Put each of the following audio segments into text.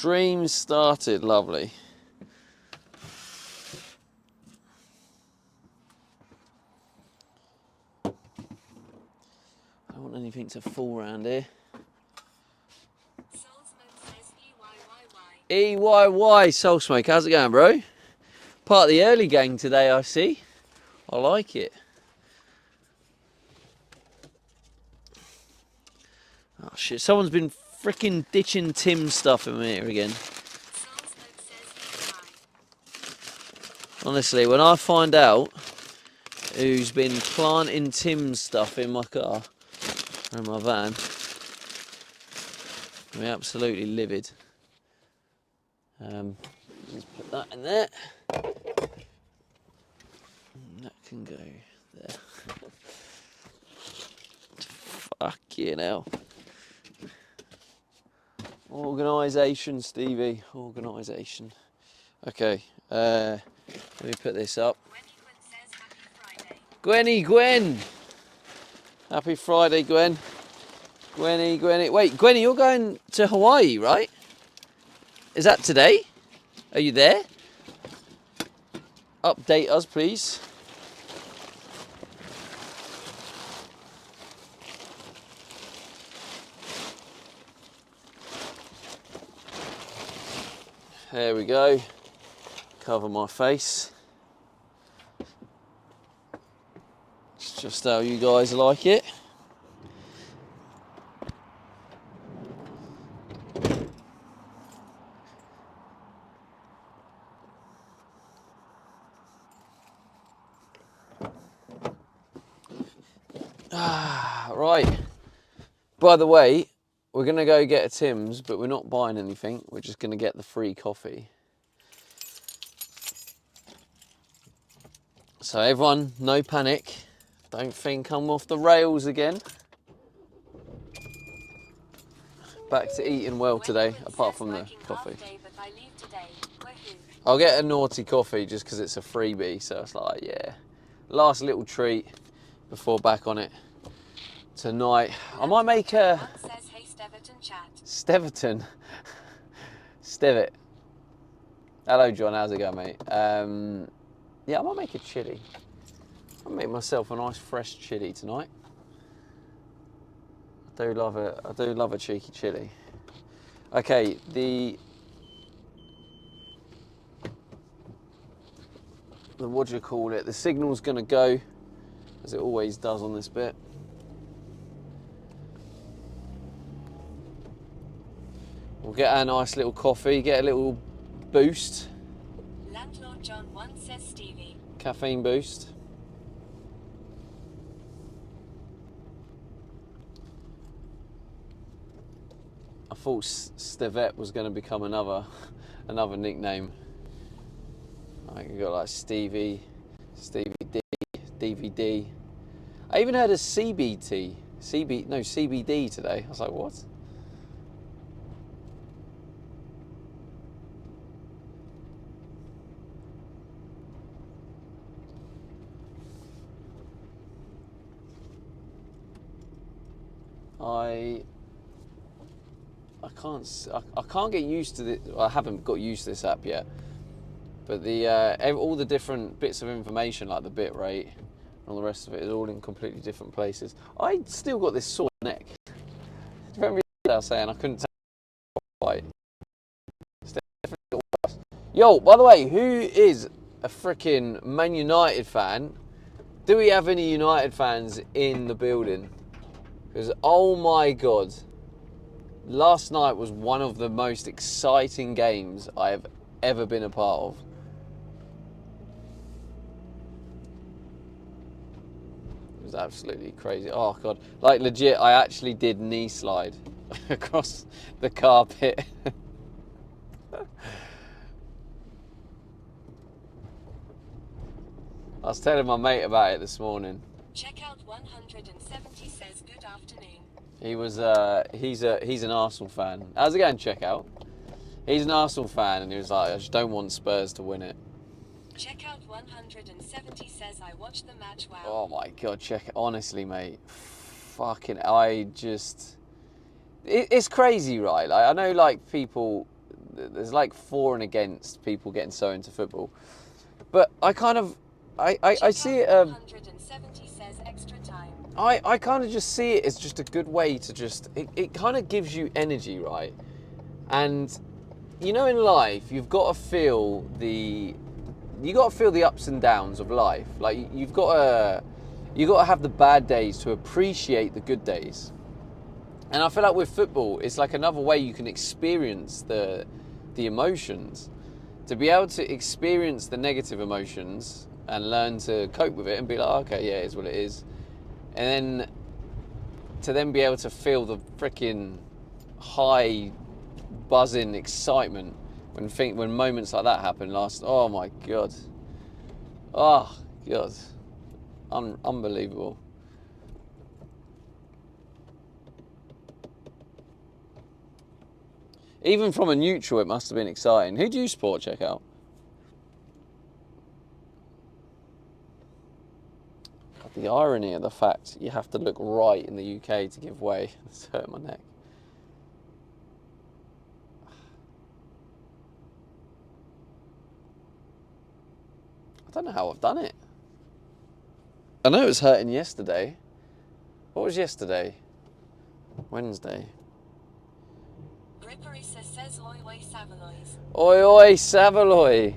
Stream started, lovely. I don't want anything to fall around here. EYY Soul Smoke, how's it going, bro? Part of the early gang today, I see. I like it. Oh shit, someone's been freaking ditching Tim's stuff in here again. Honestly, when I find out who's been planting Tim's stuff in my car and my van, I'm absolutely livid. Let's put that in there. That can go there. Fucking hell. Organisation, Stevie. Organisation. Okay, let me put this up. Gwen! Happy Friday, Gwen. Gwenny. Wait, Gwenny, you're going to Hawaii, right? Is that today? Are you there? Update us, please. There we go. Cover my face. It's just how you guys like it. Right. By the way, we're going to go get a Tim's, but we're not buying anything. We're just going to get the free coffee. So everyone, no panic. Don't think I'm off the rails again. Back to eating well today, apart from the coffee. I'll get a naughty coffee just because it's a freebie. So it's like, yeah. Last little treat before back on it tonight. I might make a... Steverton. Stevet. Hello, John. How's it going, mate? Yeah, I might make a chilli. I'll make myself a nice fresh chilli tonight. I do love a cheeky chilli. Okay, what do you call it? The signal's gonna go, as it always does on this bit. We'll get our nice little coffee, get a little boost. Landlord John 1 says Stevie. Caffeine boost. I thought Stevet was going to become another nickname. I think you got like Stevie D, DVD. I even heard of CBD today. I was like, what? I can't get used to it. I haven't got used to this app yet. But all the different bits of information, like the bit rate and all the rest of it, is all in completely different places. I still got this sore neck. Remember I was saying I couldn't tell quite. Yo, by the way, who is a freaking Man United fan? Do we have any United fans in the building? Because, oh my God, last night was one of the most exciting games I have ever been a part of. It was absolutely crazy. Oh God, like legit, I actually did knee slide across the carpet. I was telling my mate about it this morning. Checkout 170 says good afternoon. He was he's an Arsenal fan. How's it going, Checkout? He's an Arsenal fan, and he was like, I just don't want Spurs to win it. Checkout 170 says I watched the match. Wow. Oh my God, honestly, mate, it's crazy, right? Like, I know, like, people, there's like for and against people getting so into football. But I kind of, I see it. 170 says extra time. I kind of just see it as just a good way to just. It kind of gives you energy, right? And you know, in life, you've got to feel the ups and downs of life. Like you've got to have the bad days to appreciate the good days. And I feel like with football, it's like another way you can experience the emotions. To be able to experience the negative emotions and learn to cope with it and be like, okay, yeah, it's what it is. And then to then be able to feel the freaking high, buzzing excitement when moments like that happen. Oh my God. Oh God. Unbelievable. Even from a neutral, it must have been exciting. Who do you support, check out? The irony of the fact you have to look right in the UK to give way. It's hurting my neck. I don't know how I've done it. I know it was hurting yesterday. What was yesterday? Wednesday. Ripperisa says oi oi Savaloys. Oi oi Savaloy.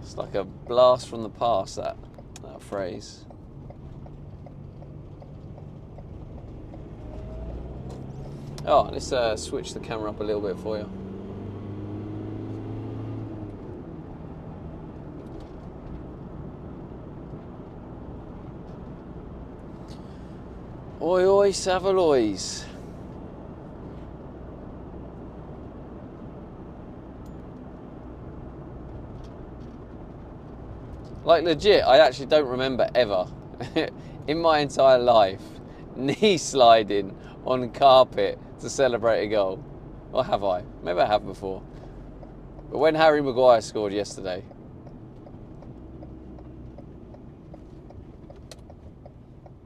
It's like a blast from the past, that phrase. Oh, let's switch the camera up a little bit for you. Oi oi Savaloys. Like legit, I actually don't remember ever in my entire life knee sliding on carpet to celebrate a goal. Or have I? Maybe I have before. But when Harry Maguire scored yesterday.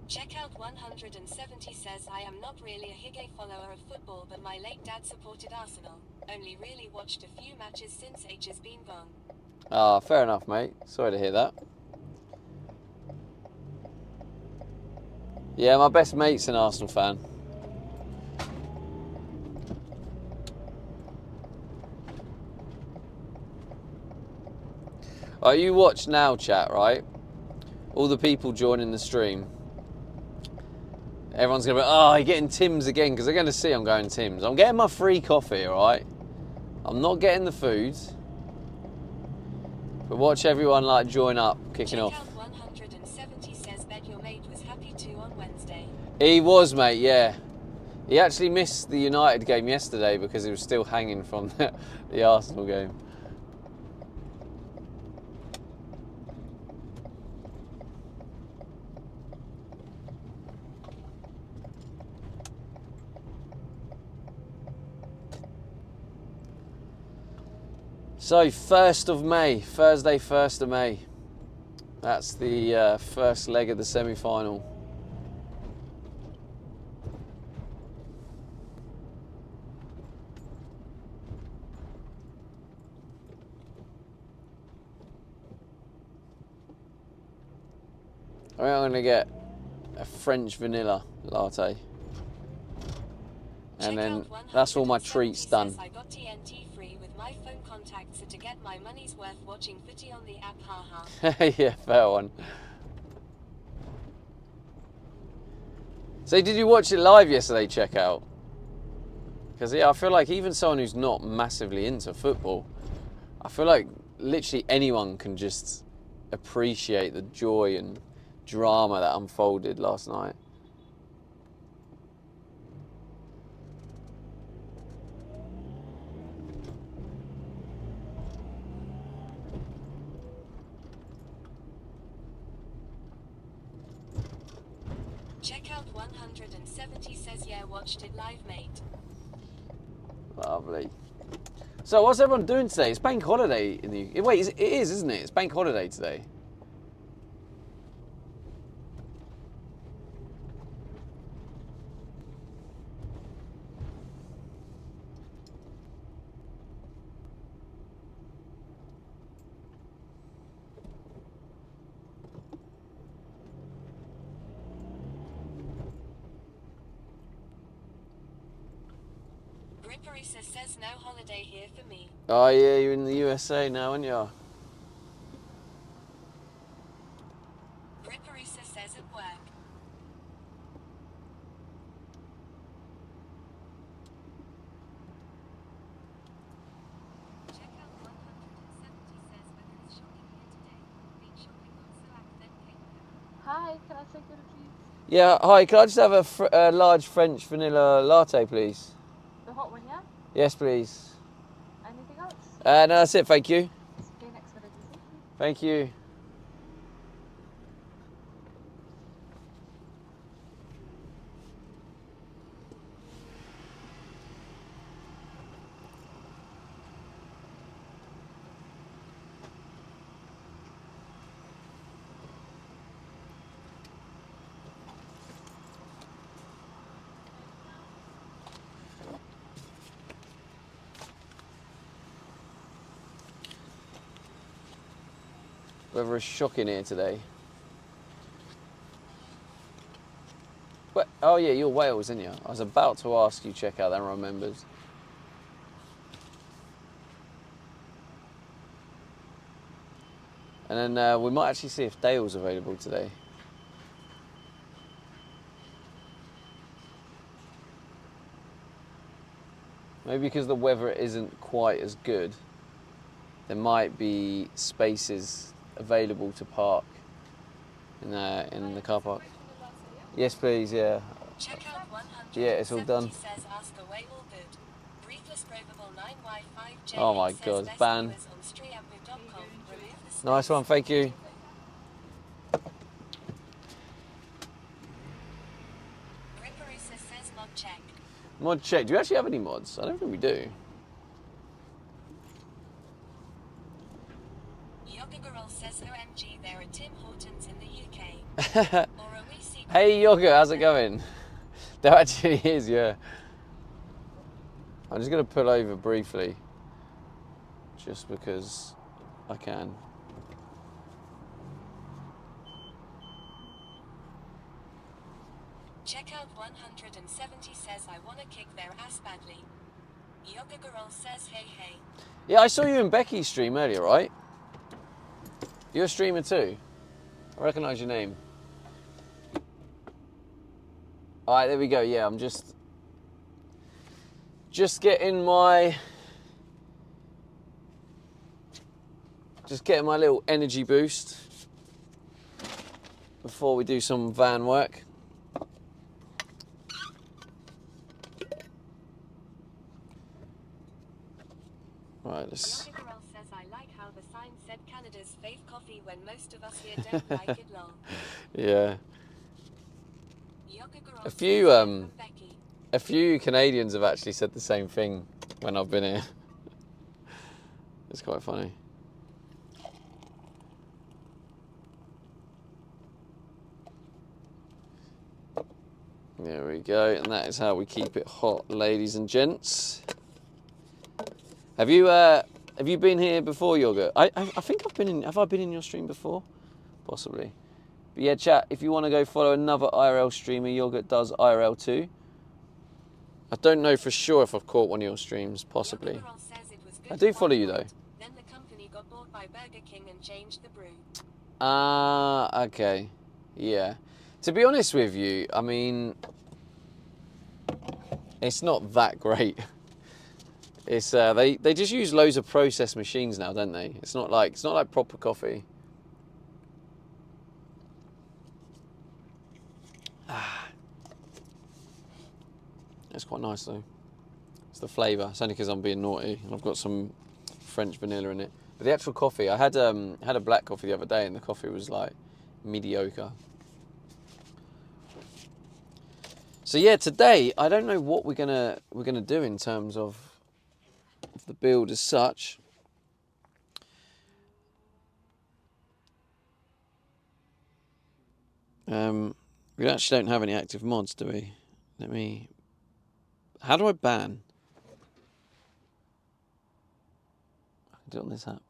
Checkout 170 says I am not really a Hige follower of football, but my late dad supported Arsenal. Only really watched a few matches since H has been gone. Ah, fair enough, mate. Sorry to hear that. Yeah, my best mate's an Arsenal fan. Oh, you watch now, chat, right? All the people joining the stream. Everyone's going to be, oh, you're getting Tim's again, because they're going to see I'm going Tim's. I'm getting my free coffee, all right? I'm not getting the food. But watch everyone like join up, kicking off. 170 says bet your mate was happy too on Wednesday. He was, mate, yeah. He actually missed the United game yesterday because he was still hanging from the Arsenal game. So 1st of May, Thursday 1st of May. That's the first leg of the semi-final. I think I'm going to get a French vanilla latte. And then that's all my treats done. I got TNT free with my phone contacts, so to get my money's worth watching footy on the app, haha. Yeah, fair one. So did you watch it live yesterday, check out? Because yeah, I feel like even someone who's not massively into football, I feel like literally anyone can just appreciate the joy and drama that unfolded last night. Checkout 170 says yeah, watched it live, mate. Lovely. So what's everyone doing today? It's bank holiday in the UK. Wait, it is, isn't it? It's bank holiday today. Ripperisa says no holiday here for me. Oh yeah, you're in the USA now, aren't you? Ripperisa says at work. Checkout 170 says weather is shocking here today. Been shopping on Soak then came here. Hi, can I take your please? Yeah. Hi. Can I just have a large French vanilla latte, please? The hot one, yeah? Yes, please. Anything else? No, that's it. Thank you. Okay, next minute. Thank you. Weather is shocking here today. What? Oh yeah, you're Wales, aren't you? I was about to ask you, check out, then remembered. And then we might actually see if Dale's available today. Maybe because the weather isn't quite as good, there might be spaces available to park in the car park. Yes, please. Yeah. Checkout 170 Yeah, it's all done. says ask away all good. Briefless provable 9Y5J Oh my says God, best ban. viewers on streamapple.com. Remove the space. Nice one. Thank you. Ripperisa says mod check. Mod check. Do you actually have any mods? I don't think we do. Yoga Girl says OMG there are Tim Hortons in the UK. Or are we secret? Hey Yoga, how's it going? There actually is, yeah. I'm just going to pull over briefly, just because I can. Checkout 170 says I wanna kick their ass badly. Yoga Girl says hey hey. Yeah, I saw you in Becky's stream earlier, right? You're a streamer too. I recognise your name. All right, there we go. Yeah, I'm just getting my little energy boost before we do some van work. Right, let's. Yoga Girl says I like how the sign said Canada's fave coffee when most of us here don't like it lol. Yeah. Yoga Girl A few, says from Becky. A few Canadians have actually said the same thing when I've been here. It's quite funny. There we go, and that is how we keep it hot, ladies and gents. Have you been here before, Yoga? I think I've been in. Have I been in your stream before? Possibly. But yeah, chat. If you want to go follow another IRL streamer, Yoga does IRL too. I don't know for sure if I've caught one of your streams. Possibly. Yoga Girl says it was good I do for follow one you though. night, Then the company got bought by Burger King and changed the brew. Ah, okay. Yeah. To be honest with you, I mean, it's not that great. It's they just use loads of processed machines now, don't they? It's not like proper coffee. It's quite nice though. It's the flavour. It's only because I'm being naughty and I've got some French vanilla in it. But the actual coffee, I had a black coffee the other day and the coffee was like mediocre. So yeah, today I don't know what we're gonna do in terms of the build as such. We actually don't have any active mods, do we? How do I ban? I can do it on this app.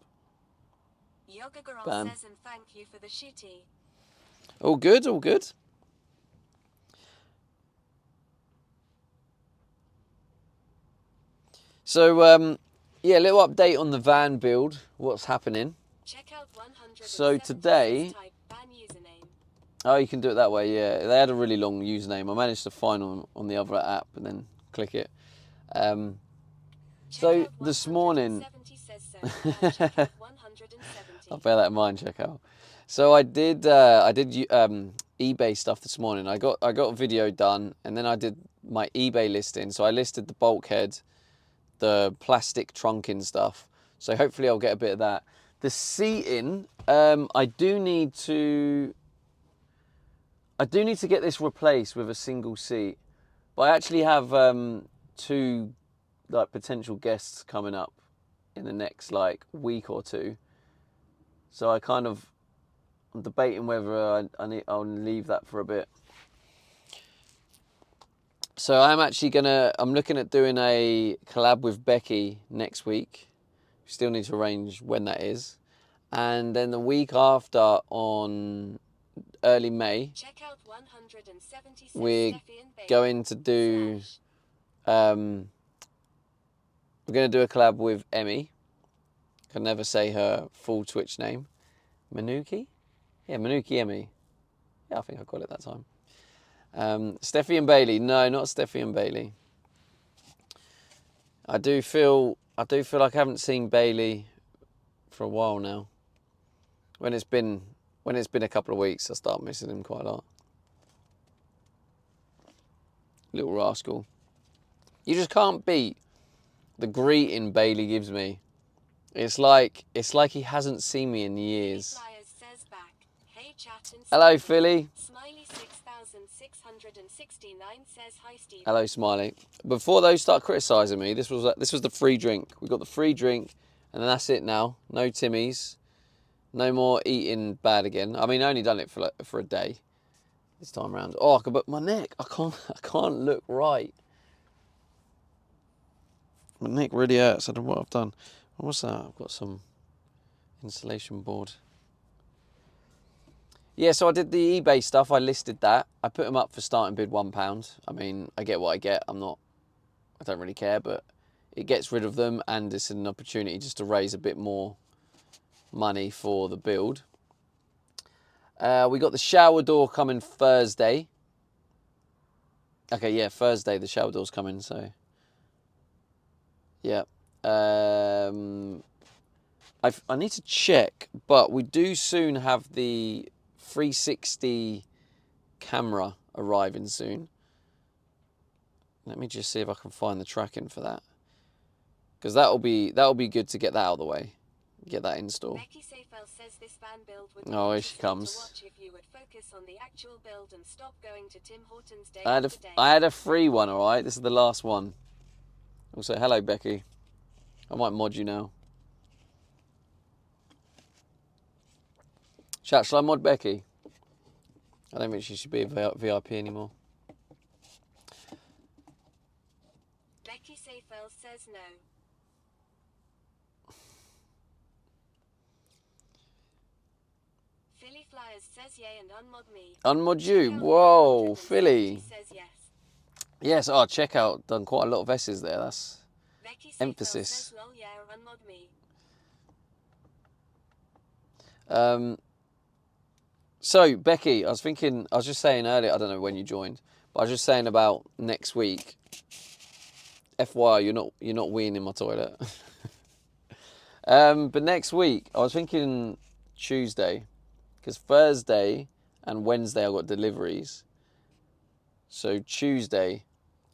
Yoga Girl Ban. says and thank you for the shitty. All good, all good. So, yeah, a little update on the van build. What's happening? Check out 170 So today- says type ban username. Oh, you can do it that way, yeah. They had a really long username. I managed to find on the other app and then click it. Check So out this morning, 170 says so. Check out 170. I'll bear that in mind, check out. So I did eBay stuff this morning. I got a video done, and then I did my eBay listing. So I listed the bulkhead, the plastic trunking stuff. So hopefully I'll get a bit of that. The seating, I do need to get this replaced with a single seat. But I actually have 2 like potential guests coming up in the next like week or 2. So I'm debating whether I'll leave that for a bit. So I'm looking at doing a collab with Becky next week. We still need to arrange when that is. And then the week after, on early May, Check out 170 says we're Steffi and Bailey. going to do we're going to do a collab with Emmy. I can never say her full Twitch name. Manuki? Yeah, Manuki Emmy. Yeah, I think I got it that time. Steffi and Bailey. No, not Steffi and Bailey. I do feel like I haven't seen Bailey for a while now. When it's been a couple of weeks, I start missing him quite a lot. Little rascal. You just can't beat the greeting Bailey gives me. It's like he hasn't seen me in years. Flyers says back. Hey chat and Hello, Steve. Philly. Smiley 6669 says hi Steve. Hello, Smiley. Before those start criticising me, this was the free drink. We got the free drink, and then that's it now. No Timmies, no more eating bad again. I mean, I only done it for a day this time around. Oh, but my neck, I can't look right. My neck really hurts. I don't know what I've done. What's that? I've got some insulation board. Yeah, so I did the eBay stuff. I listed that. I put them up for starting bid £1. I mean, I get what I get. I don't really care, but it gets rid of them, and it's an opportunity just to raise a bit more money for the build. We got the shower door coming Thursday. Okay, yeah, Thursday the shower door's coming, so yeah. I need to check, but we do soon have the 360 camera arriving soon. Let me just see if I can find the tracking for that, because that'll be good to get that out of the way, get that installed. Becky Seyfel says this van build would be Oh, here she interesting comes. to watch if you would focus on the actual build and stop going to Tim Hortons day I after day. had a free one, all right. This is the last one. Also, hello Becky. I might mod you now. Chat, shall I mod Becky? I don't think she should be a VIP anymore. Becky Seyfel says no. Philly Flyers says yay and unmod me. Unmod you? Check out Whoa, 170 Philly. says yes. Yes, oh, check out. Done quite a lot of S's there. That's Becky Seyfel emphasis. says lol yeah unmod me. So, Becky, I was just saying earlier, I don't know when you joined, but I was just saying about next week. FYI, you're not weeing in my toilet. But next week, I was thinking Tuesday, because Thursday and Wednesday I got deliveries. So Tuesday,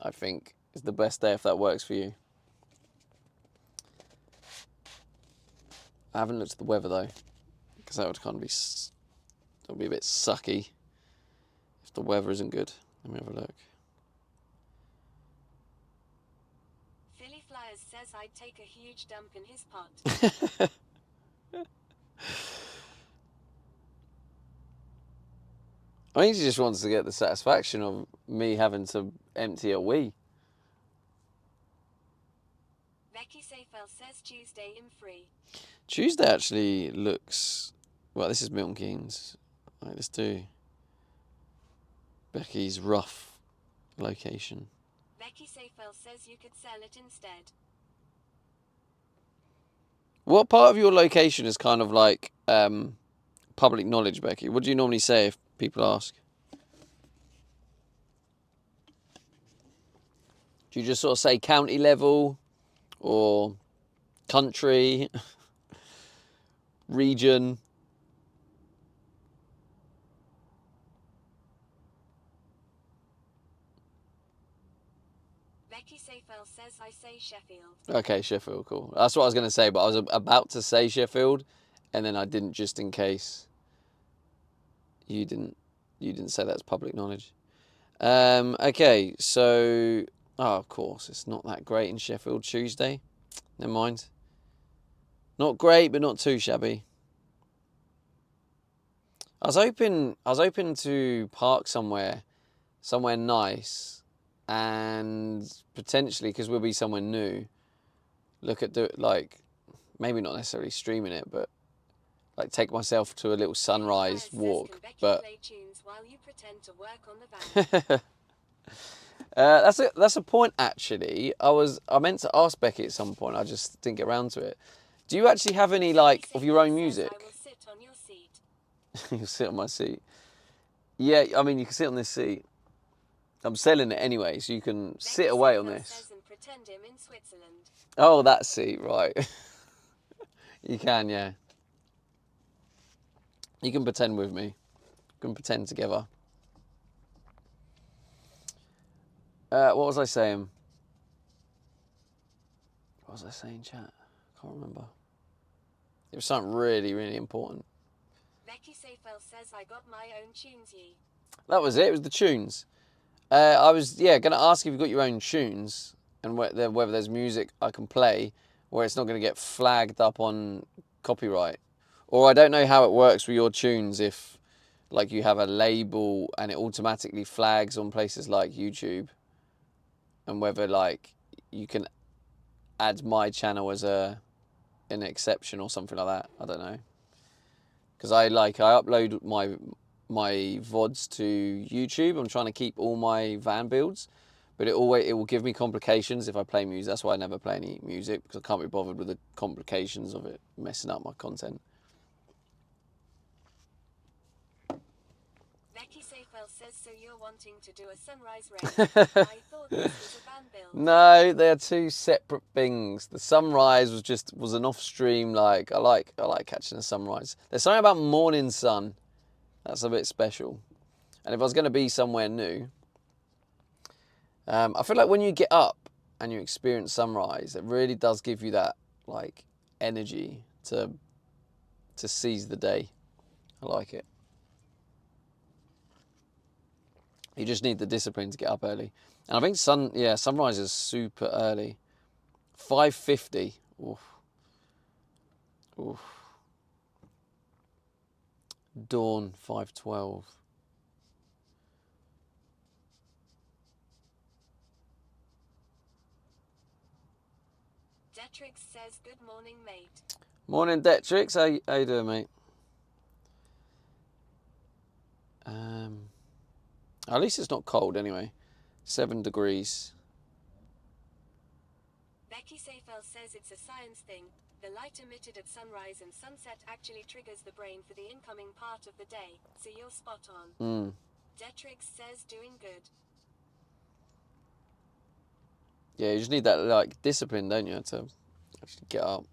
I think, is the best day if that works for you. I haven't looked at the weather though, because that would kind of be a bit sucky if the weather isn't good. Let me have a look. Philly Flyers says I'd take a huge dump in his pot. I think he just wants to get the satisfaction of me having to empty a wee. Becky Seyfel says Tuesday I'm free. Tuesday actually looks... Well, this is Milton Keynes. Right, let's do Becky's rough location. Becky Seyfel says you could sell it instead. What part of your location is kind of like public knowledge, Becky? What do you normally say if people ask? Do you just sort of say county level or country, region? Becky Seyfel says I say Sheffield. Okay, Sheffield, cool. That's what I was going to say, but I was about to say Sheffield, and then I didn't, just in case you didn't say that's public knowledge. Okay, so of course it's not that great in Sheffield Tuesday. Never mind. Not great, but not too shabby. I was hoping to park somewhere nice, and potentially, because we'll be somewhere new, look at maybe not necessarily streaming it, but like take myself to a little sunrise walk. But play tunes while you pretend to work on the van. That's a point actually. I meant to ask Becky at some point. I just didn't get around to it. Do you actually have any of your own music? I will sit on your seat. You'll sit on my seat. Yeah, I mean you can sit on this seat. I'm selling it anyway, so you can sit away on this. And pretend him in Switzerland. Oh, that seat, right. You can, yeah. You can pretend with me. You can pretend together. What was I saying? What was I saying, chat? I can't remember. It was something really, really important. Becky Seyfel says I got my own tunes ye. That was it. It was the tunes. I was, going to ask if you've got your own tunes and whether there's music I can play where it's not going to get flagged up on copyright. Or I don't know how it works with your tunes if you have a label and it automatically flags on places like YouTube, and whether you can add my channel as an exception or something like that. I don't know. Because I upload my VODs to YouTube. I'm trying to keep all my van builds, but it will give me complications if I play music. That's why I never play any music, because I can't be bothered with the complications of it messing up my content. Becky Seyfel says, so you're wanting to do a sunrise race. I thought this was a van build. No, they're two separate things. The sunrise was an off-stream, I like catching the sunrise. There's something about morning sun that's a bit special. And if I was going to be somewhere new, I feel like when you get up and you experience sunrise, it really does give you that energy to seize the day. I like it. You just need the discipline to get up early. And I think sunrise is super early. 5:50. Oof. Oof. Dawn 5:12. Detrix says, good morning, mate. Morning, Detrix. How you doing, mate? At least it's not cold anyway. 7 degrees. Becky Seyfel says it's a science thing. The light emitted at sunrise and sunset actually triggers the brain for the incoming part of the day, so you're spot on. Detrix says doing good. Yeah, you just need that discipline, don't you, to actually get up.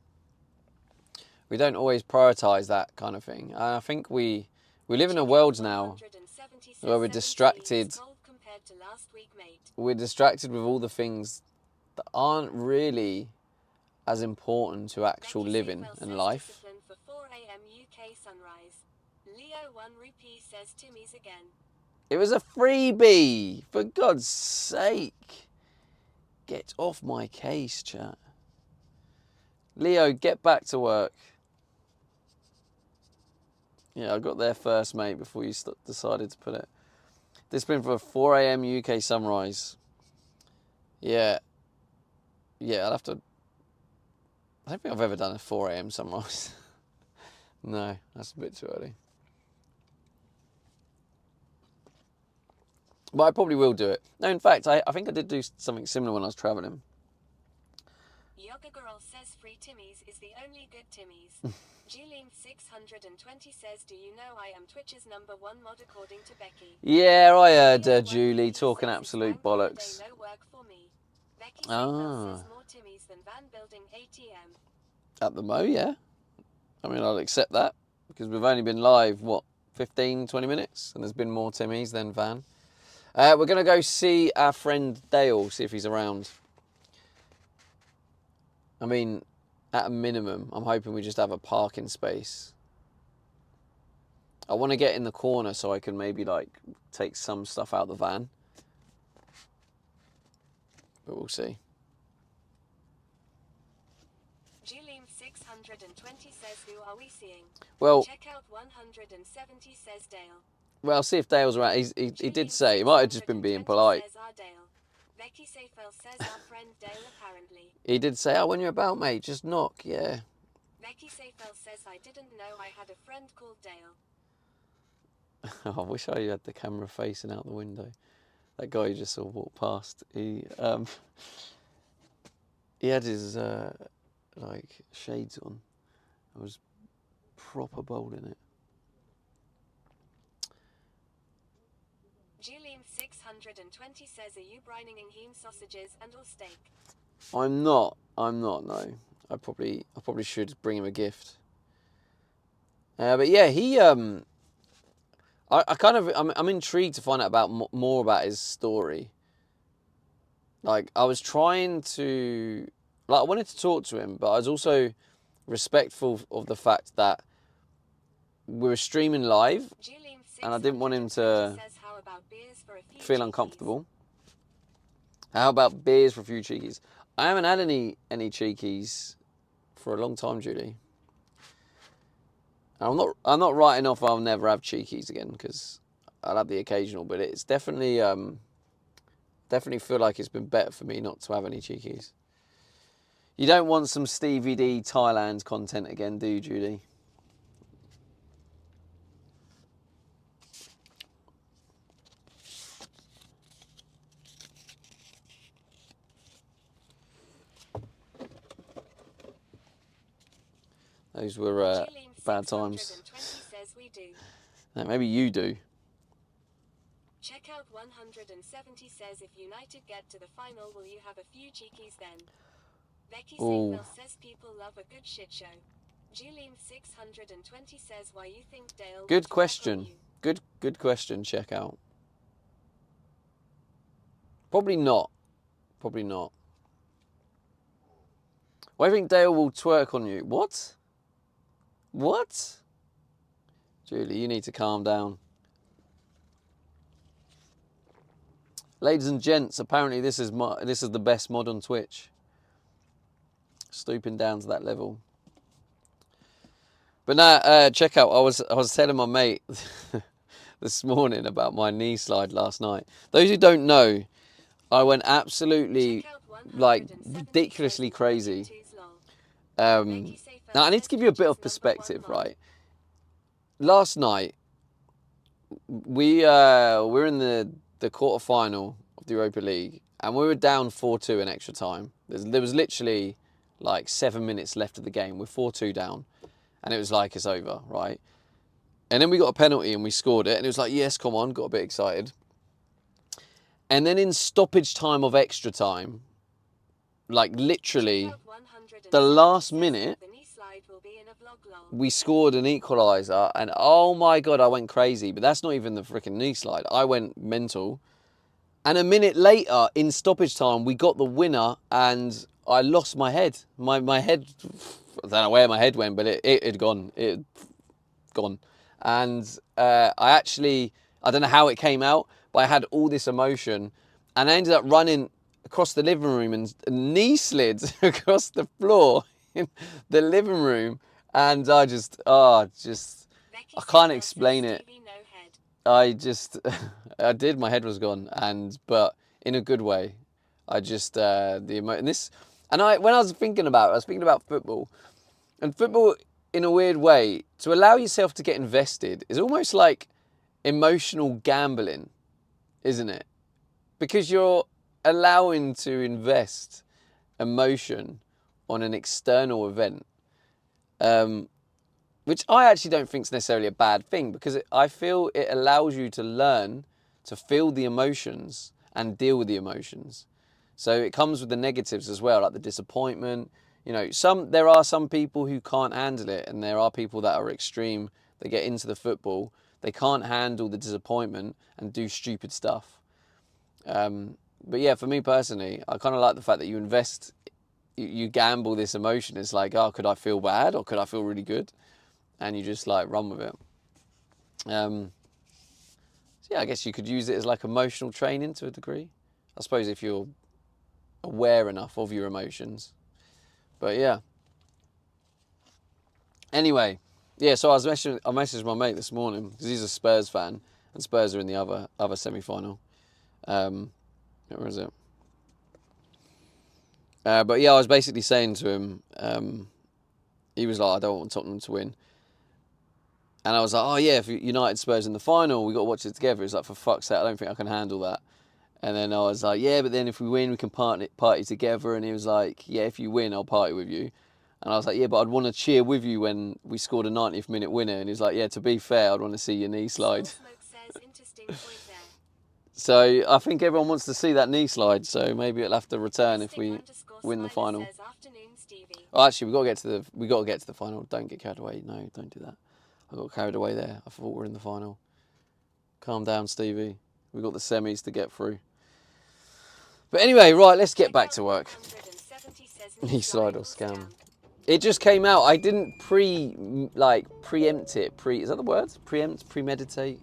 We don't always prioritise that kind of thing. And I think we live in a world now where we're distracted. We're distracted with all the things that aren't really as important to actual living and life. For 4 a.m. UK sunrise. Leo 1 rupee says Timmy's again. It was a freebie, for God's sake. Get off my case, chat. Leo, get back to work. Yeah, I got there first, mate, before you decided to put it. Discipline for a 4 a.m. UK sunrise. Yeah. Yeah, I'll have to... I don't think I've ever done a 4 a.m. sunrise. No, that's a bit too early. But I probably will do it. No, in fact, I think I did do something similar when I was travelling. Yoga Girl says free Timmy's is the only good Timmy's. Julian620 says, do you know I am Twitch's #1 mod according to Becky? Yeah, I heard Julian Julie 1 talking says, absolute "Bank holiday, bollocks. no work for me." Becky Ah. Seyfeld says more Timmy's than van building ATM. At the mo, yeah. I mean, I'll accept that because we've only been live, what, 15, 20 minutes? And there's been more Timmy's than van. We're going to go see our friend Dale, see if he's around. I mean, at a minimum, I'm hoping we just have a parking space. I want to get in the corner so I can maybe, like, take some stuff out of the van. But we'll see. Julian620 says, who are we seeing? Well, Check out 170 says Dale. well, I'll see if Dale's around. He did say, he might have just been being polite. Says our Dale. Becky Seyfeld says our friend Dale apparently. He did say, oh, when you're about, mate, just knock, yeah. Becky Seyfeld says, I didn't know I had a friend called Dale. I wish I had the camera facing out the window. That guy you just saw walk past, he had his like shades on. I was proper bold in it. Julian620 says, are you brining heme sausages and or steak? I'm not, no. I probably should bring him a gift. But yeah, he I'm intrigued to find out about more about his story. Like, I was trying to, like, I wanted to talk to him, but I was also respectful of the fact that we were streaming live, and I didn't want him to feel uncomfortable. How about beers for a few cheekies? I haven't had any cheekies for a long time, Julie. I'm not writing off I'll never have cheekies again, because I'll have the occasional, but it's definitely feel like it's been better for me not to have any cheekies. You don't want some Stevie D Thailand content again, do you, Julie? Those were bad times. Says we do. No, maybe you do. Check out 170 says, if United get to the final, will you have a few cheekies then? Becky Seyfeld says people love a good shit show. Julian620 says, why you think Dale Good would question. you? Good question, check out. Probably not. Probably not. Why do you think Dale will twerk on you? What? What? Julie, you need to calm down. Ladies and gents, apparently this is the best mod on Twitch. Stooping down to that level. But now, check out. I was telling my mate this morning about my knee slide last night. Those who don't know, I went absolutely, like, ridiculously crazy. Now I need to give you a bit of perspective, right? Last night, we're in the quarter-final of the Europa League, and we were down 4-2 in extra time. There was literally like 7 minutes left of the game. We're 4-2 down, and it was like, it's over, right? And then we got a penalty and we scored it, and it was like, yes, come on, got a bit excited. And then in stoppage time of extra time, like literally the last minute, we scored an equaliser, and oh my God, I went crazy. But that's not even the freaking knee slide. I went mental. And a minute later, in stoppage time, we got the winner, and I lost my head. My head, I don't know where my head went, but it had gone. It had gone. And I don't know how it came out, but I had all this emotion, and I ended up running across the living room and knee slid across the floor in the living room. And I can't explain it. I did. My head was gone, but in a good way. When I was thinking about football, and football in a weird way, to allow yourself to get invested is almost like emotional gambling, isn't it? Because you're allowing to invest emotion on an external event, which I actually don't think is necessarily a bad thing, because I feel it allows you to learn to feel the emotions and deal with the emotions. So it comes with the negatives as well, like the disappointment. You know, there are some people who can't handle it, and there are people that are extreme. They get into the football, they can't handle the disappointment and do stupid stuff. But yeah, for me personally, I kind of like the fact that you gamble this emotion. It's like, oh, could I feel bad or could I feel really good? And you just like run with it. So yeah, I guess you could use it as like emotional training to a degree. I suppose if you're aware enough of your emotions. But yeah. Anyway, yeah, so I messaged my mate this morning because he's a Spurs fan and Spurs are in the other semi-final. Where is it? But yeah, I was basically saying to him, he was like, I don't want Tottenham to win. And I was like, oh yeah, if United Spurs in the final, we got to watch it together. He's like, for fuck's sake, I don't think I can handle that. And then I was like, yeah, but then if we win, we can party together. And he was like, yeah, if you win, I'll party with you. And I was like, yeah, but I'd want to cheer with you when we scored a 90th minute winner. And he's like, yeah, to be fair, I'd want to see your knee slide. So I think everyone wants to see that knee slide. So maybe it'll have to return if we win the final. Oh, actually, we got to get to the final. Don't get carried away. No, don't do that. I got carried away there. I thought we were in the final. Calm down, Stevie. We got the semis to get through. But anyway, right, let's get back to work. Knee slide or scam. It just came out. I didn't preempt it. Is that the word? Preempt, premeditate?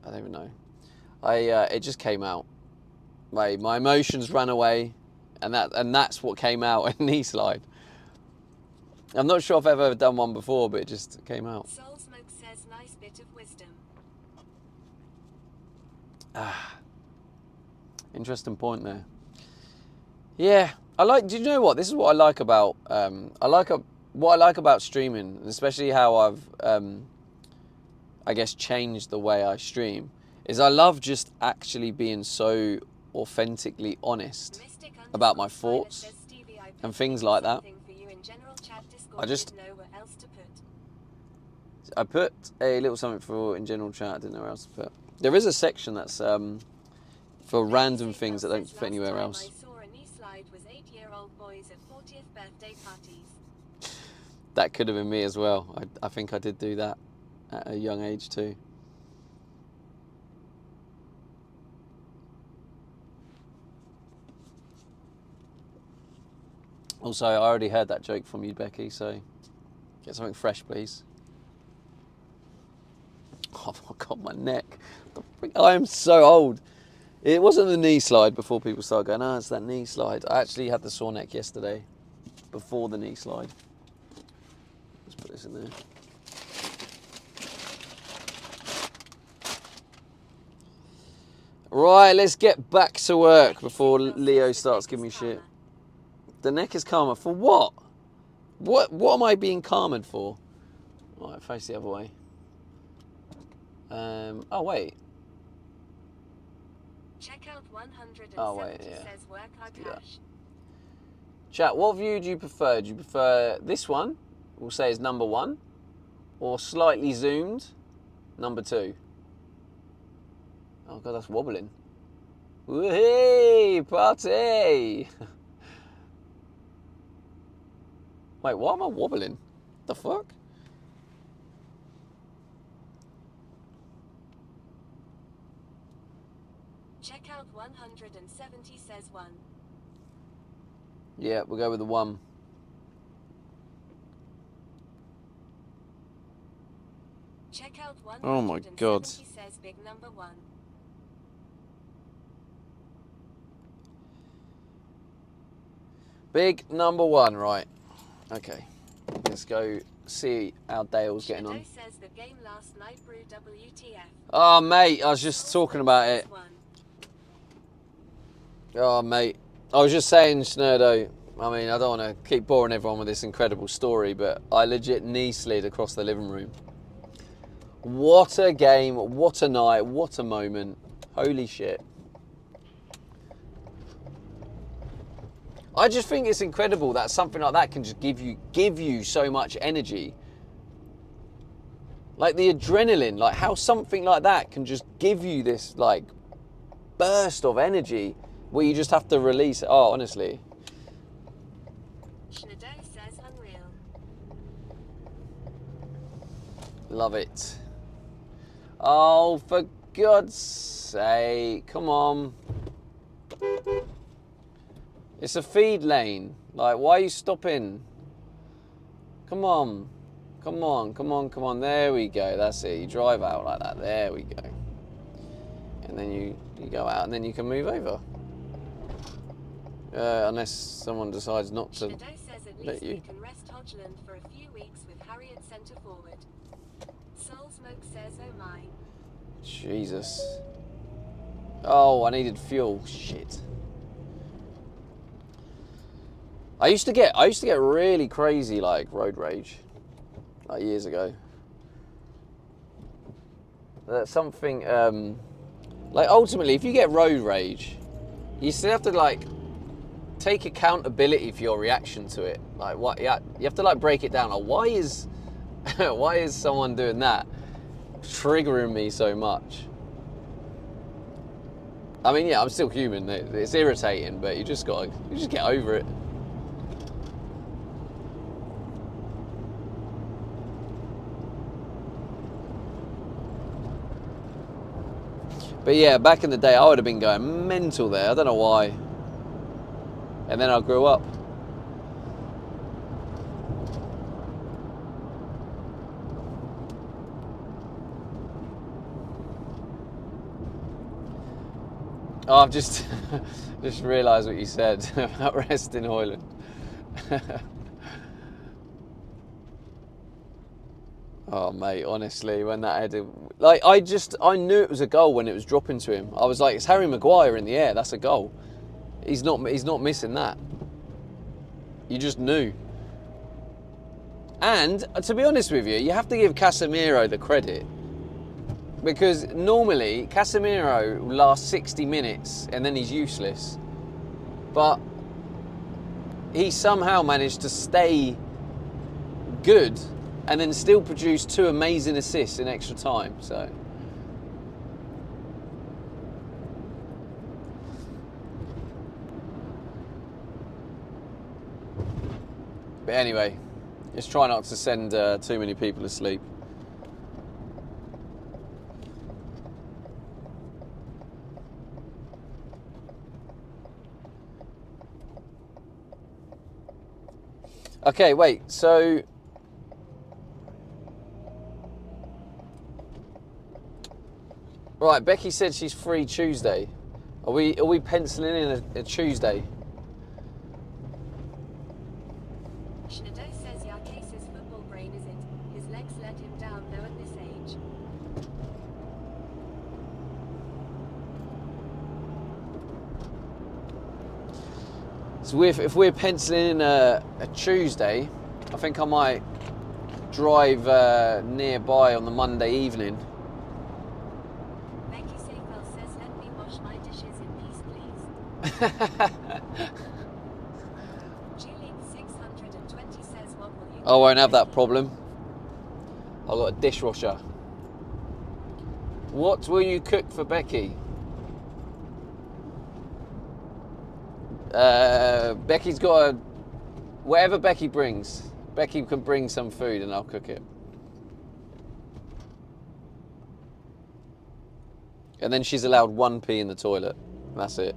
I don't even know. It just came out. My emotions ran away, and that's what came out. A knee slide. I'm not sure if I've ever done one before, but it just came out. Soul Smoke says, nice bit of wisdom. Interesting point there. Yeah, do you know what? This is what I like about what I like about streaming, especially how I've I guess changed the way I stream, is I love just actually being so authentically honest about my thoughts and things like that. I put a little something for in general chat. I didn't know where else to put. There is a section that's for random things that don't fit anywhere else. That could have been me as well. I think I did do that at a young age too. Also, I already heard that joke from you, Becky, so get something fresh, please. Oh my God, my neck. I am so old. It wasn't the knee slide before people started going, it's that knee slide. I actually had the sore neck yesterday before the knee slide. Let's put this in there. Right, let's get back to work before Leo starts giving me shit. The neck is calmer. For what? What am I being calmed for? Right, face the other way. Oh, wait. Check out 170 yeah. says work hard cash. Chat, what view do you prefer? Do you prefer this one, we'll say is number 1, or slightly zoomed, number 2? Oh God, that's wobbling. Woohoo, party! Wait, why am I wobbling? The fuck? Check out 170 says 1. Yeah, we'll go with the 1. Check out 170 Oh my God. says big number 1. Big number 1, right. Okay. Let's go see how Dale's getting on. Says the game last night brew WTF. Oh, mate, I was just talking about it. Oh, mate. I was just saying, Snerdo, I mean, I don't want to keep boring everyone with this incredible story, but I legit knee slid across the living room. What a game, what a night, what a moment. Holy shit. I just think it's incredible that something like that can just give you so much energy. Like the adrenaline, like how something like that can just give you this like burst of energy where you just have to release it. Oh, honestly. Schneider says unreal. Love it. Oh, for God's sake, come on. It's a feed lane. Like, why are you stopping? Come on. Come on, come on, come on. There we go. That's it. You drive out like that. There we go. And then you go out and then you can move over. Unless someone decides not to Schneider says at let least you. we can rest Hodgland for a few weeks with Harriet centre forward. Soul Smoke says oh my. Jesus. Oh, I needed fuel. Shit. I used to get really crazy like road rage, like years ago. That's something like ultimately, if you get road rage, you still have to like take accountability for your reaction to it. Like what? Yeah, you have to like break it down. Like why is why is someone doing that triggering me so much? I mean, yeah, I'm still human. It's irritating, but you just get over it. But yeah, back in the day, I would have been going mental there. I don't know why. And then I grew up. Oh, I've just realised what you said about resting Hoyland. Oh mate, honestly, when that header, like I knew it was a goal when it was dropping to him. I was like, it's Harry Maguire in the air. That's a goal. He's not missing that. You just knew. And to be honest with you, you have to give Casemiro the credit. Because normally, Casemiro lasts 60 minutes and then he's useless. But he somehow managed to stay good and then still produce 2 amazing assists in extra time. So, but anyway, let's try not to send too many people asleep. Okay, wait, so right, Becky said she's free Tuesday. Are we penciling in a Tuesday? Schneider says Yarcase's football brain is it. His legs let him down though at this age. So if we're penciling in a Tuesday, I think I might drive nearby on the Monday evening. Becky Safel says let me wash my dishes in peace please. Julie 620 says what will you I won't have that problem. I've got a dishwasher. What will you cook for Becky? Becky's got whatever Becky brings. Becky can bring some food and I'll cook it. And then she's allowed 1 pee in the toilet. That's it.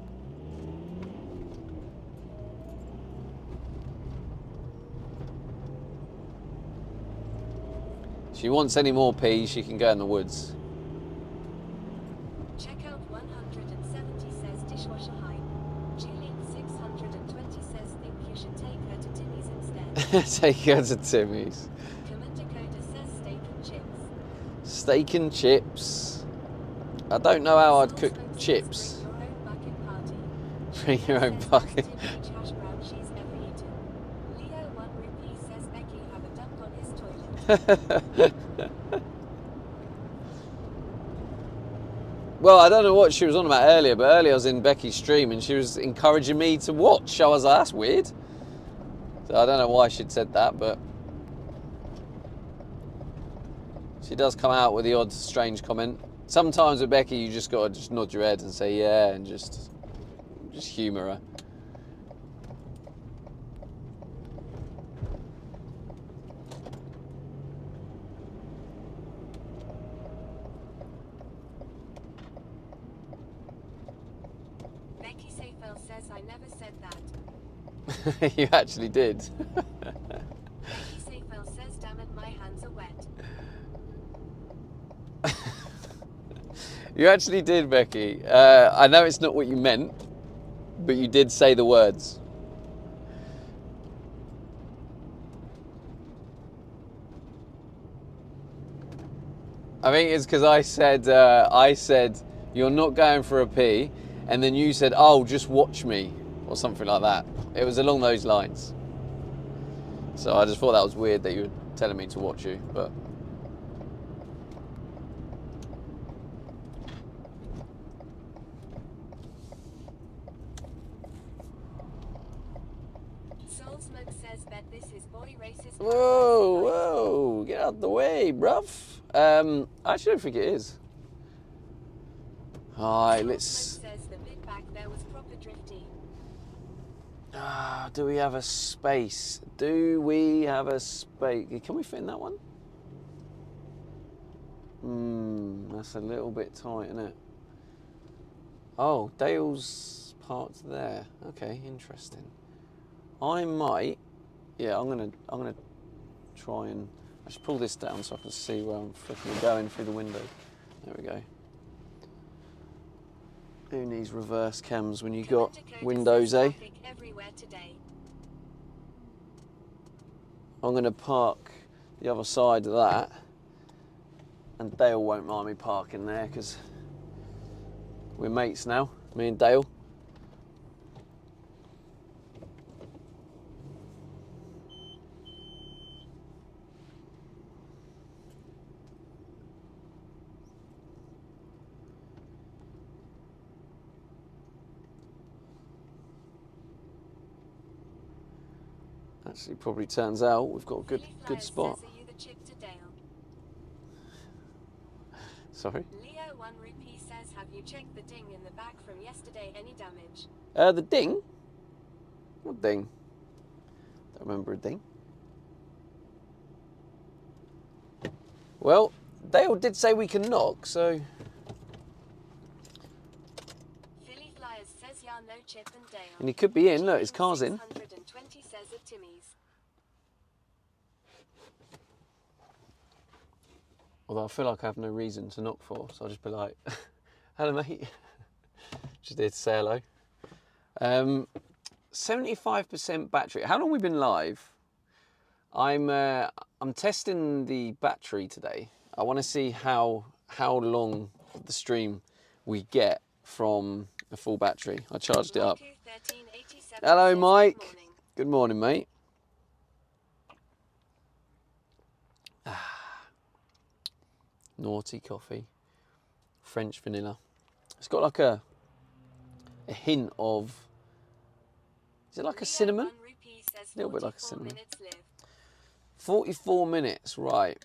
If she wants any more pee, she can go in the woods. Checkout 170 says dishwasher hype. Julie 620 says think you should take her to Timmy's instead. Take her to Timmy's. Commander Coda says steak and chips. Steak and chips. I don't know how I'd cook chips. Bring your own bucket party. Bring your own bucket. Says hash brown she's ever eaten. Leo 1 rupee says Becky have a dump on his toilet. Well, I don't know what she was on about earlier, but earlier I was in Becky's stream and she was encouraging me to watch. I was like, that's weird. So I don't know why she'd said that, but she does come out with the odd strange comment. Sometimes with Becky, you just gotta just nod your head and say yeah, and just humour her. Becky Seyfel says I never said that. You actually did. Becky Seyfel says damn it, my hands are wet. You actually did, Becky. I know it's not what you meant, but you did say the words. I think it's because I said, you're not going for a pee, and then you said, oh, just watch me, or something like that. It was along those lines. So I just thought that was weird that you were telling me to watch you, but... Soulsmoke says bet this is boy racist. Whoa, whoa, get out the way, bruv. I actually don't think it is. Alright, let's... Says the bit back there was proper drifty. Do we have a space? Do we have a space? Can we fit in that one? That's a little bit tight, isn't it? Oh, Dale's parked there. Okay, interesting. I might... Yeah, I'm gonna try and... I should pull this down so I can see where I'm flipping going through the window. There we go. Who needs reverse cams when you got windows, eh? I'm going to park the other side of that, and Dale won't mind me parking there because we're mates now, me and Dale. Actually, probably turns out we've got a good spot. Says, are you the chick to Dale? Sorry? Leo 1 Rupee says, have you checked the ding in the back from yesterday? Any damage? The ding? What ding? Don't remember a ding. Well, Dale did say we can knock, so... Philly Flyers says, yeah, no Chip and Dale. And he could be in, look, his car's in. 620 says at Timmy's. Although I feel like I have no reason to knock for, so I'll just be like, hello mate. Just here to say hello. 75% battery. How long have we been live? I'm testing the battery today. I want to see how long of the stream we get from a full battery. I charged it up. Hello Mike. Good morning, mate. Naughty coffee, French vanilla. It's got like a hint of, is it like a cinnamon? A little bit like a cinnamon. 44 minutes, right.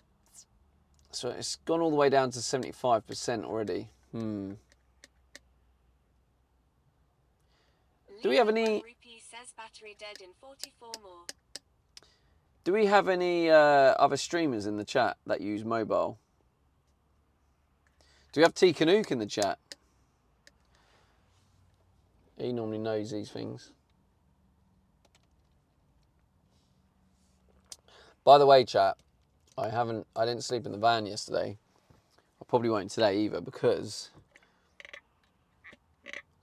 So it's gone all the way down to 75% already. Do we have any... Do we have any other streamers in the chat that use mobile? Do we have T Canook in the chat? He normally knows these things. By the way, chat, I didn't sleep in the van yesterday. I probably won't today either because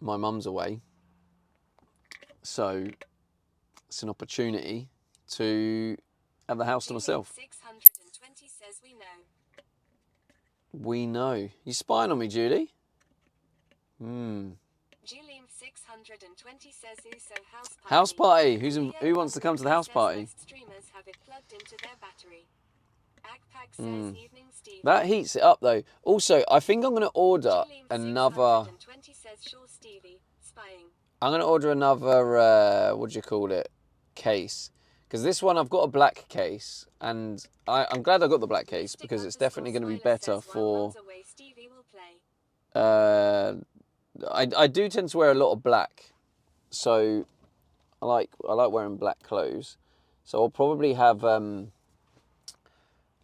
my mum's away. So it's an opportunity to have the house to myself. 620 says we know. We know. You spying on me, Julie? Julian 620 says Uso house party. House party. Who wants to come to the house party? Streamers have it plugged into their battery. Agpack says evening Stevie. That heats it up though. Also, I think I'm going to order Julian another... 620 says sure Stevie. Spying. I'm going to order another, what do you call it, case. Because this one, I've got a black case. And I'm glad I got the black case because it's definitely going to be better for... Stevie will play. I do tend to wear a lot of black. So I like wearing black clothes. So I'll probably have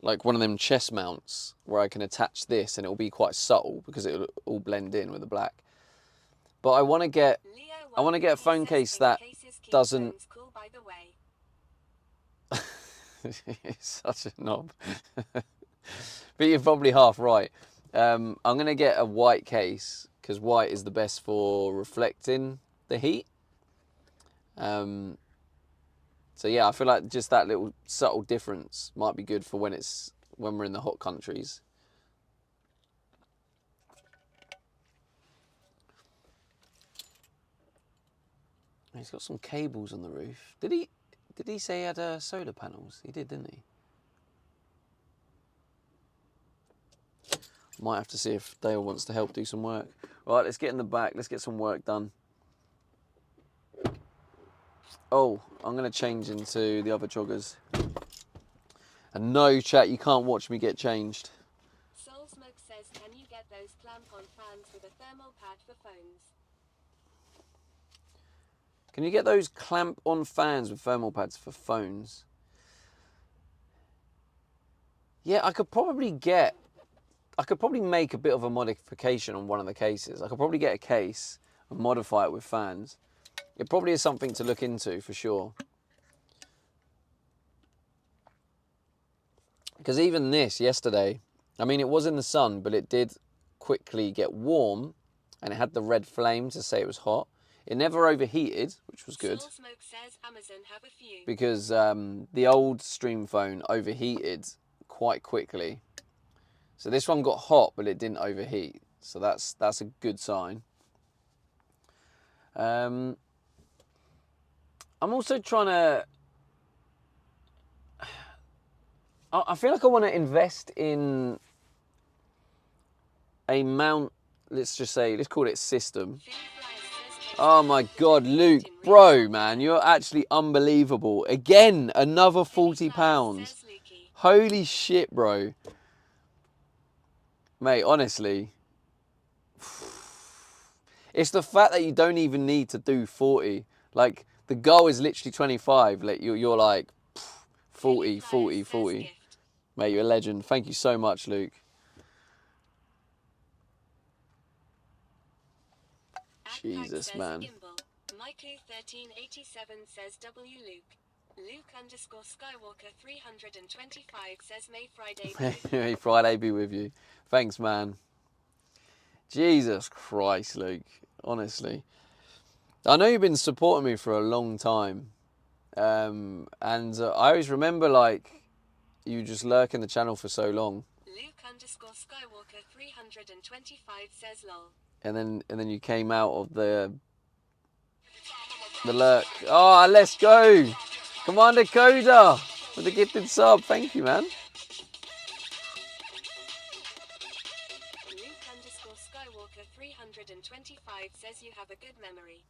like one of them chest mounts where I can attach this and it'll be quite subtle because it'll all blend in with the black. But I want to get a phone case that doesn't... Cool, by the way. It's such a knob. But you're probably half right. I'm going to get a white case because white is the best for reflecting the heat. So yeah, I feel like just that little subtle difference might be good for when we're in the hot countries. He's got some cables on the roof. Did he say he had solar panels? He did, didn't he? Might have to see if Dale wants to help do some work. Right, let's get in the back. Let's get some work done. Oh, I'm going to change into the other joggers. And no, chat, you can't watch me get changed. Soul Smoke says, can you get those clamp-on fans with a thermal pad for phones? Can you get those clamp-on fans with thermal pads for phones? Yeah, I could probably make a bit of a modification on one of the cases. I could probably get a case and modify it with fans. It probably is something to look into for sure. Because even this yesterday, I mean, it was in the sun, but it did quickly get warm and it had the red flame to say it was hot. It never overheated, which was good. Soul Smoke says Amazon have a few. Because the old Stream phone overheated quite quickly. So this one got hot, but it didn't overheat. So that's a good sign. I'm also trying to... I feel like I want to invest in a mount, let's call it system. Oh my God, Luke, bro, man, you're actually unbelievable. Again, another £40. Holy shit, bro. Mate, honestly, it's the fact that you don't even need to do 40. Like, the goal is literally 25. Like, you're like 40, 40, 40. Mate, you're a legend. Thank you so much, Luke. Jesus, man. Mikey1387 says W Luke. Luke_Skywalker 325 says May Friday. May Friday be with you. Thanks, man. Jesus Christ, Luke. Honestly. I know you've been supporting me for a long time. And I always remember, like, you just lurking the channel for so long. Luke_Skywalker 325 says lol. And then you came out of the lurk. Oh, let's go. Commander Coda with the gifted sub. Thank you, man. Luke_Skywalker 325 says you have a good memory.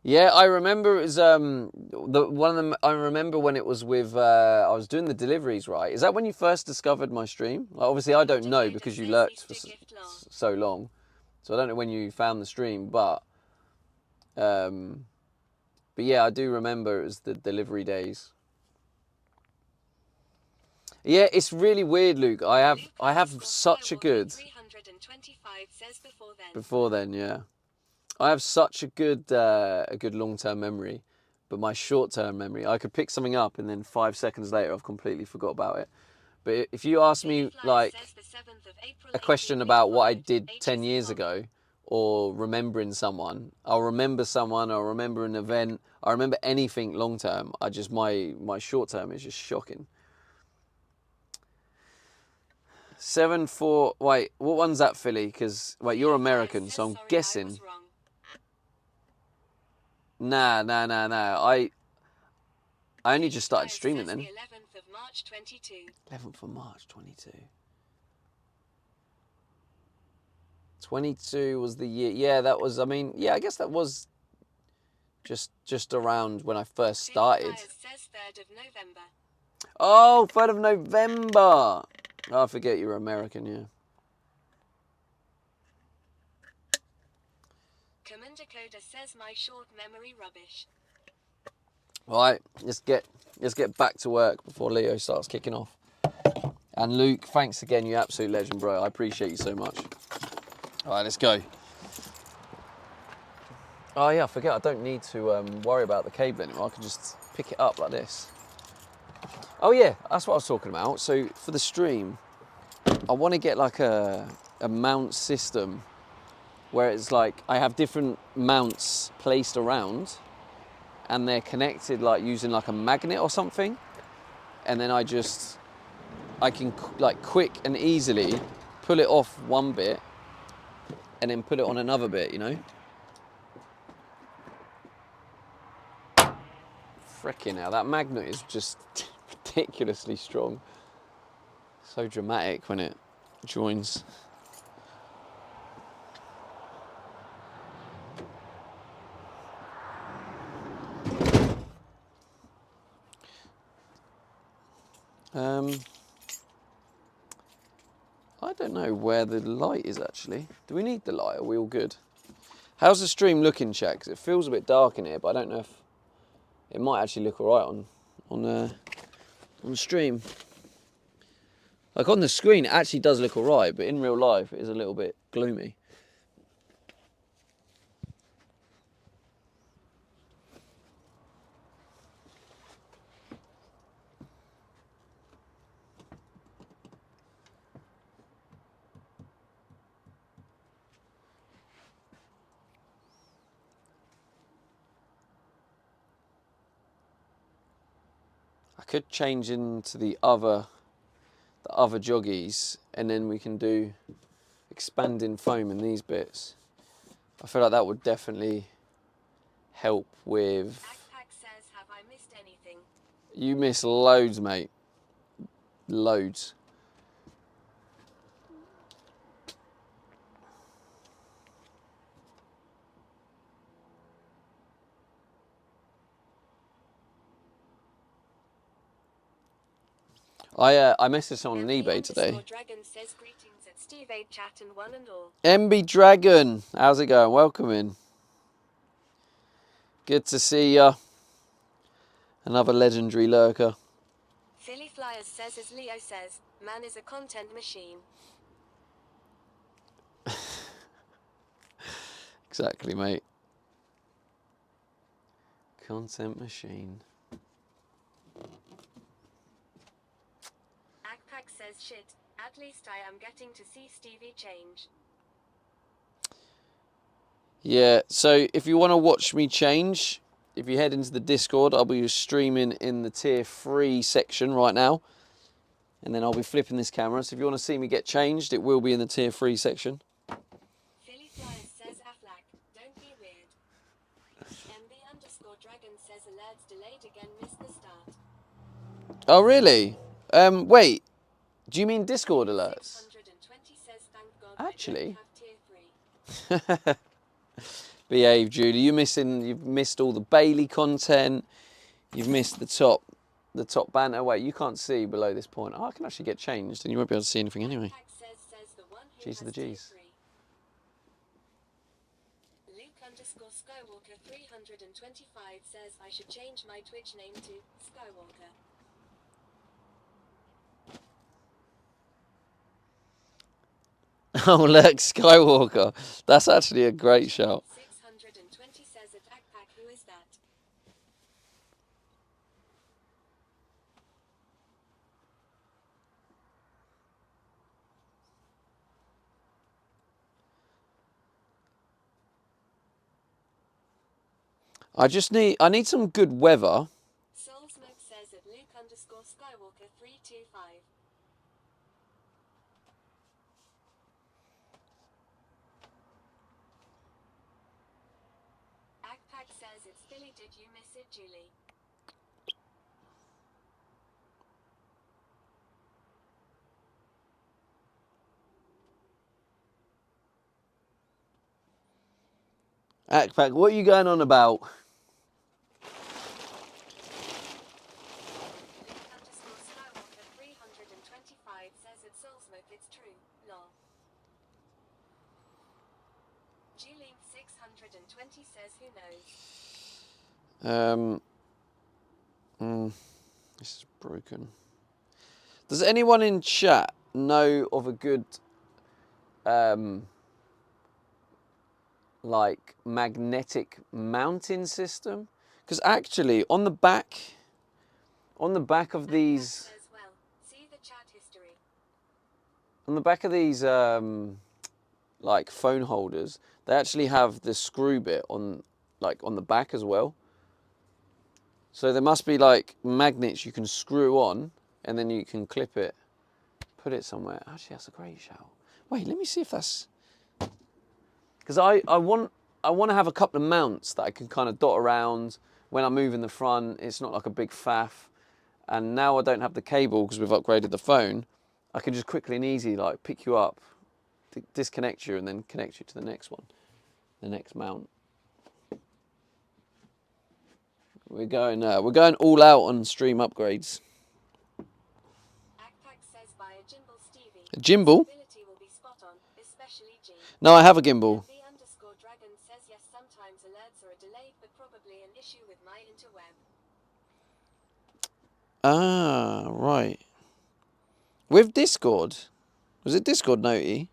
Yeah, I remember it was one of them. I remember when it was with I was doing the deliveries, right? Is that when you first discovered my stream? Like, obviously, I don't know because you lurked for so long, so I don't know when you found the stream. But yeah, I do remember it was the delivery days. Yeah, it's really weird, Luke. I have such a good... 325 says before then, yeah. I have such a good long-term memory, but my short-term memory, I could pick something up and then 5 seconds later I've completely forgot about it. But if you ask me, like, a question about what I did 10 years ago, or remembering someone, I'll remember someone, I'll remember an event, I remember anything long-term. My short-term is just shocking. 7-4, wait, what one's that, Philly? Because, wait, you're American, so I'm guessing. Nah. I only just started streaming then. March 22. 11th of March 22. 22 was the year. Yeah, that was. I mean, yeah, I guess that was just around when I first started. Flyers says 3rd of November. Oh, 3rd of November. Oh, I forget you're American, yeah. Commander Coda says my short memory rubbish. Right, let's get back to work before Leo starts kicking off. And Luke, thanks again, you absolute legend, bro. I appreciate you so much. All right, let's go. Oh yeah, I forget. I don't need to worry about the cable anymore. I can just pick it up like this. Oh yeah, that's what I was talking about. So for the stream, I want to get like a mount system where it's like I have different mounts placed around and they're connected like using like a magnet or something. And then I can like quick and easily pull it off one bit and then put it on another bit, you know? Frickin' hell, that magnet is just ridiculously strong. So dramatic when it joins. I don't know where the light is actually. Do we need the light? Are we all good? How's the stream looking, chat? 'Cause it feels a bit dark in here, but I don't know if it might actually look alright on the stream. Like on the screen, it actually does look alright, but in real life, it is a little bit gloomy. I could change into the other joggies, and then we can do expanding foam in these bits. I feel like that would definitely help with. Backpack says, have I missed anything? You miss loads, mate. Loads. I messaged someone on eBay today. Dragon says greetings at Steve A chat and one and all. MB Dragon, how's it going? Welcome in. Good to see ya. Another legendary lurker. Philly Flyers says, as Leo says, man is a content machine. Exactly, mate. Content machine. Agpack says, shit, at least I am getting to see Stevie change. Yeah, so if you want to watch me change, if you head into the Discord, I'll be streaming in the tier 3 section right now. And then I'll be flipping this camera. So if you want to see me get changed, it will be in the tier 3 section. Philly Flyers says, Aflac, don't be weird. MB_Dragon says, alerts delayed again, missed the start. Oh, really? Wait, do you mean Discord alerts? 620 says, thank God Actually. I don't have tier 3. Behave, Judy. You've missed all the Bailey content. You've missed the top banner. Wait, you can't see below this point. Oh, I can actually get changed, and you won't be able to see anything anyway. Says the one who G's to the has tier G's. 3. Luke_Skywalker 325 says I should change my Twitch name to Skywalker. Oh, look, Skywalker. That's actually a great shout. 620 says Attack Pack, who is that? I need some good weather. Soul Smoke says at Luke_Skywalker 325. Agpack says it's Philly, did you miss it, Julie? Akpak, what are you going on about? Skywalker 325 says at Soulsmoke it's true, lol. G-Link 620 says who knows. This is broken. Does anyone in chat know of a good like magnetic mounting system? Because actually on the back of these Says, well, see the chat history. on the back of these like phone holders, they actually have the screw bit on the back as well. So there must be like magnets you can screw on and then you can clip it, put it somewhere. Actually, that's a great shout. Wait, let me see if that's... Because I want to have a couple of mounts that I can kind of dot around when I move in the front. It's not like a big faff. And now I don't have the cable because we've upgraded the phone. I can just quickly and easy like pick you up, disconnect you, and then connect you to the next one, the next mount. We're going all out on stream upgrades. Akpak says by a gimbal Stevie. A gimbal? Stability will be spot on, especially G. No, I have a gimbal. V_Dragon says yes, sometimes alerts are delayed, but probably an issue with my interweb. Ah, right. With Discord? Was it Discord, Noti?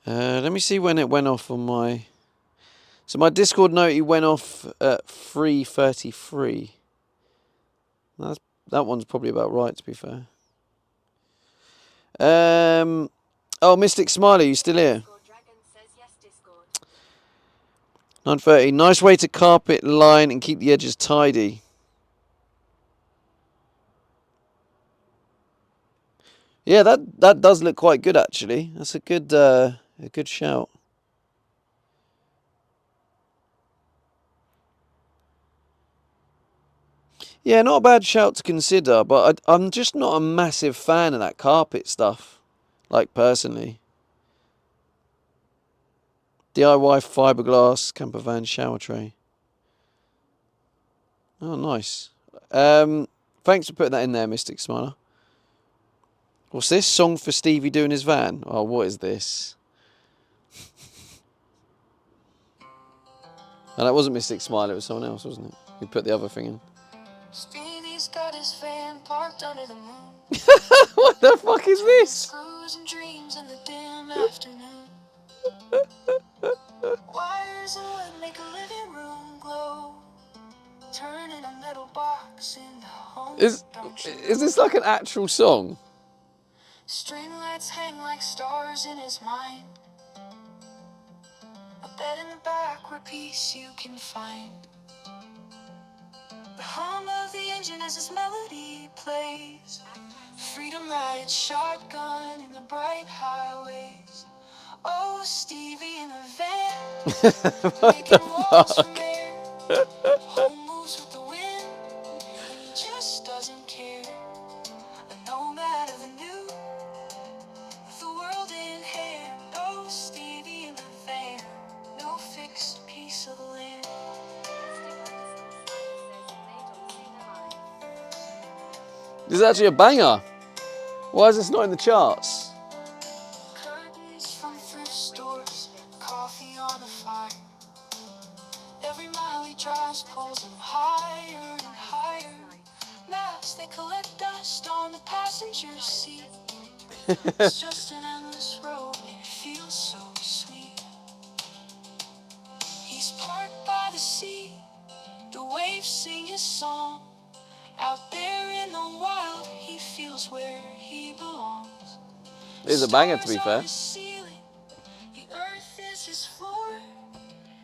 Let me see when it went off on my... So my Discord Noti went off at 3:33. That one's probably about right, to be fair. Oh, Mystic Smiley, you still here? Dragon says yes, Discord. 9:30. Nice way to carpet line and keep the edges tidy. Yeah, that does look quite good actually. That's a good shout. Yeah, not a bad shout to consider, but I'm just not a massive fan of that carpet stuff, like personally. DIY fiberglass camper van shower tray. Oh, nice. Thanks for putting that in there, Mystic Smiler. What's this? Song for Stevie doing his van? Oh, what is this? Oh, that wasn't Mystic Smiler, it was someone else, wasn't it? Who put the other thing in. Stevie's got his van parked under the moon. What the fuck is this? Screws and dreams in the dim afternoon. Wires and wood make a living room glow. Turning a metal box into home. Is this like an actual song? String lights hang like stars in his mind. A bed in the back where peace you can find. The hum of the engine as this melody plays. Freedom riding shotgun in the bright highways. Oh, Stevie in the van, making walls from air. Home moves with the wind, and he just doesn't care. A nomad of the new, with the world in hand. Oh, Stevie in the van, no fixed piece of land. This is actually a banger. Why is this not in the charts? Curtains from thrift stores, coffee on the fire. Every mile he drives pulls him higher and higher. Maps they collect dust on the passenger seat. It's just an endless road and it feels so sweet. He's parked by the sea, the waves sing his song. Out there in the wild, he feels where he belongs. It is a banger, to be fair. Ceiling, the earth is his floor.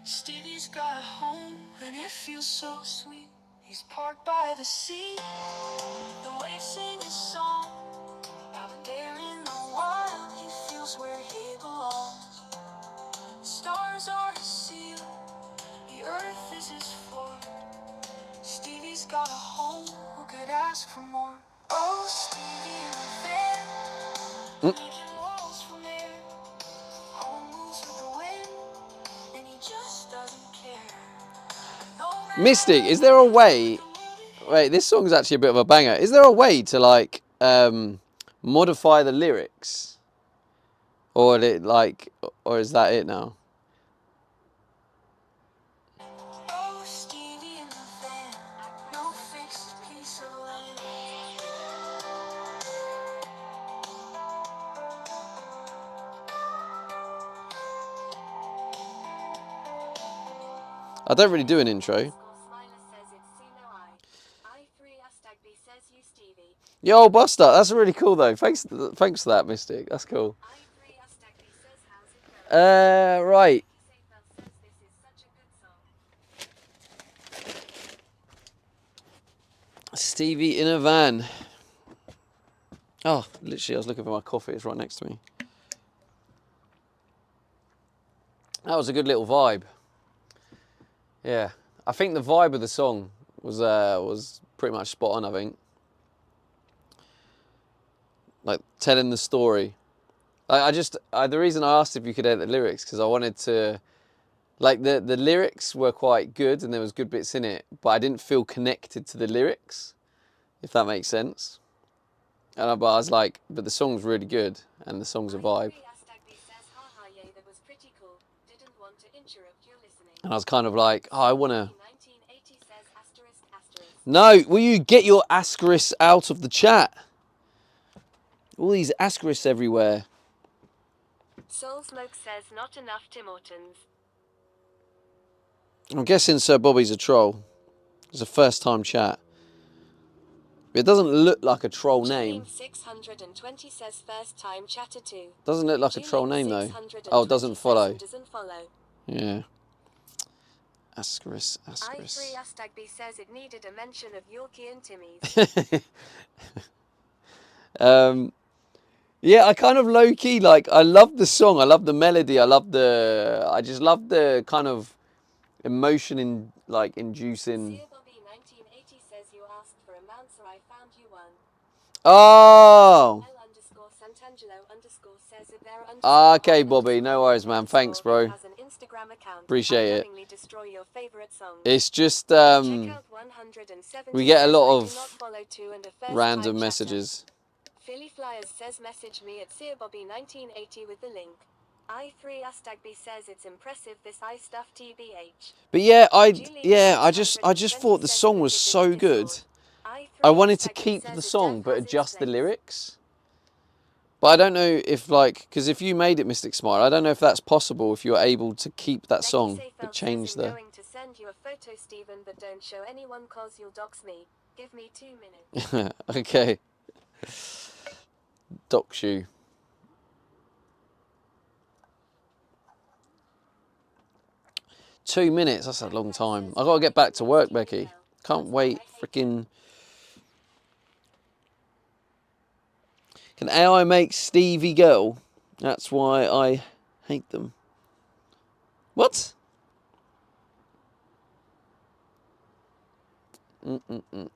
Stevie's got a home, and it feels so sweet. He's parked by the sea, the waves sing his song. Out there in the wild, he feels where he belongs. The stars are his ceiling, the earth is his floor. Stevie's got a home, who could ask for more? Oh, Stevie in the van, making walls from air. Mystic, is there a way... Wait, this song's actually a bit of a banger. Is there a way to, like, modify the lyrics? Or is that it now? Oh, Stevie in the van, no fixed piece of land. I don't really do an intro. Smiler says it's I3 Astagby says you Stevie. Yo, Buster, that's really cool though. Thanks for that, Mystic. That's cool. I3 Astagby says how's it going? Right. Safel says this is such a good song. Stevie in a van. Oh, literally, I was looking for my coffee. It's right next to me. That was a good little vibe. Yeah, I think the vibe of the song was pretty much spot on. I think, like telling the story. The reason I asked if you could edit the lyrics because I wanted to, like the lyrics were quite good and there was good bits in it, but I didn't feel connected to the lyrics, if that makes sense. But I was like, but the song's really good and the song's a vibe. I3 Astagby says haha yeah that was pretty cool. Didn't want to interrupt your listening. And I was kind of like, oh, I want to... 1980 says asterisk asterisk. No, will you get your asterisks out of the chat? All these asterisks everywhere. Soul Smoke says not enough Tim Hortons. I'm guessing Sir Bobby's a troll. It's a first-time chat. It doesn't look like a troll name. 620 says first time chatter too. Doesn't look like a troll name though. Oh, it doesn't follow. Doesn't follow. Yeah. Ascaris. I3 Astagby says it needed a mention of Yorkie and Timmy's. Yeah, I kind of low key like. I love the song. I love the melody. I just love the kind of emotion in like inducing. Sear Bobby 1980 says you asked for a mount, so I found you one. Oh. L_Santangelo_ says if there Okay, Bobby. No worries, man. Thanks, bro. has an Instagram account. Appreciate it. Destroy your favorite songs. It's just Check out 170 we get a lot I of do not follow to and a first random time chatter. messages. Philly Flyers says message me at SearBobby1980 with the link. I3 Astagby says it's impressive this I stuff TBH. But yeah, I just thought the song was so good. I wanted to keep the song but adjust the lyrics. But I don't know if because if you made it Mystic Smile, I don't know if that's possible if you're able to keep that song but change the... going to send you a photo, Stephen, but don't show anyone cause you'll dox me. Give me 2 minutes. Okay. Dox you. Two minutes, that's a long time. I've got to get back to work, Becky. Can't wait, freaking... Can AI make Stevie Girl? That's why I hate them. What? Hang on.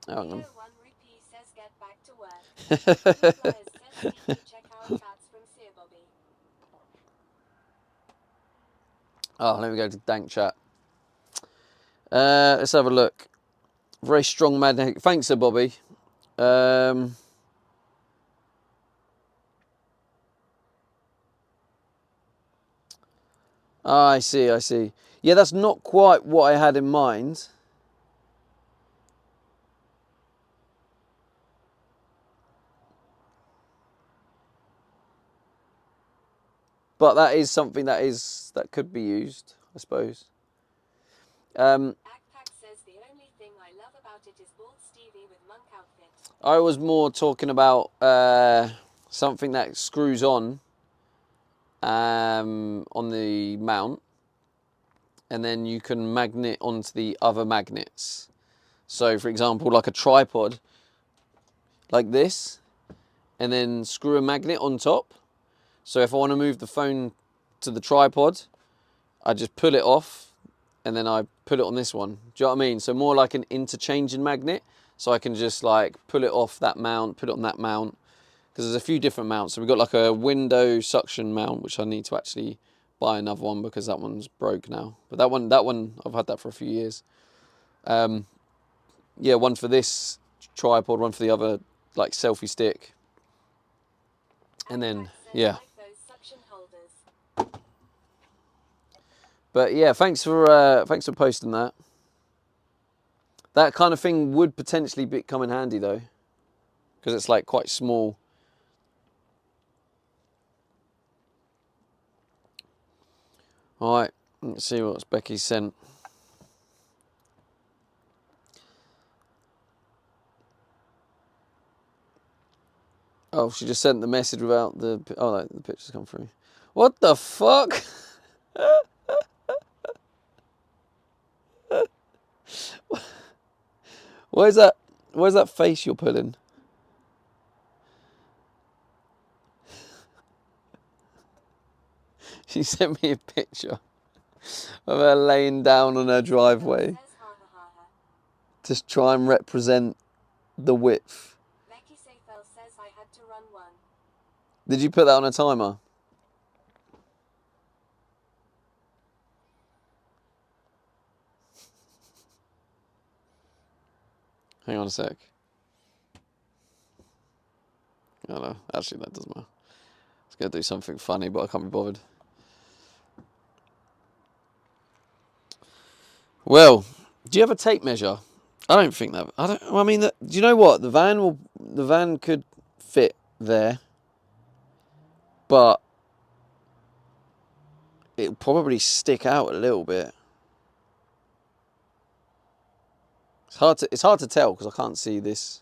One repeat says get back to work. Philly Flyers says check out cats from Sear Bobby. Oh, let me go to Dank Chat. Let's have a look. Very strong magnetic. Thanks, Sir Bobby. I see. Yeah, that's not quite what I had in mind. But that is something that could be used, I suppose. Backpack says the only thing I love about it is bald Stevie with monk outfit. I was more talking about something that screws on the mount, and then you can magnet onto the other magnets. So, for example, like a tripod, like this, and then screw a magnet on top. So if I want to move the phone to the tripod, I just pull it off, and then I put it on this one. Do you know what I mean? So more like an interchanging magnet. So I can just like pull it off that mount, put it on that mount. Because there's a few different mounts. So we've got like a window suction mount, which I need to actually buy another one because that one's broke now. But that one I've had that for a few years. Yeah, one for this tripod, one for the other, like selfie stick. And then, yeah. Like those suction holders. But yeah, thanks for posting that. That kind of thing would potentially come in handy though, because it's like quite small. All right, let's see what Becky sent. Oh, she just sent the message without the... Oh, no, the pictures come through. What the fuck? Where's that face you're pulling? She sent me a picture of her laying down on her driveway Says ha ha ha ha. to try and represent the width. Becky Seyfel says I had to run one. Did you put that on a timer? Hang on a sec. I don't know. Actually, that doesn't matter. I was going to do something funny, but I can't be bothered. Well, do you have a tape measure? I don't think that. I mean, do you know what? The van could fit there, but it'll probably stick out a little bit. It's hard to tell because I can't see this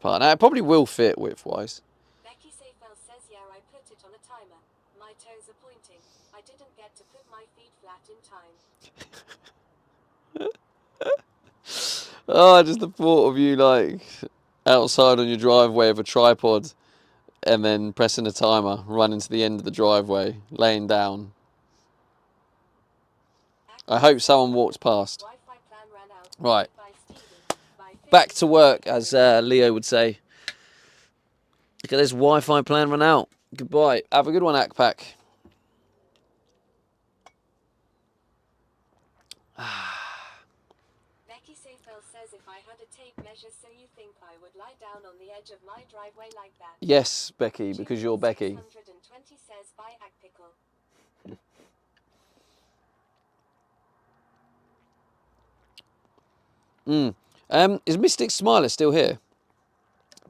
part. Now it probably will fit width-wise. Becky Seyfel says yeah, I put it on a timer. My toes are pointing. I didn't get to put my feet flat in time. Oh, just the thought of you like outside on your driveway with a tripod and then pressing a timer, running to the end of the driveway, laying down. I hope someone walks past. Wi-Fi plan ran out. Right. By Stevie. By Back to work, as Leo would say. Look at this Wi-Fi plan run out. Goodbye. Have a good one, Akpak. Becky Seyfel says if I had a tape measure, so you think I would lie down on the edge of my driveway like that? Yes, Becky, because you're Becky. 620 says by Akpickle. Is Mystic Smiler still here?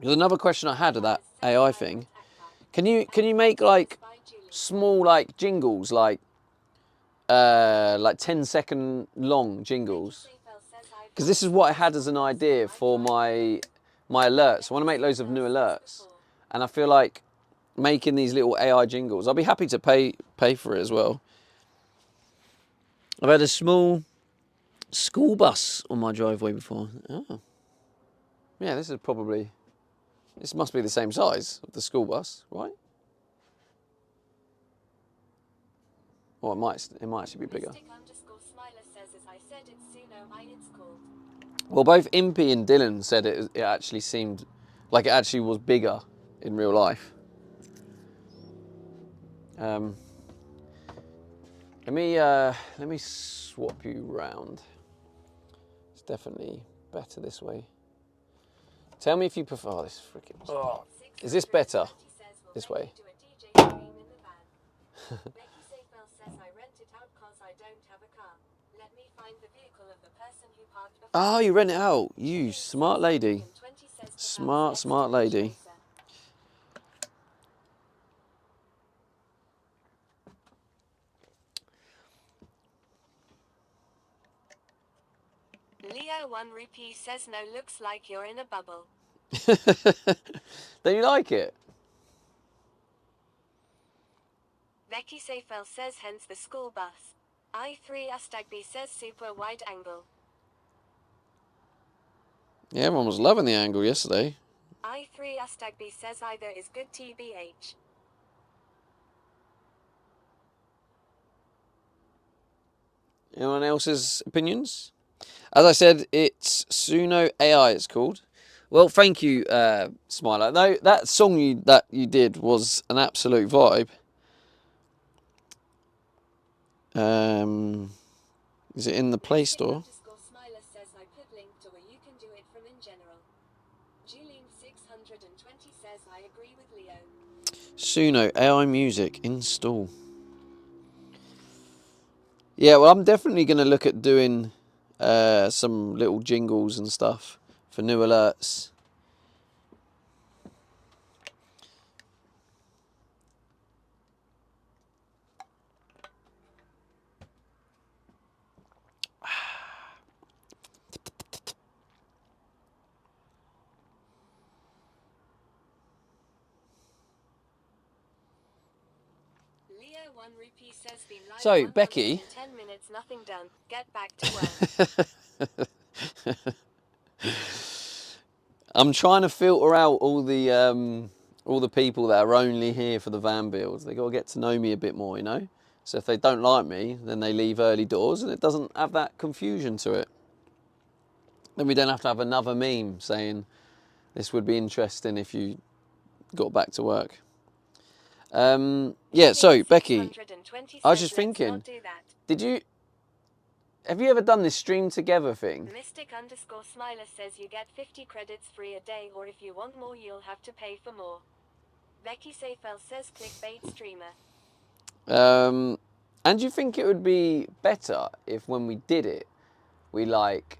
There's another question I had of that AI thing. Can you make like small like jingles, like 10-second long jingles? Because this is what I had as an idea for my alerts. I want to make loads of new alerts, and I feel like making these little AI jingles. I'll be happy to pay for it as well. I've had a small school bus on my driveway before. Oh, yeah, this must be the same size of the school bus, right? Or it might actually be bigger. Mystic_Smiler says as I said it's Suno it's called. Well, both Impy and Dylan said it actually seemed like it actually was bigger in real life. Let me swap you round. It's definitely better this way. Tell me if you prefer. Oh, this freaking. Oh. Is this better? This way. Becky Seyfel says I rent it out cause I don't have a car. Let me find the vehicle of the person who parked before. Oh, you rent it out. You smart lady. Smart lady. Leo 1 Rupee says no, looks like you're in a bubble. Don't you like it? Becky Seyfel says hence the school bus. I3 Astagby says super wide angle. Yeah, everyone was loving the angle yesterday. I3 Astagby says either is good TBH. Anyone else's opinions? As I said, it's Suno AI, it's called. Well, thank you, Smiler. No, that song that you did was an absolute vibe. Is it in the Play Store? Smiler says I put says, I agree with Leo. Suno AI music install. Yeah, well, I'm definitely going to look at doing some little jingles and stuff for new alerts. Leo 1 rupee says, been live So, Becky. 10 minutes, nothing done. Get back to work. I'm trying to filter out all the people that are only here for the van builds. They got to get to know me a bit more, you know. So if they don't like me, then they leave early doors, and it doesn't have that confusion to it. Then we don't have to have another meme saying this would be interesting if you got back to work. Yeah. So Becky, I was just thinking, have you ever done this stream together thing? Mystic_Smiler says you get 50 credits free a day, or if you want more, you'll have to pay for more. Becky Seyfel says clickbait streamer. And do you think it would be better if when we did it, we like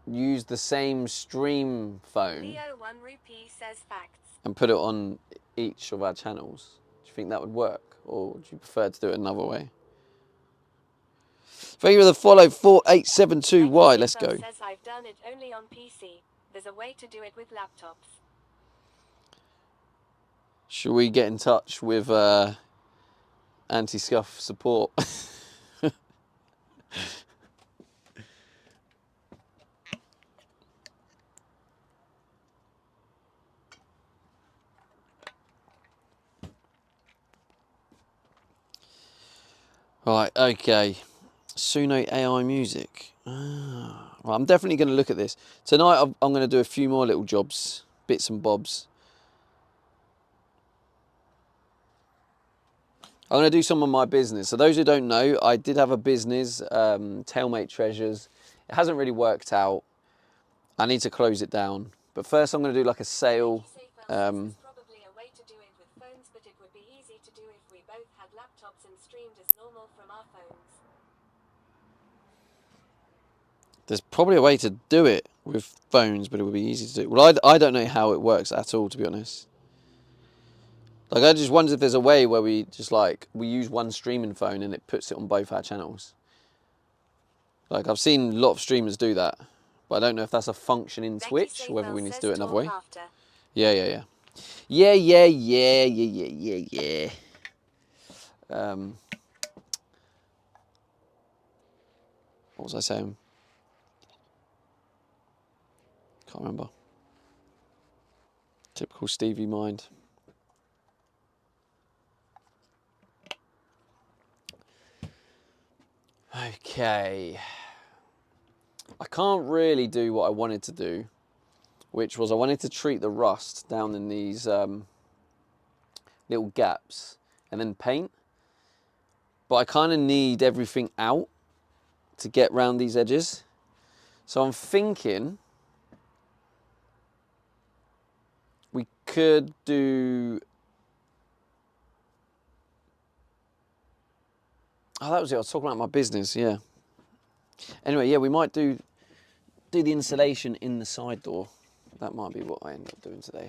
used the same stream phone Leo 1 rupee says facts. and put it on each of our channels? Do you think that would work, or would you prefer to do it another way? Thank you for the follow, 4872Y. Let's go. Says I've done it only on PC. There's a way to do it with laptops. Should we get in touch with anti-scuff support? Right, okay. Suno AI music. Well, I'm definitely going to look at this. Tonight I'm going to do a few more little jobs, bits and bobs. I'm going to do some of my business. So those who don't know, I did have a business, Tailmate Treasures. It hasn't really worked out. I need to close it down. But first I'm going to do like a sale. There's probably a way to do it with phones, but it would be easy to do if we both had laptops and streamed as normal from our phones. There's probably a way to do it with phones, but it would be easy to do. Well, I don't know how it works at all, to be honest. Like, I just wonder if there's a way where we just like, we use one streaming phone and it puts it on both our channels. Like, I've seen a lot of streamers do that, but I don't know if that's a function in Twitch, or whether we need to do it another way. Yeah. What was I saying? Can't remember. Typical Stevie mind. Okay. I can't really do what I wanted to do, which was I wanted to treat the rust down in these little gaps and then paint. But I kind of need everything out to get round these edges. So I'm thinking we could do... Oh, that was it. I was talking about my business, yeah. Anyway, yeah, we might do the insulation in the side door. That might be what I end up doing today.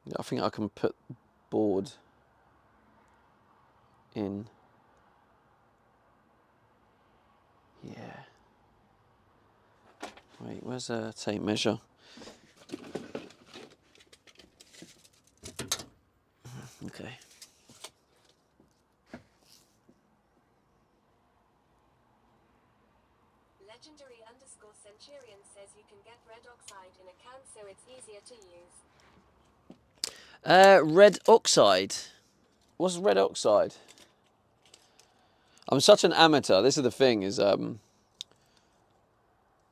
Yeah, I think I can put board in. Yeah. Wait, where's a tape measure? Okay. Legendary_Centurion says you can get red oxide in a can, so it's easier to use. Red oxide. What's red oxide? I'm such an amateur. This is the thing, is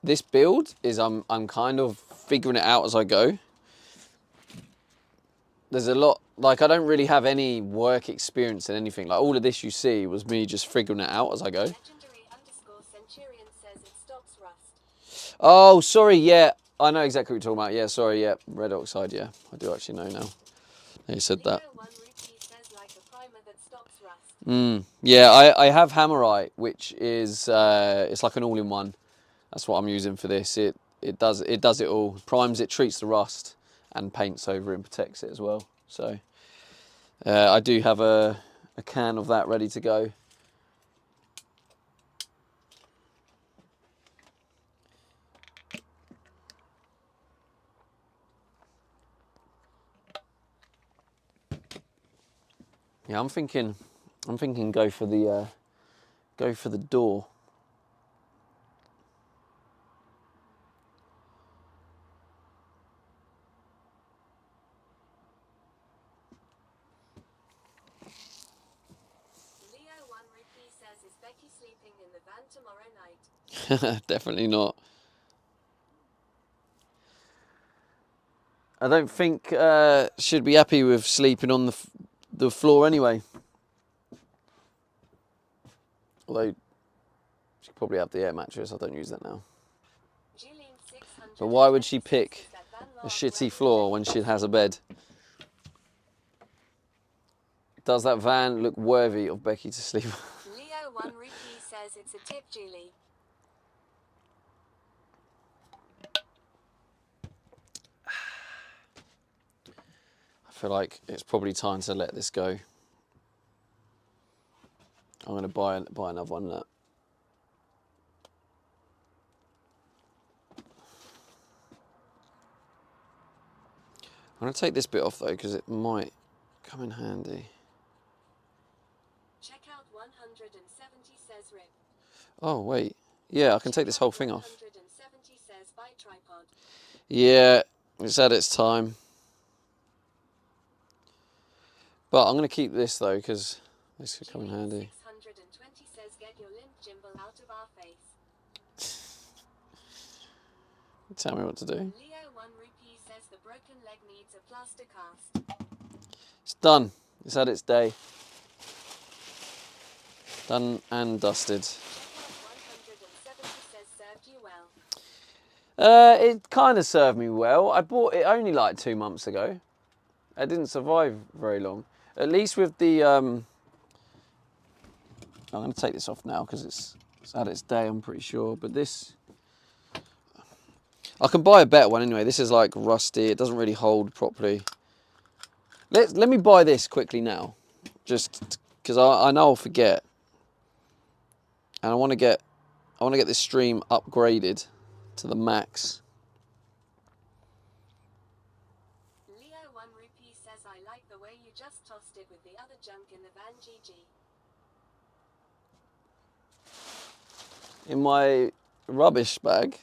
this build is I'm kind of figuring it out as I go. There's a lot, like, I don't really have any work experience in anything. Like, all of this you see was me just figuring it out as I go. Legendary_Centurion says it stops rust. Oh, sorry, yeah. I know exactly what you're talking about. Yeah, sorry, yeah. Red oxide, yeah. I do actually know now. You said that. Leo 1 Rupee says like a primer that stops rust. Yeah, I have Hammerite, which is it's like an all-in-one. That's what I'm using for this. It does it all. Primes it, treats the rust, and paints over it and protects it as well. So I do have a can of that ready to go. Yeah, I'm thinking go for the door. Leo 1 Rupee says, is Becky sleeping in the van tomorrow night? Definitely not. I don't think she'd be happy with sleeping on the floor anyway. Although she could probably have the air mattress. I don't use that now. Julian 600 But why would she says, pick is that van a marked shitty well floor when she has a bed? Does that van look worthy of Becky to sleep? Leo 1 Rupee says it's a tip, Julie. I feel like it's probably time to let this go. I'm going to buy another one. That. I'm going to take this bit off though because it might come in handy. Check out 170 says Rip. Oh wait, yeah, I can take this whole thing off. 170 says buy tripod. Yeah, it's had its time. But I'm going to keep this though because this could come in handy. 620 says get your limp gimbal out of our face. Tell me what to do. Leo 1 Rupee says the broken leg needs a plaster cast. It's done. It's had its day. Done and dusted. 170 says served you well. It kind of served me well. I bought it only like 2 months ago. It didn't survive very long. At least with the... I'm going to take this off now because it's had its day, I'm pretty sure. But this... I can buy a better one anyway. This is like rusty. It doesn't really hold properly. Let me buy this quickly now. Just because I know I'll forget. And I want to get this stream upgraded to the max. Leo 1 Rupee says I like the way you just tossed it with the other junk in the van, GG. In my rubbish bag.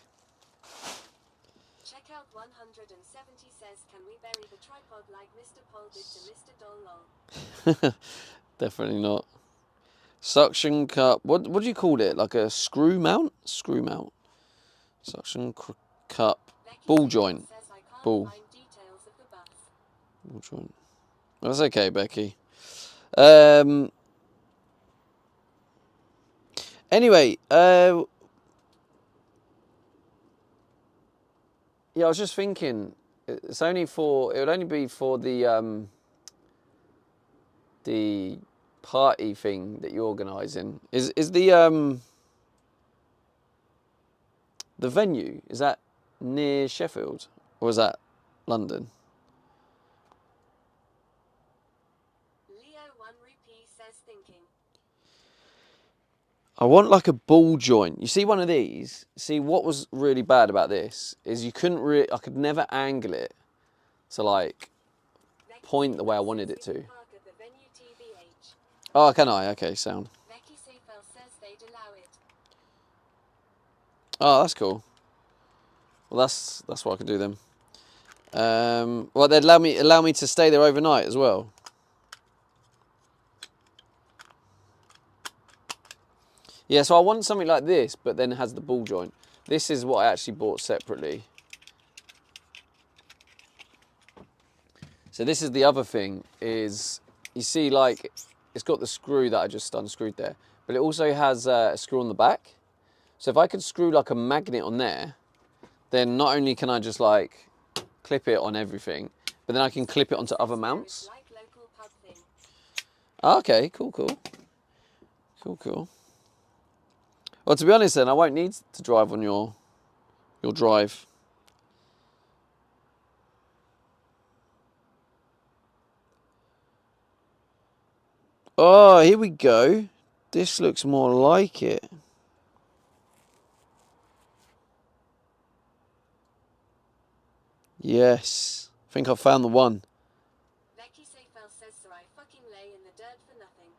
Check out 170 says can we bury the tripod like Mr. Pol did to Mr. Doll lol. Definitely not. Suction cup. What do you call it? Like a screw mount? Screw mount. Suction cup. Becky Ball joint. says I can't Ball. find details of the bus. Ball joint. That's okay, Becky. Anyway, yeah, I was just thinking. It would only be for the party thing that you're organising. Is the venue, is that near Sheffield or is that London? Leo 1 Rupee says thinking. I want like a ball joint. You see one of these? See, what was really bad about this is I could never angle it to like point the way I wanted it to. Park at the venue TBH. Oh, can I? Okay, sound. Becky Seifel says they'd allow it. Oh, that's cool. Well, that's what I can do then. Well, they'd allow me to stay there overnight as well. Yeah, so I want something like this, but then it has the ball joint. This is what I actually bought separately. So this is the other thing, is you see like, it's got the screw that I just unscrewed there, but it also has a screw on the back. So if I could screw like a magnet on there, then not only can I just like clip it on everything, but then I can clip it onto other mounts. Like local pub thing. Okay, cool. Well, to be honest then, I won't need to drive on your drive. Oh, here we go. This looks more like it. Yes. I think I've found the one. Becky Seyfel says, so I fucking lay in the dirt for nothing.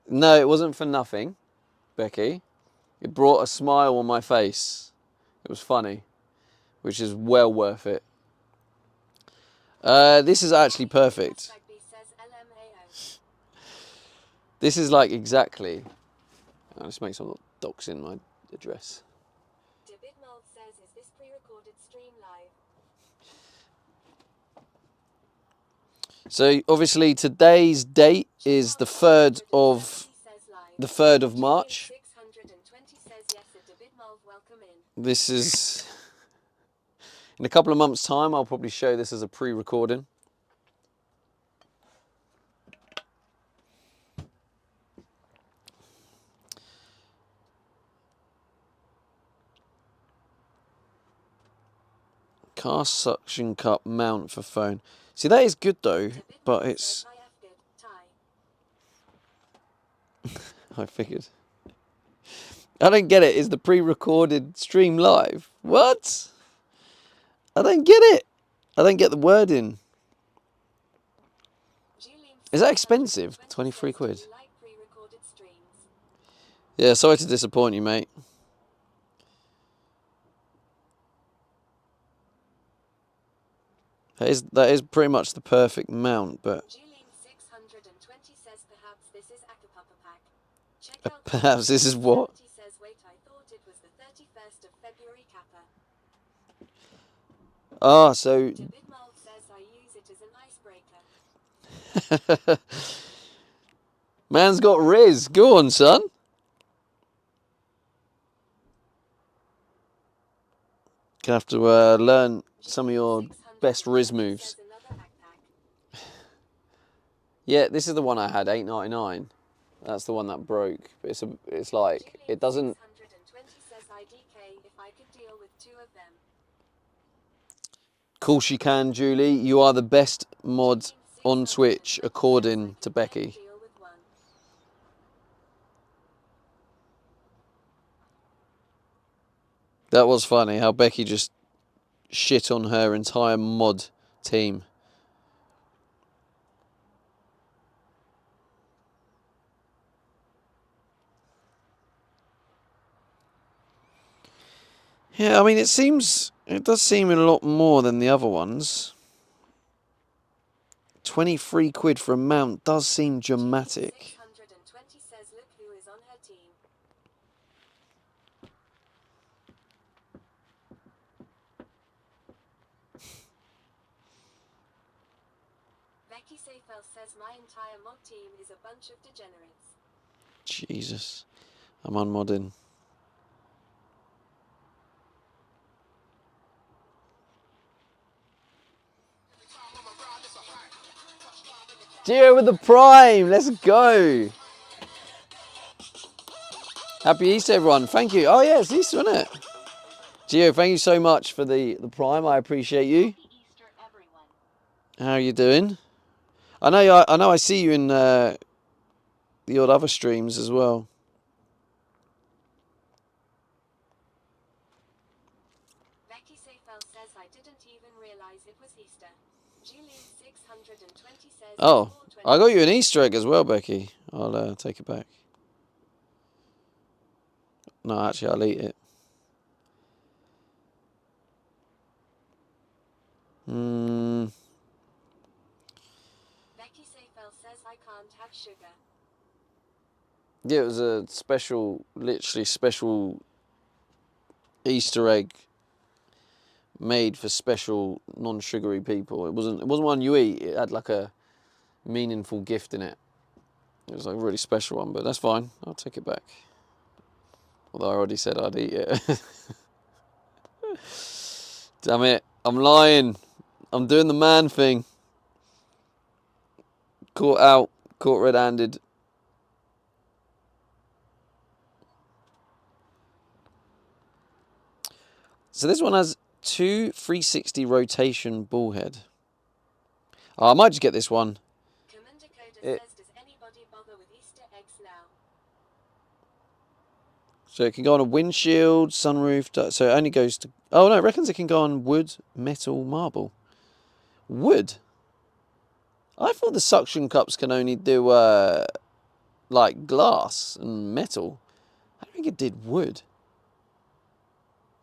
No, it wasn't for nothing, Becky. It brought a smile on my face. It was funny, which is well worth it. This is actually perfect. Rugby says LMAO. This is like exactly. Let's make some docs in my address. Debitmold says, is this pre-recorded stream live? So obviously today's date is the 3rd of March. 620 says yes, a Debitmold, welcome in. This is in a couple of months' time. I'll probably show this as a pre-recording. Car suction cup mount for phone. See, that is good though, but it's. I have good. Tie. I figured. I don't get it. Is the pre-recorded stream live? What? I don't get it. I don't get the wording. Is that expensive? 23 quid. Do you like pre-recorded streams? Yeah, sorry to disappoint you, mate. That is pretty much the perfect mount, but Julian 620 says perhaps this is Acapapa pack. Check out perhaps this is what? 70 says wait, I thought it was the 31st of February kappa. Ah, so Debitmold says I use it as an icebreaker. man's got Riz. Go on, son. Gonna have to learn some of your best Riz moves. Says another backpack. Yeah, this is the one I had, $8.99. That's the one that broke. But it's like it doesn't. 620 says IDK if I could deal with 2 of them. Of course you can, Julie. You are the best mod on Twitch, according to Becky. Deal with 1. That was funny how Becky just shit on her entire mod team. Yeah, I mean, it does seem a lot more than the other ones. 23 quid for a mount does seem dramatic. 620 says look who is on her team. Becky Seyfel says my entire mod team is a bunch of degenerates. Jesus, I'm unmodding. Gio with the Prime, let's go. Happy Easter, everyone. Thank you. Oh yeah, it's Easter, isn't it? Gio, thank you so much for the Prime. I appreciate you. Happy Easter, everyone. How are you doing? I know I see you in the odd other streams as well. Becky Seyfel says I didn't even realize it was Easter. Julian 620 says Oh, 420. I got you an Easter egg as well, Becky. I'll take it back. No, actually, I'll eat it. Becky Seyfel says I can't have sugar. Yeah, it was a special, literally special Easter egg made for special non-sugary people. It wasn't one you eat. It had like a meaningful gift in it. It was like a really special one, but that's fine. I'll take it back. Although I already said I'd eat it. Damn it. I'm lying. I'm doing the man thing. Caught out. Caught red-handed. So this one has 2 360 rotation ball head. Oh, I might just get this one. Commander Coda says, does anybody bother with Easter eggs now? So it can go on a windshield, sunroof. So it only goes to... Oh, no, it reckons it can go on wood, metal, marble. Wood? I thought the suction cups can only do, like, glass and metal. I don't think it did wood.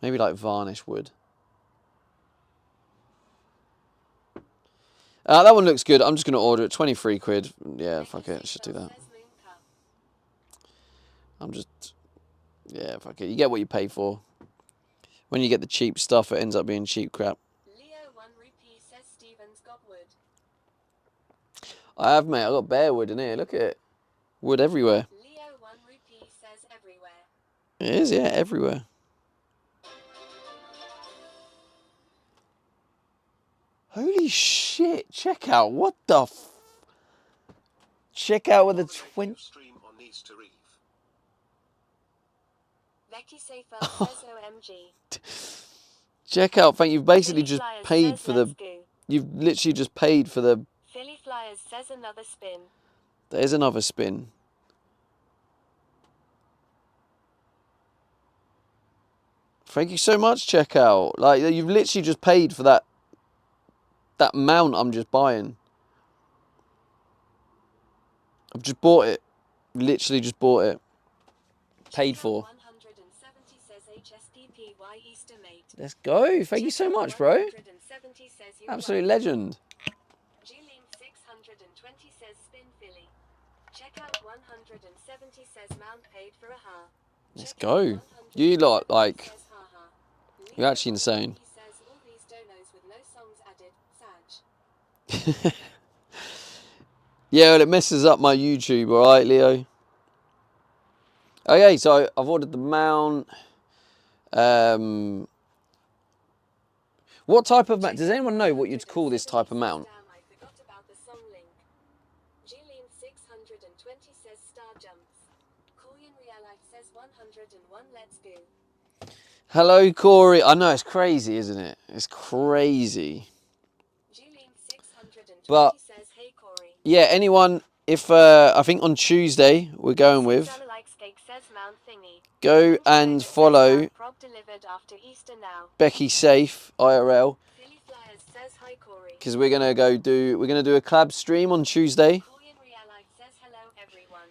Maybe, like, varnish wood. That one looks good. I'm just going to order it. 23 quid. Yeah, fuck it. Let's just do that. I'm just... Yeah, fuck it. You get what you pay for. When you get the cheap stuff, it ends up being cheap crap. Leo 1 rupee says Steven's got wood. I have, mate. I've got bare wood in here. Look at it. Wood everywhere. Leo 1 rupee says everywhere. It is, yeah, everywhere. Holy shit. Check out. What the f... Check out with the 20... Stream on Easter Eve. Becky Safer says OMG. Check out. Thank you. You've basically Philly just Flyers paid says for the... let's go. You've literally just paid for the... Philly Flyers says another spin. There's another spin. Thank you so much, checkout. Like, you've literally just paid for that mount I'm just buying. I've just bought it. Literally just bought it. Paid for. 170 says HSPPY Easter mate. Let's go. Thank you so much, bro. 170 says you Absolute right. legend. Gleam 620 says spin Philly. Check out 170 says Mount paid for a ha. Let's Check out go. 170 You lot, like, says ha ha. you're actually insane. He says all these donos with no songs added. Sag. Yeah, well, it messes up my YouTube, alright, Leo? Okay, so I've ordered the mount. What type of mount? Does anyone know what you'd call this type of mount? Damn, I forgot about the song link. Gleam 620 says star jumps. Korean Realite says 101 let's go. Hello, Corey. I know, it's crazy, isn't it? It's crazy. Gleam 620 But- says hey Corey. Yeah, anyone, if, I think on Tuesday, we're going with, Susanna likes cake says Mount thingy. go and follow Prop delivered after Easter now. Becky Safe, IRL, Philly Flyers says hi Corey. because we're going to do a collab stream on Tuesday. Korean Realite says hello everyone.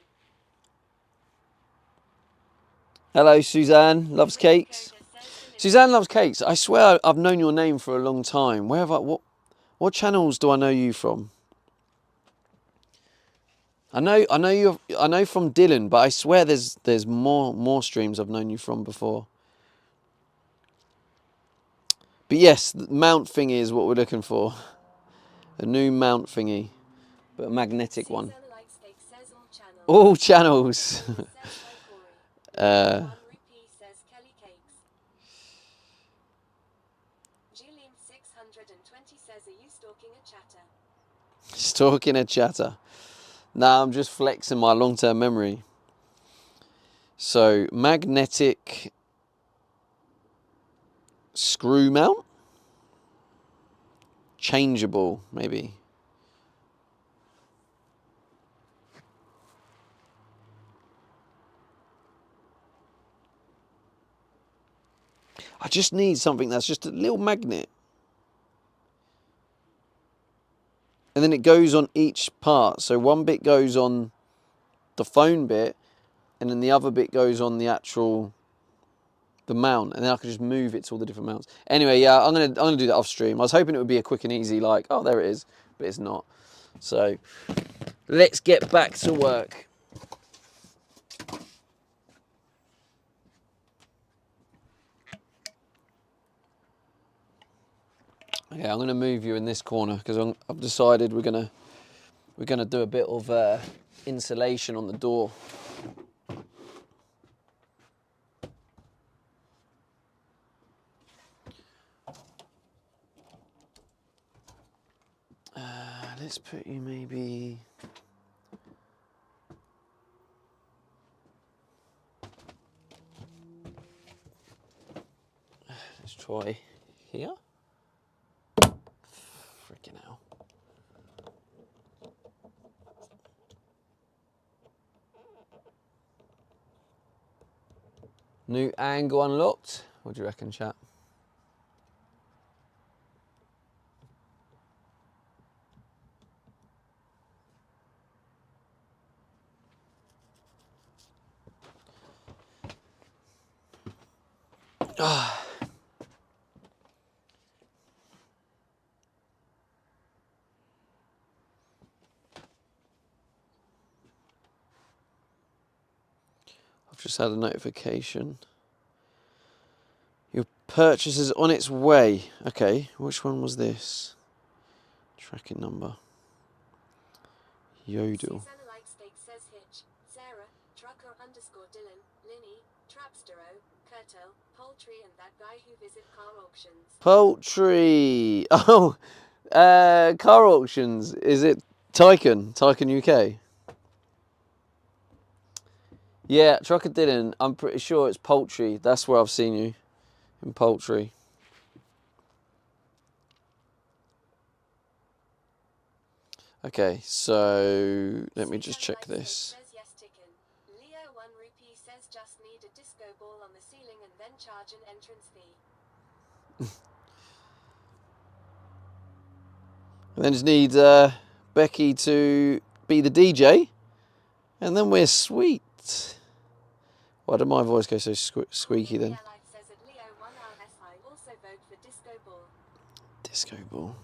Hello, Suzanne, loves cakes. Coda says delivered. Suzanne loves cakes. I swear I've known your name for a long time. Where have I, what channels do I know you from? I know from Dylan, but I swear there's more streams I've known you from before. But yes, the mount thingy is what we're looking for. A new mount thingy, but a magnetic one. Susanna likes cake says all channels. All channels. Says hi Corey. 1 rupee says Kelly Cakes. Gleam 620 says are you stalking a chatter? Stalking a chatter. Nah, I'm just flexing my long-term memory. So, magnetic screw mount? Changeable, maybe. I just need something that's just a little magnet. And then it goes on each part. So one bit goes on the phone bit, and then the other bit goes on the mount, and then I can just move it to all the different mounts. Anyway, yeah, I'm gonna do that off stream. I was hoping it would be a quick and easy, like, oh, there it is, but it's not. So let's get back to work. Okay, I'm gonna move you in this corner because I've decided we're gonna do a bit of insulation on the door. Let's put you maybe... Let's try here. Freaking hell. New angle unlocked. What do you reckon, chat? Ah. I've just had a notification. Your purchase is on its way. Okay, which one was this? Tracking number. Yodel. Susanna likes steak, says Hitch. Sarah, trucker _ Dylan, Linny, Trapstero, Curtel, Poultry, and that guy who visit car auctions. Poultry. Oh, car auctions. Is it Tycoon? Tycoon UK? Yeah, Trucker Dylan. I'm pretty sure it's Poultry. That's where I've seen you. In Poultry. Okay, so let me just check this. Leo 1 rupee says just need a disco ball on the ceiling and then charge an entrance fee. And then just need Becky to be the DJ, and then we're sweet. Why did my voice go so squeaky then? Disco ball.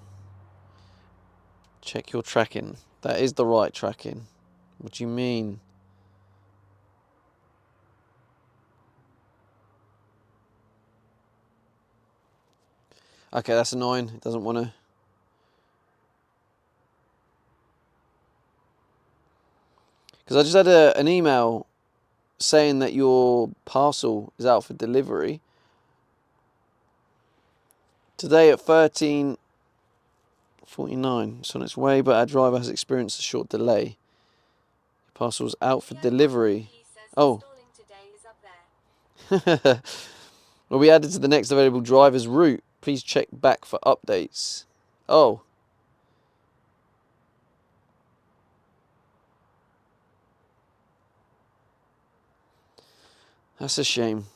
Check your tracking. That is the right tracking. What do you mean? Okay, that's annoying. It doesn't want to. Because I just had an email saying that your parcel is out for delivery today at 13:49. It's on its way, but our driver has experienced a short delay. Your parcel's out for delivery. Oh. Will be added to the next available driver's route. Please check back for updates. Oh. That's a shame.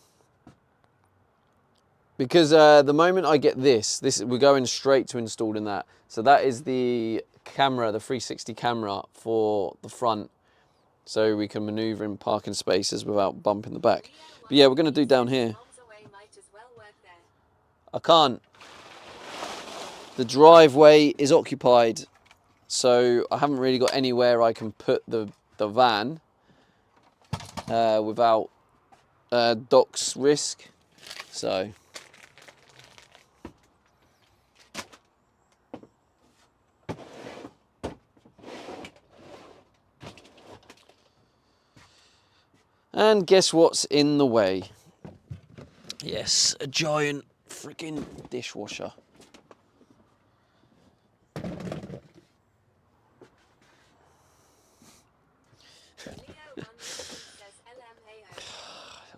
Because the moment I get this, we're going straight to installing that. So that is the camera, the 360 camera for the front. So we can maneuver in parking spaces without bumping the back. But yeah, we're going to do down here. I can't. The driveway is occupied. So I haven't really got anywhere I can put the van without Doc's risk. So and guess what's in the way? Yes, a giant freaking dishwasher.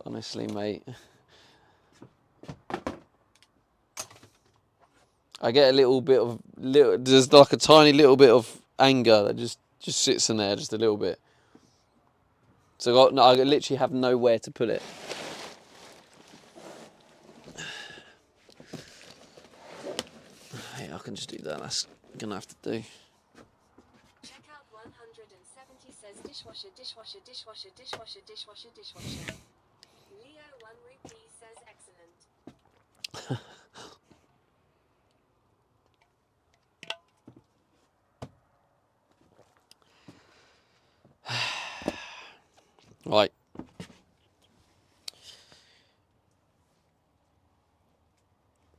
Honestly, mate, I get a little bit of there's like a tiny little bit of anger that just sits in there, just a little bit. So I literally have nowhere to put it. Yeah, I can just do that. That's gonna have to do. Checkout 170 says dishwasher, dishwasher, dishwasher, dishwasher, dishwasher, dishwasher. Leo 1 rupee says excellent. Right.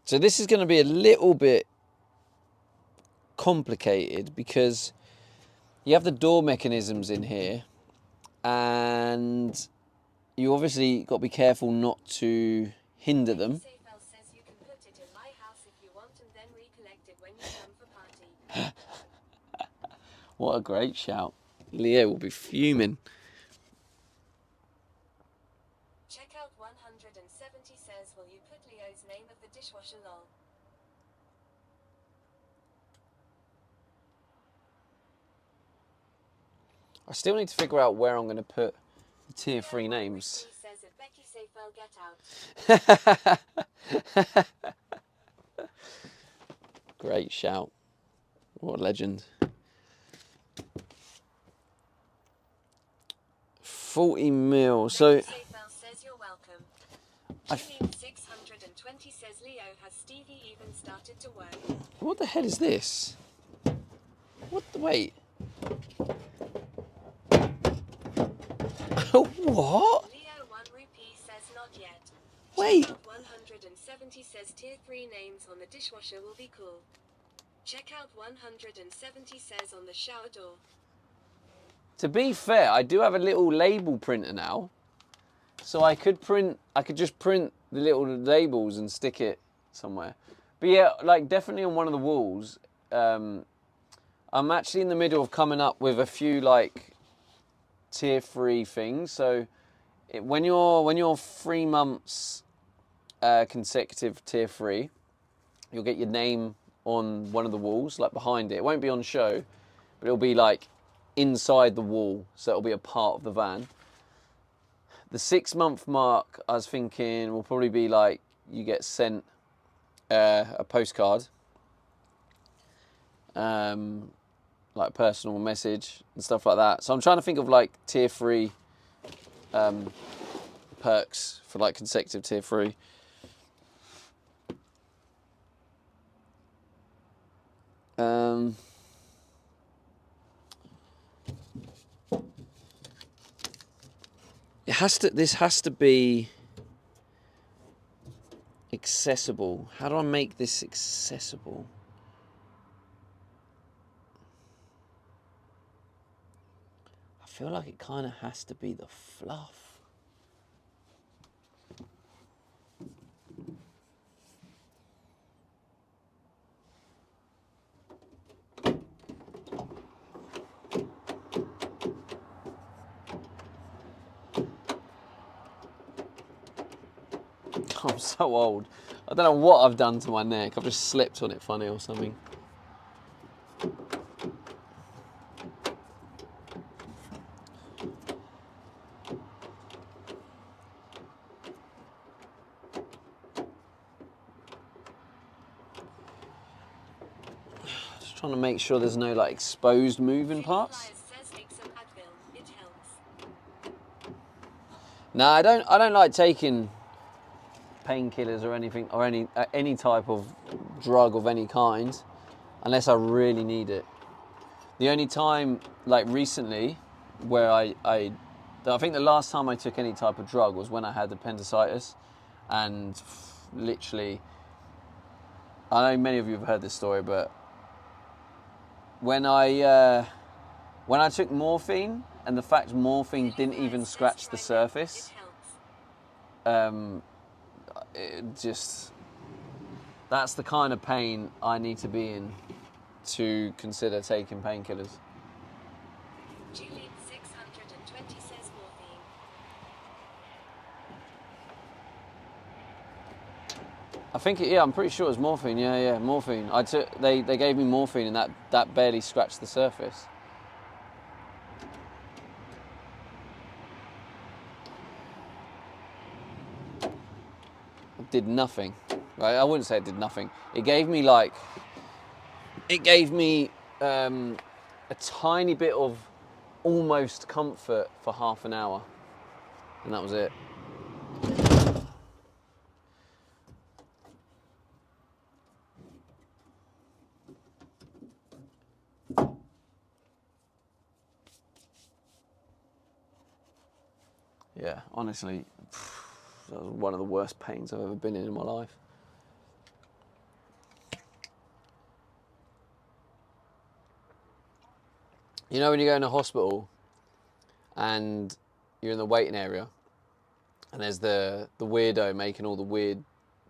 So this is going to be a little bit complicated because you have the door mechanisms in here, and you obviously got to be careful not to hinder them. Safel says you can put it in my house if you want and then recollect it when you come for party. What a great shout. Leo will be fuming. Checkout 170 says, will you put Leo's name of the dishwasher lol? I still need to figure out where I'm going to put the tier 3 names. He says if Becky Safel get out. Great shout. What a legend. 40 mil. So Becky Safel says you're welcome. Jillian 620 says Leo, has Stevie even started to work? what the hell is this? What the wait? What? Leo 1 rupee says not yet. Wait. Checkout 170 says tier 3 names on the dishwasher will be cool. Checkout 170 says on the shower door. To be fair, I do have a little label printer now. So I could just print the little labels and stick it somewhere. But yeah, like definitely on one of the walls. I'm actually in the middle of coming up with a few like tier 3 things. So when you're 3 months consecutive tier 3, you'll get your name on one of the walls, like behind it. It won't be on show, but it'll be like inside the wall, so it'll be a part of the van. The 6-month mark, I was thinking, will probably be like you get sent a postcard, like a personal message and stuff like that. So I'm trying to think of like tier 3 perks for like consecutive tier 3. This has to be accessible. How do I make this accessible? I feel like it kind of has to be the fluff. I'm so old. I don't know what I've done to my neck. I've just slipped on it funny or something. Just trying to make sure there's no like exposed moving parts. Says take some Advil. It helps. No, I don't like taking painkillers or anything, or any type of drug of any kind, unless I really need it. The only time, like recently, where I think the last time I took any type of drug was when I had appendicitis, and literally, I know many of you have heard this story, but when I took morphine, and the fact morphine didn't even scratch the surface, that's the kind of pain I need to be in to consider taking painkillers. Julian 620 says morphine. I think I'm pretty sure it was morphine. Yeah, morphine. They gave me morphine, and that barely scratched the surface. Did nothing. Right? I wouldn't say it did nothing. It gave me a tiny bit of almost comfort for half an hour, and that was it. Yeah, honestly, that was one of the worst pains I've ever been in my life. You know when you go in a hospital and you're in the waiting area and there's the weirdo making all the weird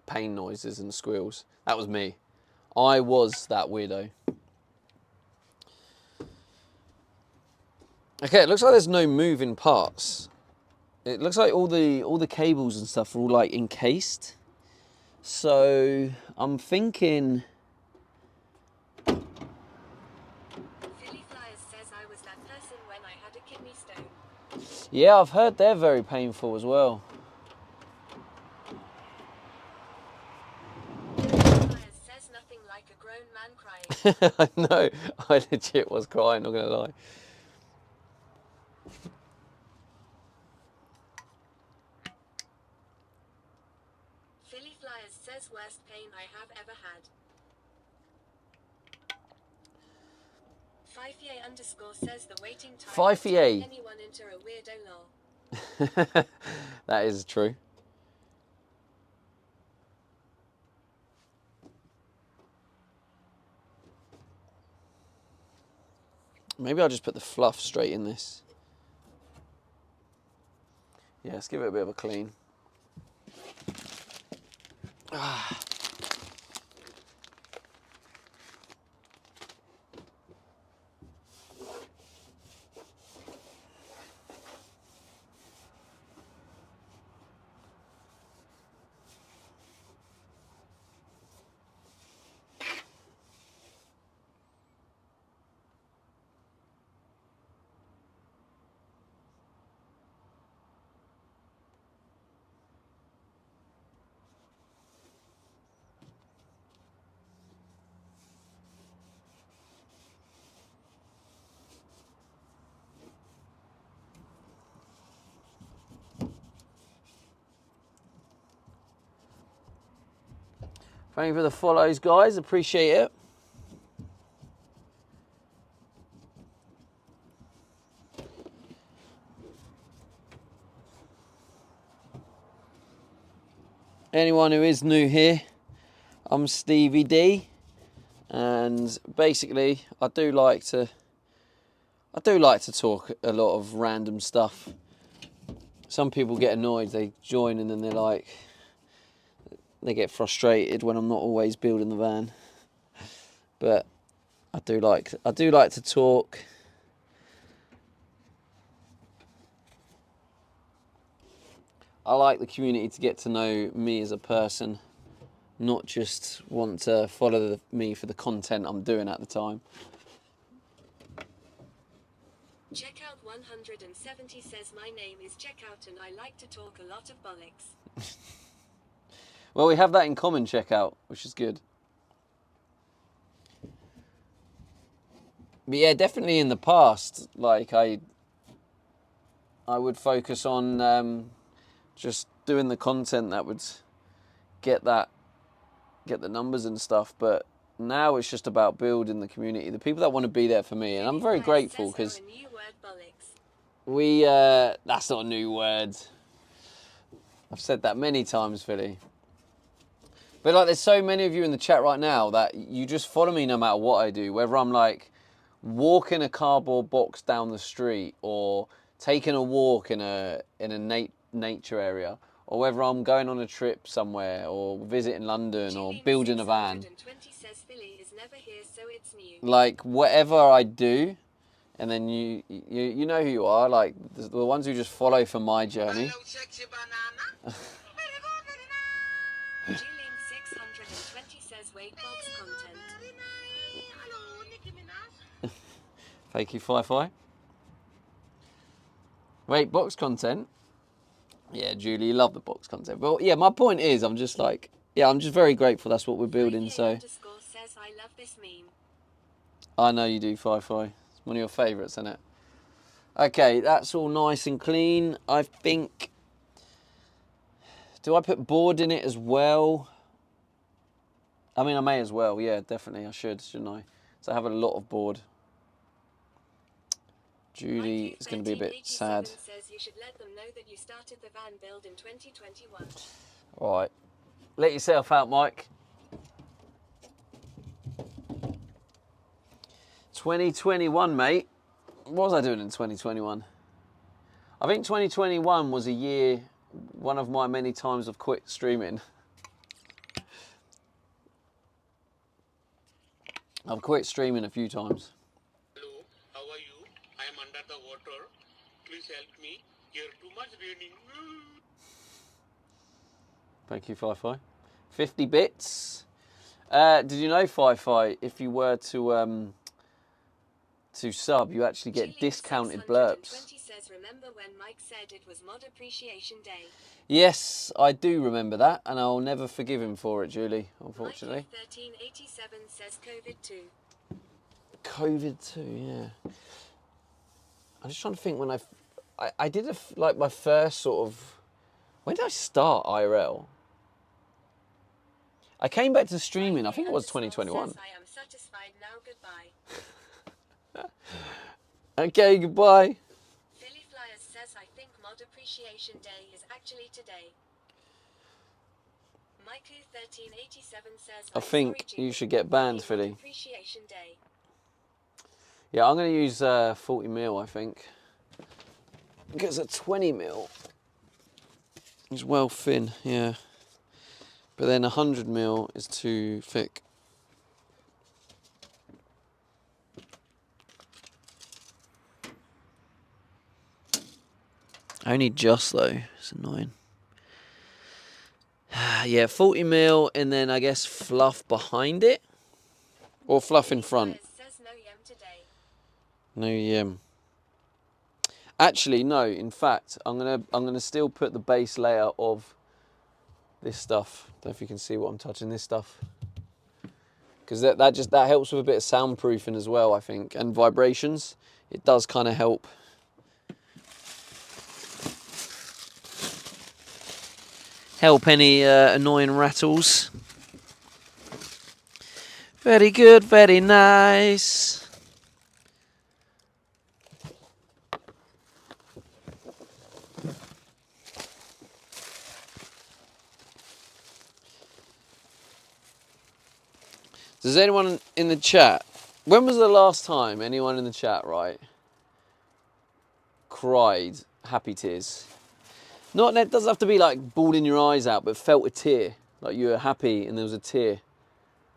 pain noises and squeals? That was me. I was that weirdo. Okay, it looks like there's no moving parts. It looks like all the cables and stuff are all like encased. So I'm thinking. Philly Flyers says I was that person when I had a kidney stone. Yeah, I've heard they're very painful as well. Flyers says nothing like a grown man crying. I know, I legit was crying, not gonna lie. Philly Flyers says worst pain I have ever had. 5ye_ says the waiting time. 5ye. Anyone into a weirdo lol. That is true. Maybe I'll just put the fluff straight in this. Yeah, let's give it a bit of a clean. Thank you for the follows, guys. Appreciate it. Anyone who is new here, I'm Stevie D, and basically I do like to talk a lot of random stuff. Some people get annoyed, they join and then they're like, they get frustrated when I'm not always building the van. But I do like to talk. I like the community to get to know me as a person, not just want to follow me for the content I'm doing at the time. Checkout 170 says my name is Checkout and I like to talk a lot of bollocks. Well, we have that in common, Checkout, which is good. But yeah, definitely in the past, like I would focus on just doing the content that would get the numbers and stuff. But now it's just about building the community, the people that want to be there for me, and I'm very grateful because that's not a new word. I've said that many times, Philly. But like, there's so many of you in the chat right now that you just follow me no matter what I do, whether I'm like walking a cardboard box down the street or taking a walk in a nature area, or whether I'm going on a trip somewhere or visiting London or building a van. Like whatever I do, and then you know who you are, like the ones who just follow for my journey. Thank you, Fi-Fi. Wait, box content? Yeah, Julie, you love the box content. But yeah, my point is, I'm just like, yeah, I'm just very grateful that's what we're building, so. Says, I love this meme. I know you do, Fi-Fi. It's one of your favourites, isn't it? Okay, that's all nice and clean. I think, do I put board in it as well? I mean, I may as well. Yeah, definitely. I should, shouldn't I? So I have a lot of board. Judy is going to be a bit sad. Says you should let them know that you started the van build in 2021. All right. Let yourself out, Mike. 2021, mate. What was I doing in 2021? I think 2021 was a year, one of my many times I've quit streaming. I've quit streaming a few times. Hello, how are you? I am under the water. Please help me. Here too much raining. Thank you, Fi-Fi. 50 bits. Did you know, Fi-Fi, if you were to sub, you actually get discounted blurps. Says, remember when Mike said it was Mod Appreciation Day? Yes, I do remember that, and I'll never forgive him for it, Julie, unfortunately. Mikey 1387 says COVID 2. COVID 2, yeah. I'm just trying to think when I did like my first sort of, when did I start IRL? I came back to streaming, I think it was 2021. Says, I am satisfied now, goodbye. Okay, goodbye. Philly Flyers says, I think Mod Appreciation Day is actually today. Mikey 1387 says, I think you should get banned, Philly. Mod Appreciation Day. Yeah, I'm going to use 40 mil, I think. Because a 20 mil is well thin, yeah. But then 100 mil is too thick. Only just though, it's annoying. Yeah, 40 mil and then I guess fluff behind it. Or fluff in front. Says no yem today. No yem. Actually, no. In fact, I'm gonna still put the base layer of this stuff. Don't know if you can see what I'm touching. This stuff, because that helps with a bit of soundproofing as well, I think, and vibrations. It does kind of help. Help any annoying rattles. Very good, very nice. Does anyone in the chat, when was the last time anyone in the chat, right, cried happy tears? Not, it doesn't have to be like bawling your eyes out, but felt a tear, like you were happy and there was a tear.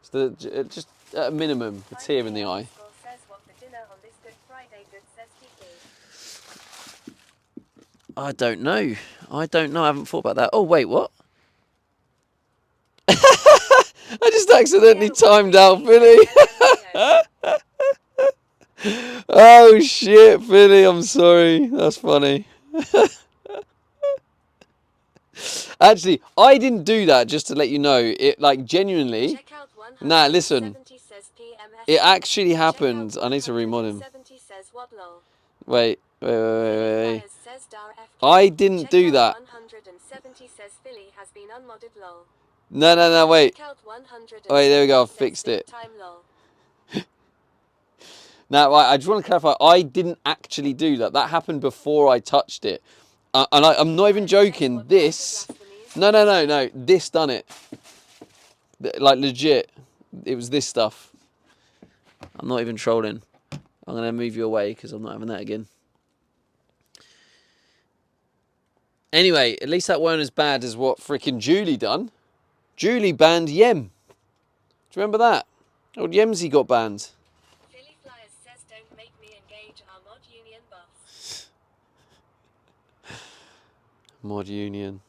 So just at a minimum, a tear in the eye. Says what the dinner on this Good Friday good says Kiki. I don't know. I haven't thought about that. Oh, wait, what? I just accidentally timed out Philly. Oh shit, Philly, I'm sorry. That's funny. Actually, I didn't do that, just to let you know. It, like, genuinely. Nah, listen. It actually happened. I need to remod him. Wait. I didn't do that. No, wait. Wait, there we go, I've fixed it. Now, right, I just want to clarify, I didn't actually do that. That happened before I touched it. And I'm not even joking, this... No, this done it. Like, legit. It was this stuff. I'm not even trolling. I'm going to move you away, because I'm not having that again. Anyway, at least that weren't as bad as what freaking Julie done. Julie banned Yem. Do you remember that? Old Yemsy got banned. Philly Flyers says don't make me engage our Mod Union buffs. Mod Union.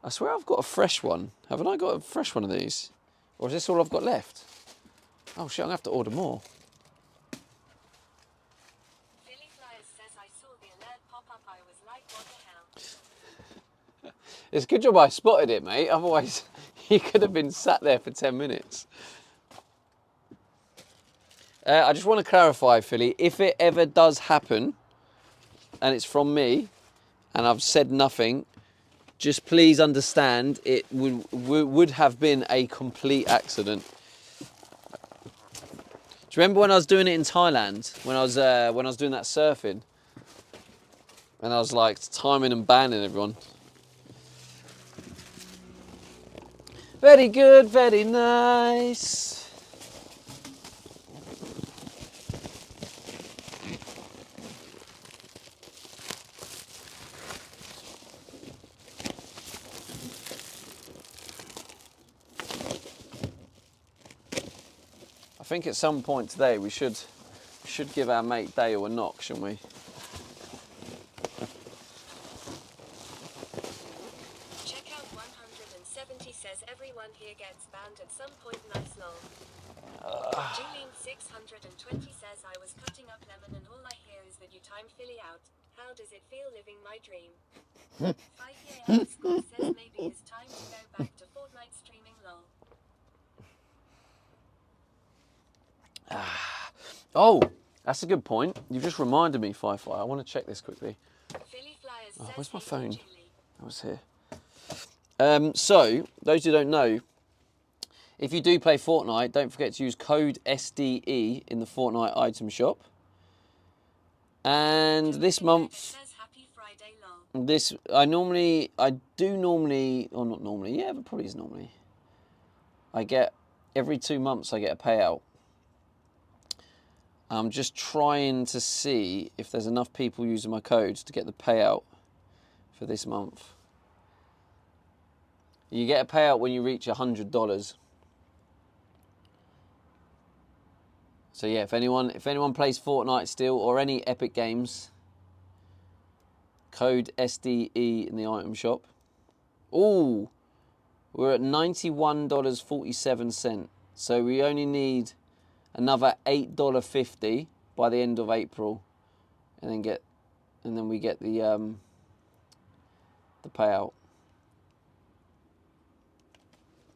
I swear I've got a fresh one. Haven't I got a fresh one of these? Or is this all I've got left? Oh shit, I'm going to have to order more. Philly Flyers says I saw the alert pop up. I was like, what the hell? It's a good job I spotted it, mate. Otherwise, you could have been sat there for 10 minutes. I just want to clarify, Philly, if it ever does happen, and it's from me, and I've said nothing, just please understand it would have been a complete accident. Do you remember when I was doing it in Thailand? When I was doing that surfing? And I was like timing and banning everyone. Very good, very nice. I think at some point today we should give our mate Dale a knock, shouldn't we? Checkout 170 says everyone here gets banned at some point. Nice lol. Julian 620 says I was cutting up lemon and all I hear is that you timed Philly out. How does it feel living my dream? 5-year underscore says maybe it's time to go back to Fortnite streaming lol. Oh, that's a good point. You've just reminded me, Fi-Fi. I want to check this quickly. Philly Flyers says Where's my hey, phone? Julie. That was here. So, those who don't know, if you do play Fortnite, don't forget to use code SDE in the Fortnite item shop. And this month, Says happy Friday lol. or not normally, yeah, but probably is normally. Every 2 months I get a payout. I'm just trying to see if there's enough people using my codes to get the payout for this month. You get a payout when you reach $100. So yeah, if anyone plays Fortnite still or any Epic Games, code SDE in the item shop. Ooh, we're at $91.47. So we only need another $8.50 by the end of April, and then we get the payout.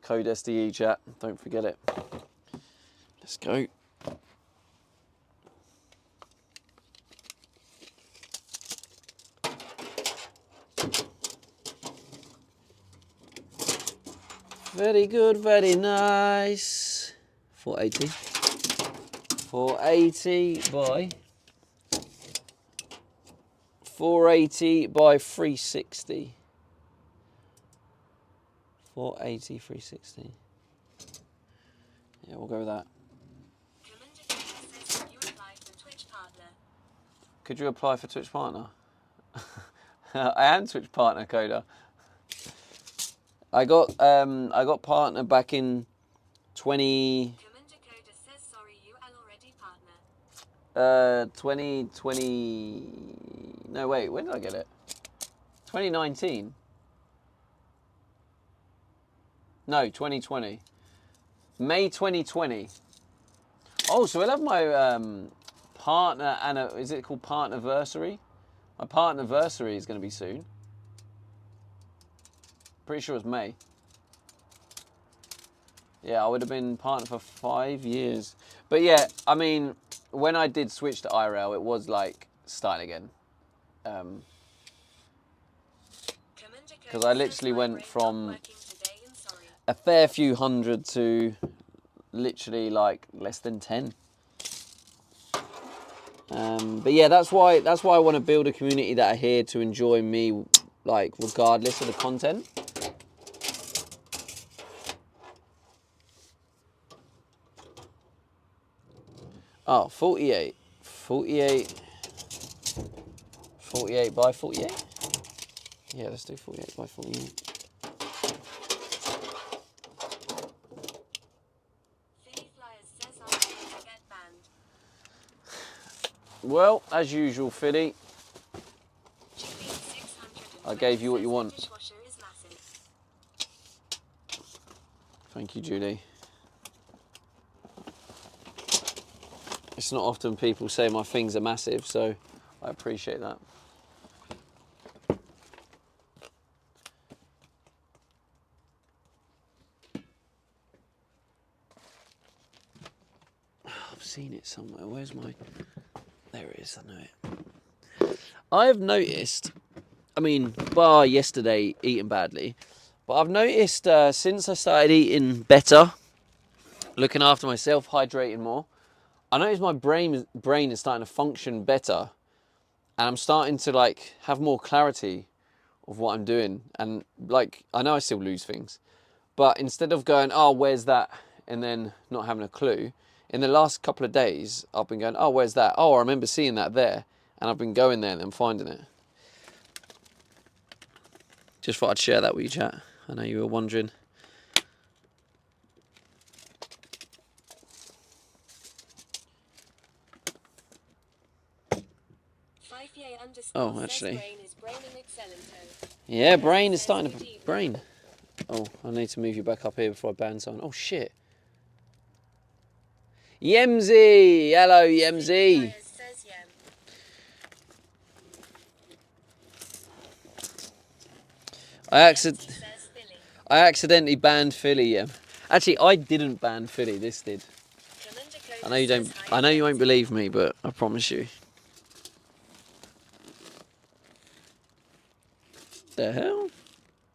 Code SDE chat, don't forget it. Let's go. Very good, very nice. 480. 480 by 360. 480, 360. Yeah, we'll go with that. Says you apply for Twitch partner. Could you apply for Twitch partner? I am Twitch partner, Coda. I got partner back in 20. Commander Coda says sorry you are already partner. 2020. No, wait, when did I get it? 2019. No, 2020. May 2020. Oh, so we'll have my partner is it called partnerversary? My partnerversary is going to be soon. Pretty sure it's May. Yeah, I would have been partner for 5 years. But yeah, I mean, when I did switch to IRL, it was like starting again. Because I literally went from a fair few hundred to literally like less than 10. But yeah, that's why I want to build a community that are here to enjoy me, like regardless of the content. Oh, 48 by 48. Yeah, let's do 48 by 48. Philly Flyers says I'm going to get banned. Well, as usual, Philly, Julian 620 I gave you what you says want. the dishwasher is massive. Thank you, Julie. It's not often people say my things are massive, so I appreciate that. I've seen it somewhere. Where's my... There it is, I know it. I've noticed, I mean, bar yesterday eating badly, but I've noticed since I started eating better, looking after myself, hydrating more, I noticed my brain is starting to function better, and I'm starting to like have more clarity of what I'm doing. And like, I know I still lose things, but instead of going, oh, where's that, and then not having a clue, in the last couple of days, I've been going, oh, where's that? Oh, I remember seeing that there, and I've been going there and then finding it. Just thought I'd share that with you, chat. I know you were wondering. Oh, says actually. Brain is braining excellento. Yeah, brain is starting to brain. Oh, I need to move you back up here before I ban someone. Oh shit. Yemzy! Hello, Yemzy. Flyers says Yem. I Says Philly. accidentally banned Philly, yeah. Actually, I didn't ban Philly. This did. Commander I know you don't. says hi, I know you won't Yemzy. believe me, but I promise you. The hell?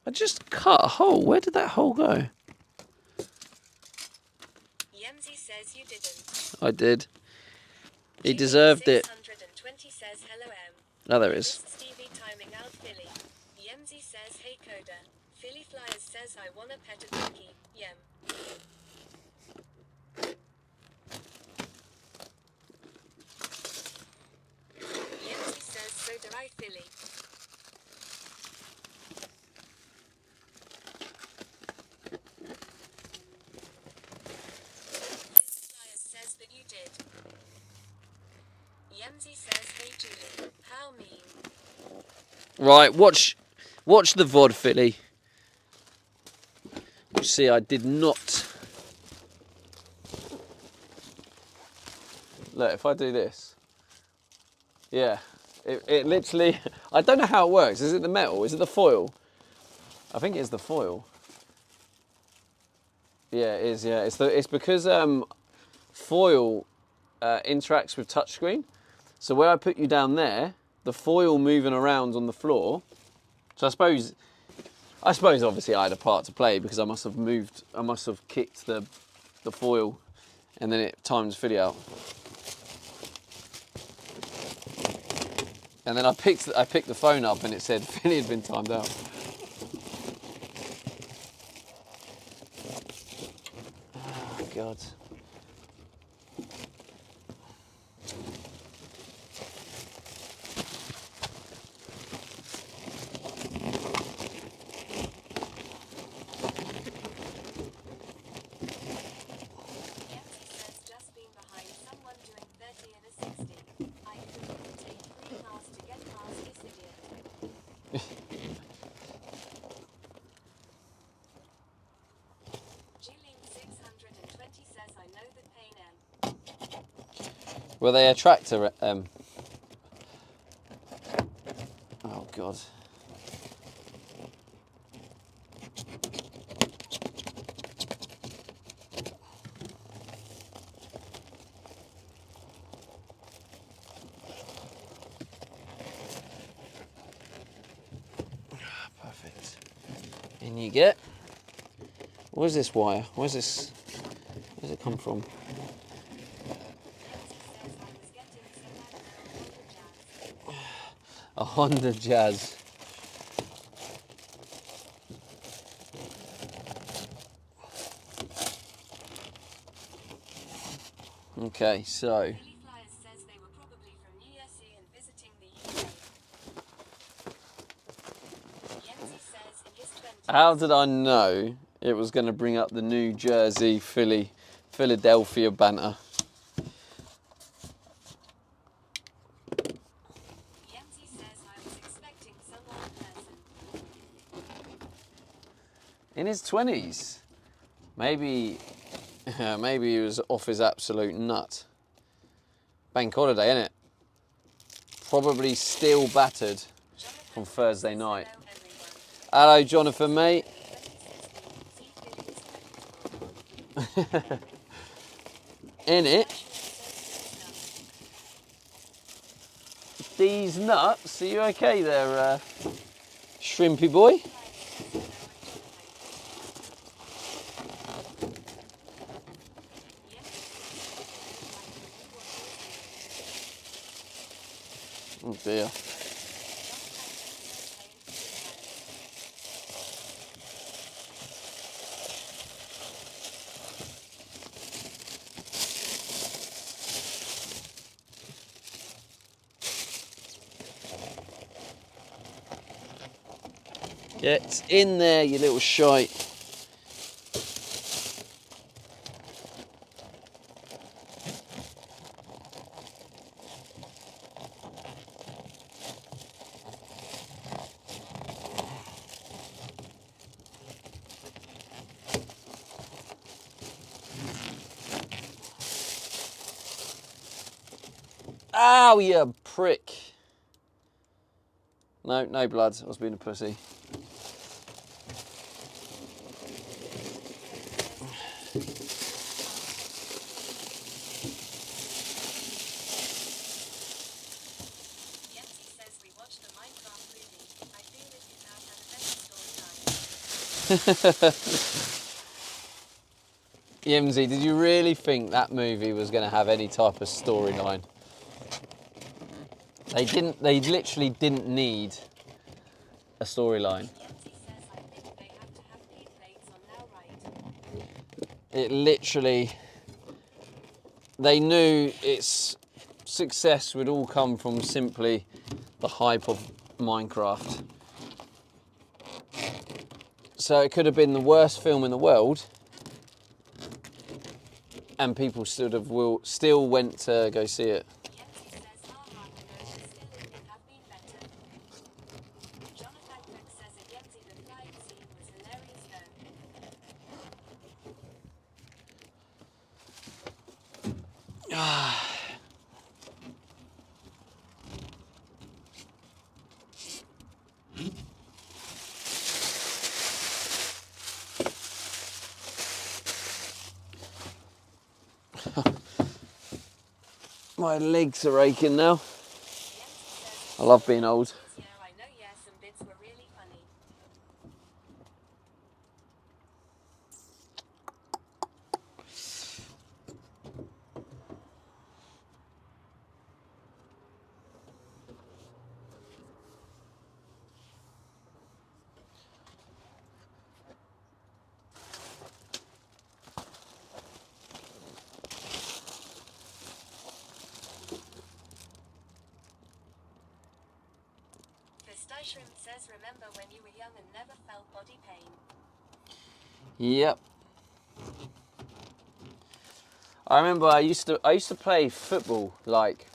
I just cut a hole. Where did that hole go? Yemzy says you didn't. I did. He Julian deserved it. 620 says hello M. Oh, there I is. missed Stevie timing out Philly. Yemzy says hey Coda. Philly Flyers says I wanna pet a turkey. Yem. Yemzy says so do I Philly. Philly Flyers says that you did. Yemzy says hey Julie. How mean. Right, watch the VOD, Philly. You see, I did not. Look, if I do this, yeah, it literally. I don't know how it works. Is it the metal? Is it the foil? I think it's the foil. Yeah, it is. Yeah, it's because foil interacts with touchscreen. So where I put you down there, the foil moving around on the floor. So I suppose obviously I had a part to play because I must have kicked the foil, and then it times Philly out. And then I picked the phone up and it said Philly had been timed out. Oh God. Yemzy says just being behind someone doing 30 and a 60. I couldn't take 3 cars to get past this idiot. Julian 620 says I know the pain M. Were they a tractor? Oh God. Perfect. In you get. Where's this wire? Where's it come from? A Honda Jazz. Okay, so Philly Flyers says they were probably from New Jersey and visiting the UK. Yemzy says in his 20s. how did I know it was going to bring up the New Jersey, Philadelphia banter? Yemzy says I was expecting some old person. In his 20s. Maybe he was off his absolute nut. Bank holiday, innit? Probably still battered from Thursday night. Hello everyone. Hello, Jonathan, mate. 2016, see Philly's In it. These nuts. Are you okay there, shrimpy boy? Oh dear. Get in there, you little shite. Ow, you prick. No, no blood. I was being a pussy. Yenzi says we watched the Minecraft movie. I feel it could have had a better storyline. Yimsy, did you really think that movie was going to have any type of storyline? They literally didn't need a storyline. Yenzi says I think they have to have Pete Bates on now, right? It literally, they knew its success would all come from simply the hype of Minecraft. So it could have been the worst film in the world, and people still went to go see it. Yenzi says haha, the ghost is still in could have been better. Jonathan Cook says at Yenzi the flying scene was hilarious though. My legs are aching now. Yenzi says I love being old. yeah, I know, yeah, some bits were really funny. Pistachio says remember when you were young and never felt body pain. Yep. I remember I used to play football like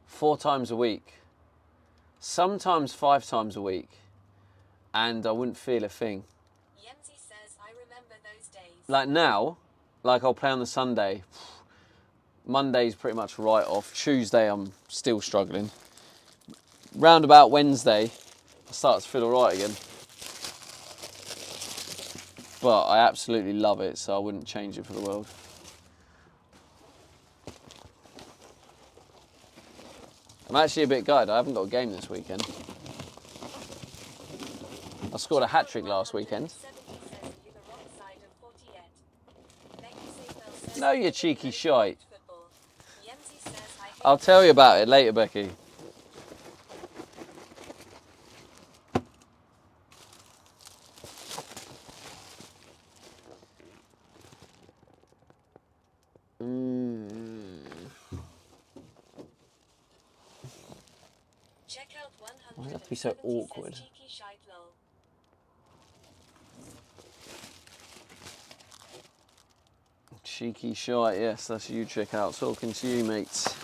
4 times a week, sometimes 5 times a week, and I wouldn't feel a thing. Yenzi says I remember those days. Like now, like I'll play on the Sunday. Monday's pretty much right off. Tuesday I'm still struggling. Round about Wednesday, I start to feel alright again. But I absolutely love it, so I wouldn't change it for the world. I'm actually a bit gutted. I haven't got a game this weekend. I scored a hat-trick last weekend. 70 says you the wrong side of 40 yet. Becky Seafell says No, you cheeky shite. football. Yenzi says I hate I'll tell you about it later, Becky. check out 100. Why does it have to be so awkward? Cheeky shite lol. Cheeky shite, yes, that's you check out. Talking to you, mates.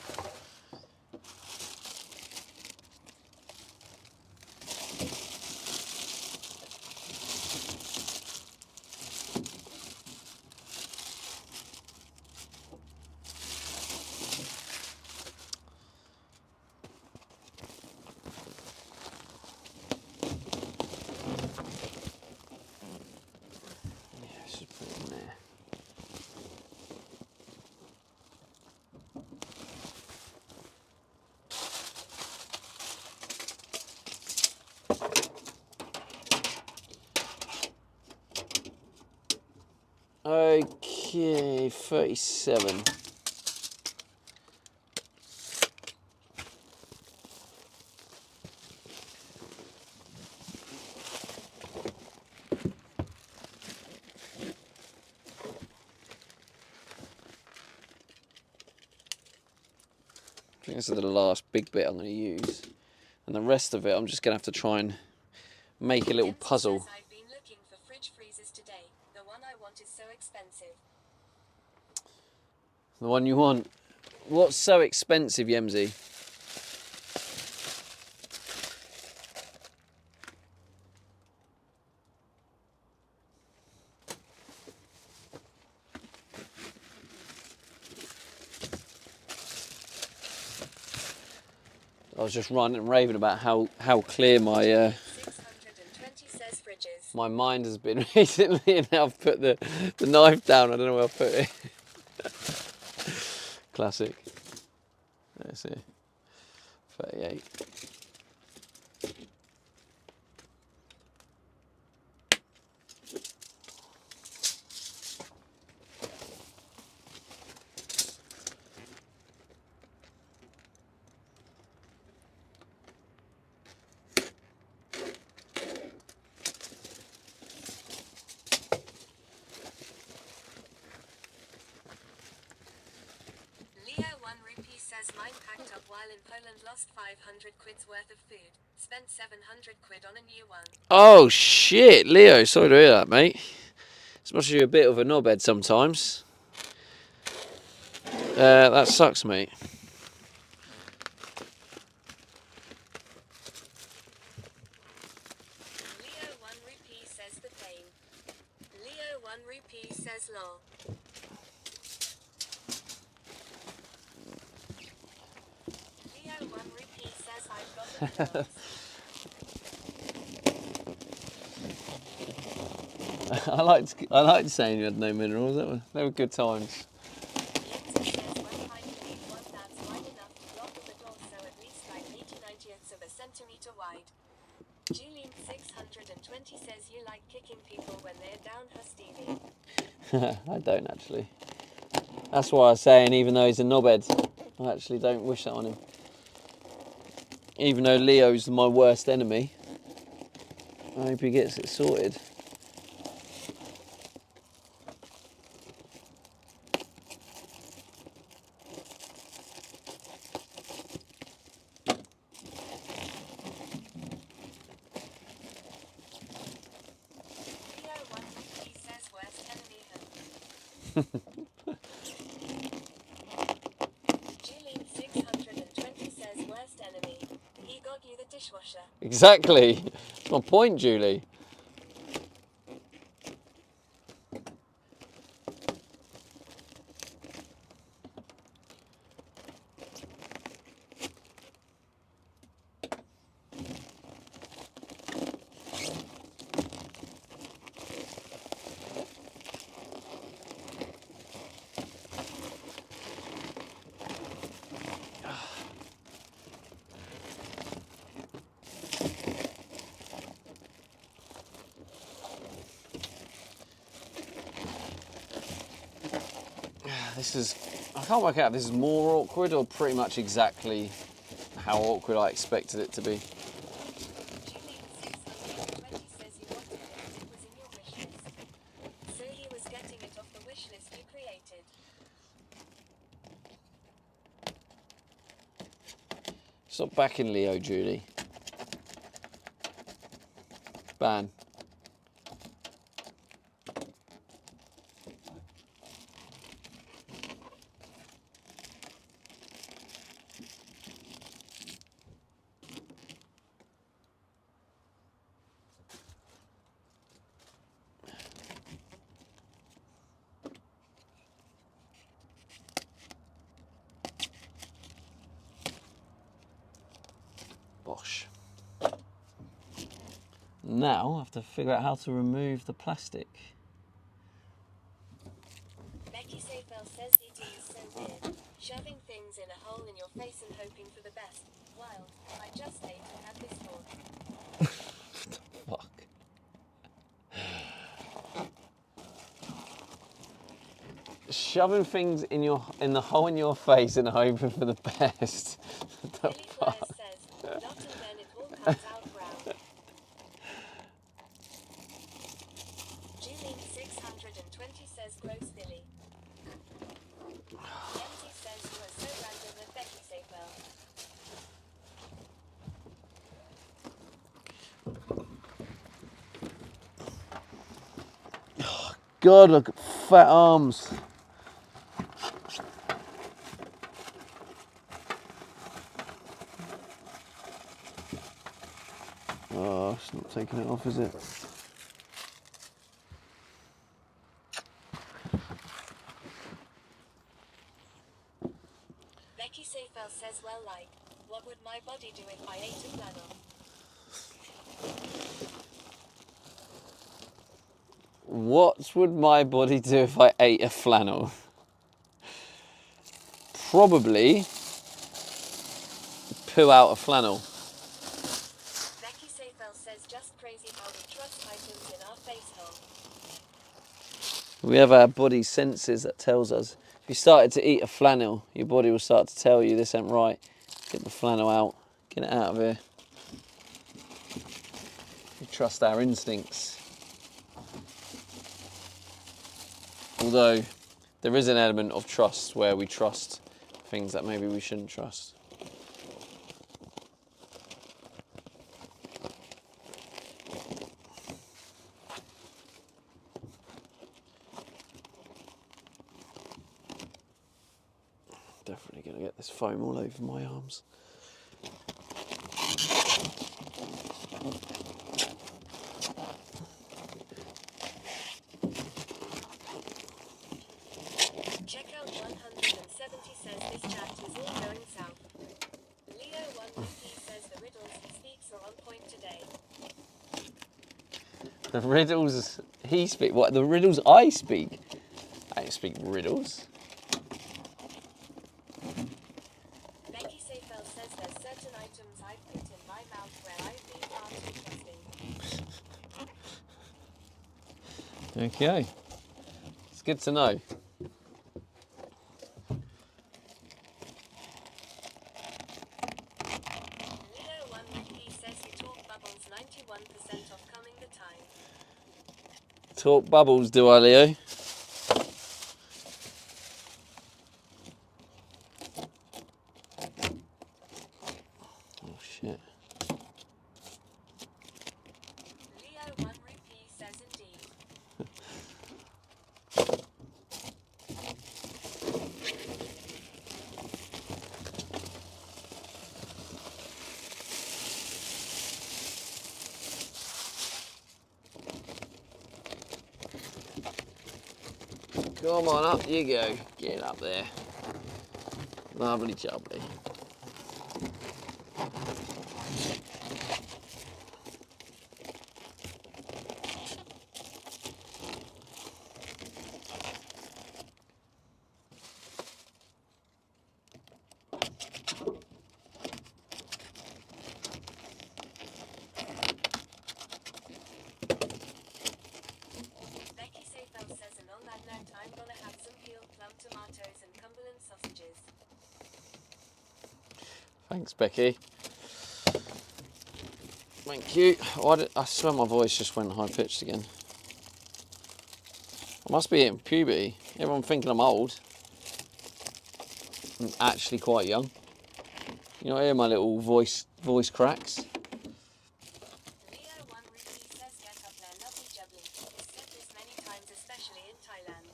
Yeah, I should put it in there. Okay, 37. I think this is the last big bit I'm going to use. And the rest of it, I'm just going to have to try and make a little Yenzi puzzle. says I've been looking for fridge freezers today. The one I want is so expensive. The one you want. What's so expensive, Yemsy? I was just ranting and raving about how clear my 620 says fridges. my mind has been recently, and now I've put the knife down. I don't know where I put it. Classic. Let's see. 38. Leo 1 rupee says mine packed up while in Poland, lost 500 quid's worth of food, spent 700 quid on a new one. Oh shit, Leo, sorry to hear that, mate. It's must be a bit of a knobhead sometimes. That sucks, mate. Leo 1 rupee says the pain. Leo 1 rupee says lol. Leo 1 rupee says I've got the pills. I liked saying you had no minerals. They were good times. Lindsay says when I believe one that's wide enough to block the door, so at least like 80/90ths of a centimetre wide. Julian 620 says you like kicking people when they're down her Stevie. I don't actually. That's why I was saying, even though he's a knobhead, I actually don't wish that on him. Even though Leo's my worst enemy, I hope he gets it sorted. Leo 1 rupee says worst enemy him. Julian 620 says worst enemy. He got you the dishwasher. Exactly. That's my point, Julie. This is, I can't work out if this is more awkward or pretty much exactly how awkward I expected it to be. Julian 620 says you wanted it as it was in your wish list. So he was getting it off the wish list you created. Stop backing Leo, Julie. Ban. Bosh. Now I have to figure out how to remove the plastic. Becky Safel says it is so weird. Shoving things in a hole in your face and hoping for the best. Wild. I just ate and had this thought. Fuck. Shoving things in the hole in your face and hoping for the best. What the Billy Flyer fuck? says, not and then it all comes out brown. Julian 620 says gross Billy. Empty says you are so random at Becky Safel. God, look at fat arms. Oh, it's not taking it off, is it? Becky Safel says well like. What would my body do if I ate a flannel? What would my body do if I ate a flannel? Probably poo out a flannel. Becky Seyfel says just crazy how we trust items in our face hole. We have our body senses that tells us. If you started to eat a flannel, your body will start to tell you this ain't right. Get the flannel out. Get it out of here. We trust our instincts. Although there is an element of trust where we trust things that maybe we shouldn't trust. Definitely going to get this foam all over my arms. Check out 170 says this chat is all going south. Leo 1BP says the riddles he speaks are on point today. The riddles he speaks. What? The riddles I speak? I don't speak riddles. Becky Seyfel says there's certain items I've put in my mouth where I've been far too trusting. Okay. It's good to know. Leo 1BP says you talk bubbles 91% of coming the time. Talk bubbles, do I, Leo? Oh, shit. Leo 1BP says indeed. Come on, up you go. Get up there. Lovely jubbly. Becky Seyfel says, and on that note, I'm gonna have some peeled plum tomatoes and Cumberland sausages. Thanks, Becky. Thank you. Oh, I swear my voice just went high-pitched again. I must be hitting puberty. Everyone thinking I'm old. I'm actually quite young. You not hear my little voice cracks? Leo 1BP says get up there, lovely jubbly. He's said this many times, especially in Thailand.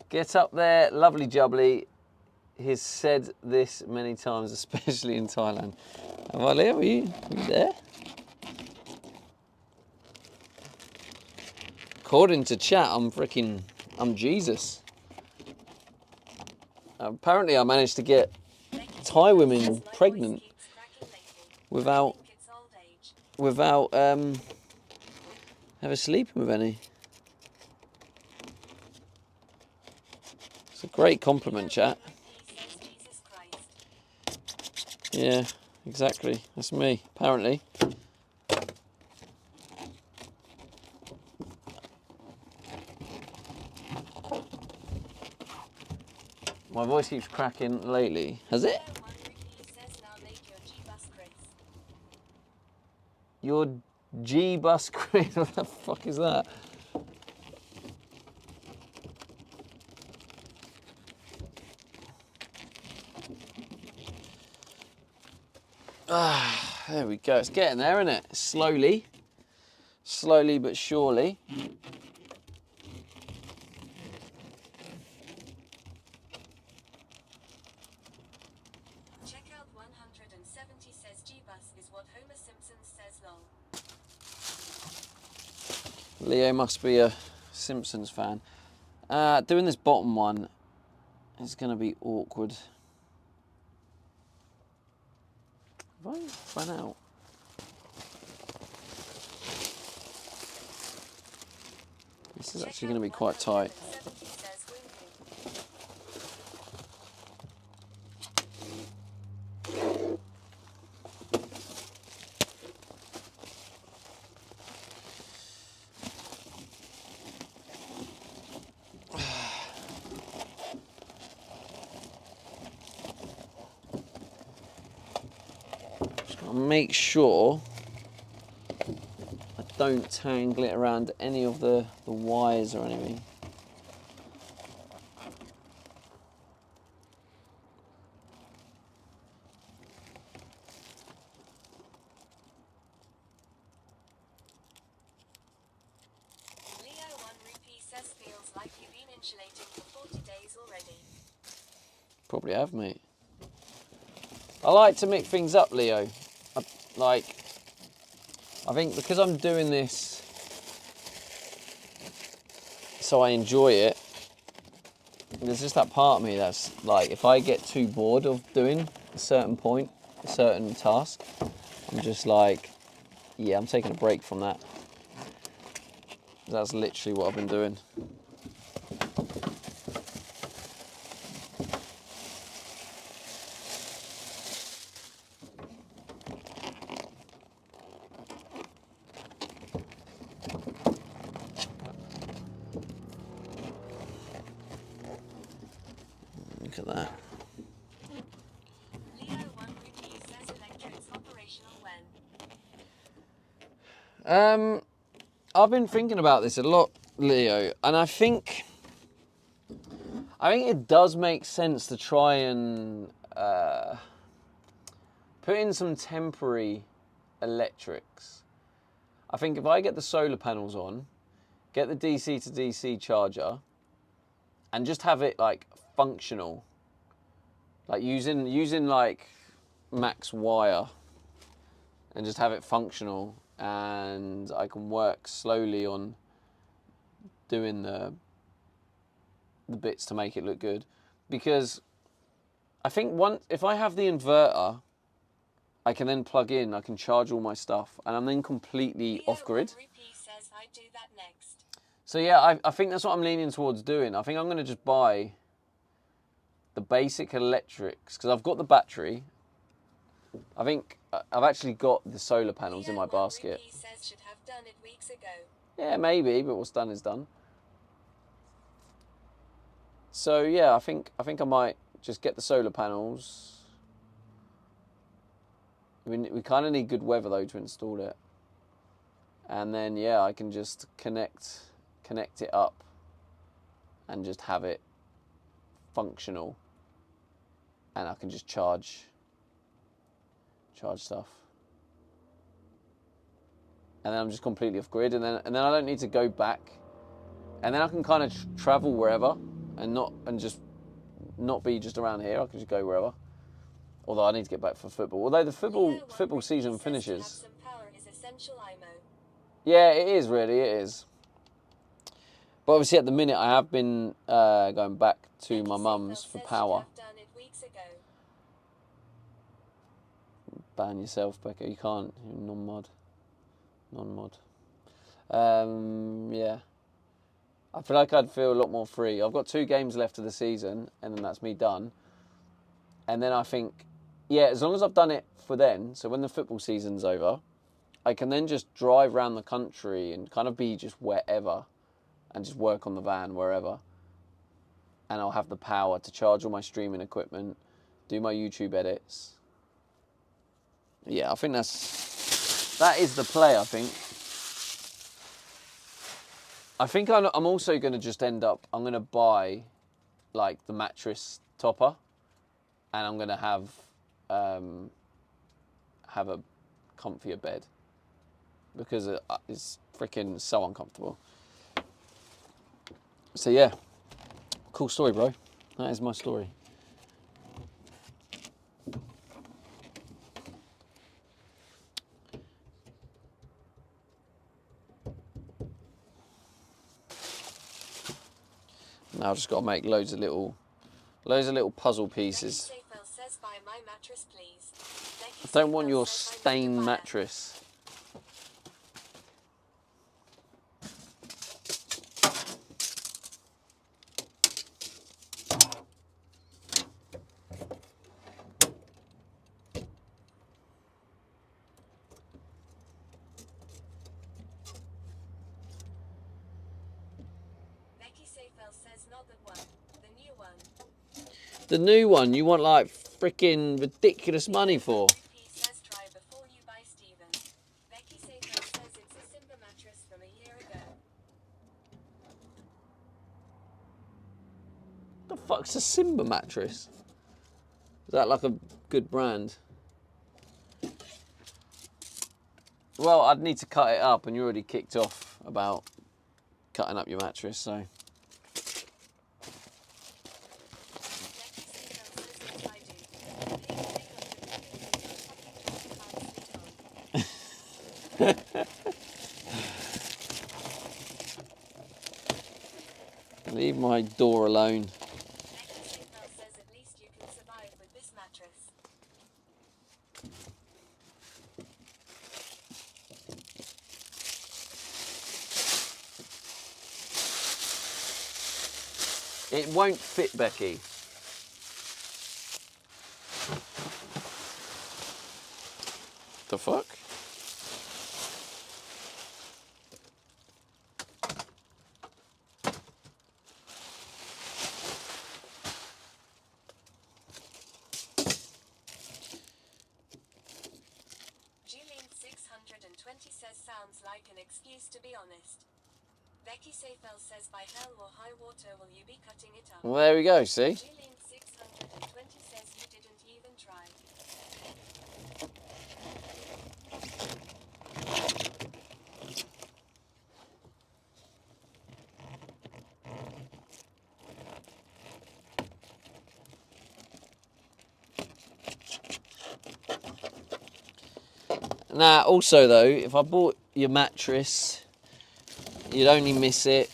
Get up there, lovely jubbly. He's said this many times, especially in Thailand. Have I, Leo? Are you there? According to chat, I'm Jesus. Apparently, I managed to get Becky Thai Seyfel women says, "My pregnant voice keeps cracking lately. without I think it's old age. without ever sleeping with any. It's a great compliment, chat. He says Jesus Christ. Yeah, exactly. That's me, apparently. My voice keeps cracking lately. Has it? Leo 1BP says now make your G-bus Chris. Your G-bus grid? What the fuck is that? Ah, there we go. It's getting there, isn't it? Slowly. Slowly but surely. Check out 170 says G-bus is what Homer Simpson says lol. Leo must be a Simpsons fan. Doing this bottom one is going to be awkward. Have I run out? This is actually going to be quite tight. 170 says winking. Just got to make sure I don't tangle it around any of the wires or anything. Leo 1 rupee says feels like you've been insulating for 40 days already. Probably have, mate. I like to mix things up, Leo. I think because I'm doing this so I enjoy it, there's just that part of me that's like, if I get too bored of doing a certain point, a certain task, I'm just like, yeah, I'm taking a break from that. That's literally what I've been doing. Look at that. Leo 1 rupee says electrics operational when? I've been thinking about this a lot, Leo, and I think it does make sense to try and put in some temporary electrics. I think if I get the solar panels on, get the DC to DC charger, and just have it like functional, like using like max wire, and just have it functional, and I can work slowly on doing the bits to make it look good. Because I think if I have the inverter, I can then plug in, I can charge all my stuff, and I'm then completely off grid. Leo 1 rupee says I'd do that next. So yeah, I think that's what I'm leaning towards doing. I think I'm going to just buy the basic electrics, because I've got the battery. I think I've actually got the solar panels in my Leo 1 basket. rupee says should have done it weeks ago. Yeah, maybe, but what's done is done. So yeah, I think I might just get the solar panels. We kind of need good weather though to install it. And then yeah, I can just connect it up and just have it functional, and I can just charge stuff. And then I'm just completely off grid, and then I don't need to go back, and then I can kind of travel wherever and just not be just around here. I can just go wherever. Although I need to get back for football. Although the football season finishes. Some power is essential, IMO. Yeah, it is really, it is. But obviously at the minute I have been going back to my mum's for power. Have done it weeks ago. Ban yourself, Becca. You can't. You're non-mod. Yeah. I feel like I'd feel a lot more free. I've got 2 games left of the season, and then that's me done. And then I think, yeah, as long as I've done it for then, so when the football season's over, I can then just drive around the country and kind of be just wherever and just work on the van wherever. And I'll have the power to charge all my streaming equipment, do my YouTube edits. Yeah, I think that is the play, I think. I think I'm also going to just end up, I'm going to buy like the mattress topper, and I'm going to have a comfier bed, because it's freaking so uncomfortable. So yeah, cool story, bro. That is my story. Now I've just got to make loads of little puzzle pieces. Samuel says buy my mattress, please. I don't want your stained mattress. Becky Seyfel says not that one, the new one. The new one you want like freaking ridiculous money for. Rupi says try before you buy Steven. Becky Seyfel says it's a Simba mattress from a year ago. The fuck's a Simba mattress? Is that like a good brand? Well, I'd need to cut it up, and you already kicked off about cutting up your mattress, so. Becky Seyfel says yes I do. Please take up the Leave my door alone. Becky Seyfel says at least you can survive with this mattress. It won't fit, Becky. The fuck? Julian620 says sounds like an excuse to be honest. Becky Seyfel says by hell or high water will you be cutting it up. Well, there we go, see? Julian620 says you didn't even try. Now, also though, if I bought your mattress, you'd only miss it,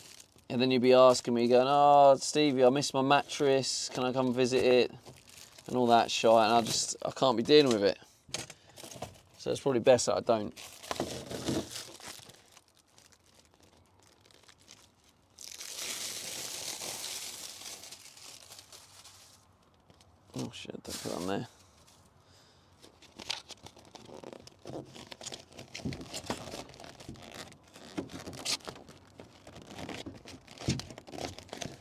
and then you'd be asking me, going, "Oh, Stevie, I missed my mattress. Can I come visit it?" And all that shit, and I can't be dealing with it. So it's probably best that I don't. Oh shit! Don't put it on there.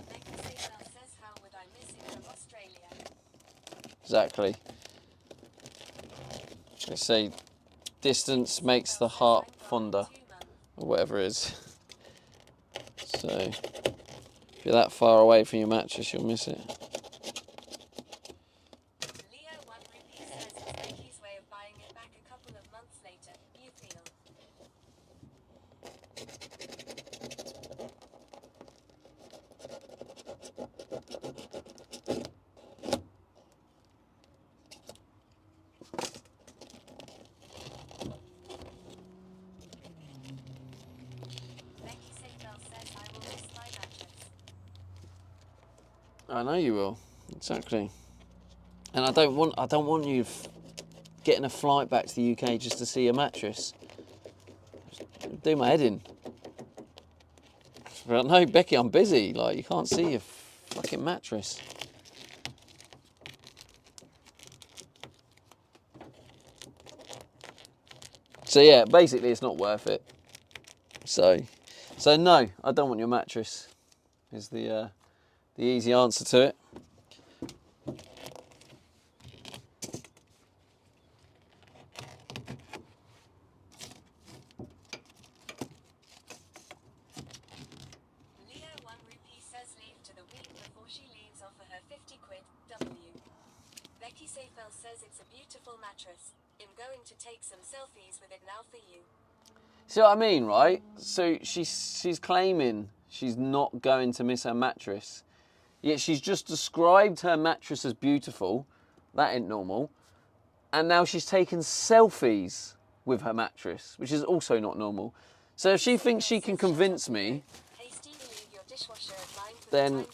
Becky Seyfel says how would I miss it from Australia? Exactly. They say distance makes the heart fonder, or whatever it is. So if you're that far away from your mattress, you'll miss it. Leo1Rupi says it's Becky's way of buying it back a couple of months later. You feel? Becky Seyfel says I will miss my mattress. I know you will, exactly. And I don't want you getting a flight back to the UK just to see a mattress. Do my head in. But no, Becky, I'm busy. Like, you can't see your fucking mattress. So yeah, basically it's not worth it. So no, I don't want your mattress. Is the easy answer to it. Leo1Rupi says leave to the week before she leaves offer her 50 quid, W. Becky Seyfel says it's a beautiful mattress. I'm going to take some selfies with it now for you. See what I mean, right? So she's claiming she's not going to miss her mattress, yet she's just described her mattress as beautiful. That ain't normal. And now she's taken selfies with her mattress, which is also not normal. So if she thinks she can convince me, Hey Stevie, leave your dishwasher at mine for Then- the time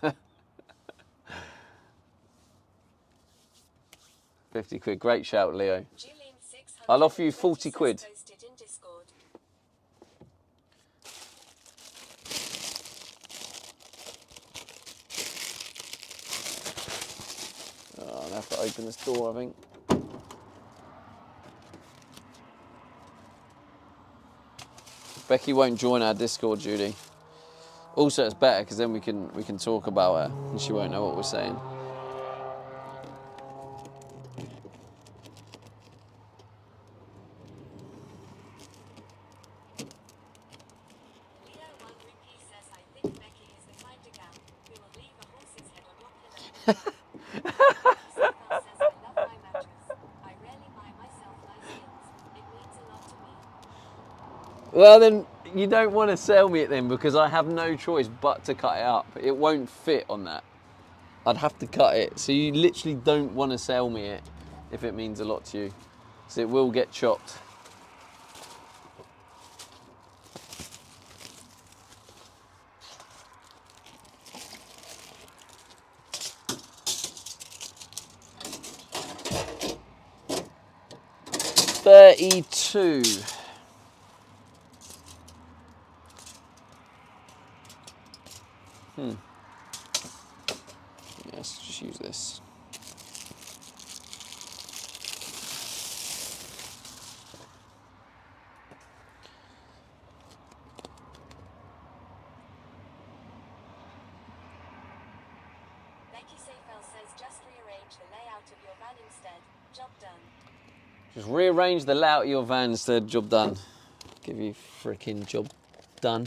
being. 50 quid. Great shout, Leo. Julian 600 I'll offer you 40 quid. posted in Discord. Oh, I'll have to open this door, I think. Becky won't join our Discord, Judy. Also, it's better because then we can talk about her and she won't know what we're saying. Leo 1 Rupee says, I think Becky is the kind of gal who will leave a horse's head on your pillow. Becky says, I love my mattress. I rarely buy myself nice things. It means a lot to me. Well, then you don't want to sell me it then because I have no choice but to cut it up. It won't fit on that. I'd have to cut it. So you literally don't want to sell me it if it means a lot to you. So it will get chopped. $32. Yes, just use this. Becky Seyfel says, just rearrange the layout of your van instead. Job done. Just rearrange the layout of your van instead. Job done. Give you freaking job done.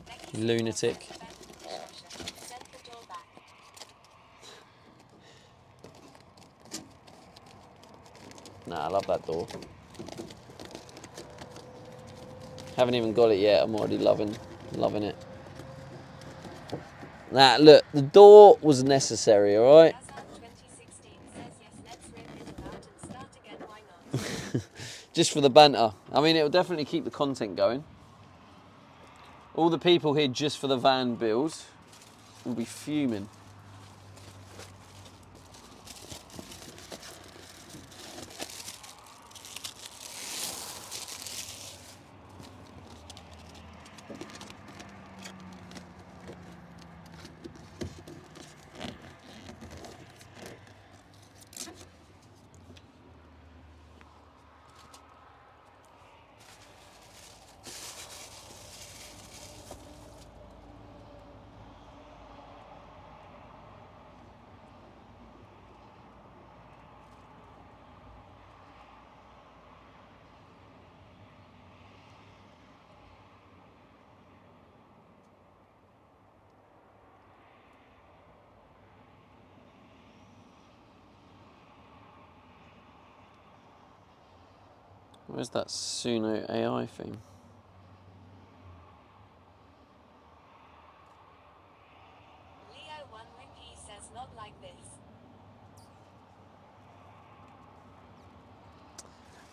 Becky You lunatic. Seyfel says, send the door back. Nah, I love that door. Haven't even got it yet. I'm already loving it. Nah, look, the door was necessary, all right? Azan 2016 says, yes, let's rip it out and start again. Why not? Just for the banter. I mean, it'll definitely keep the content going. All the people here just for the van build will be fuming. Where's that Suno AI thing? Leo 1 Rupee says, not like this.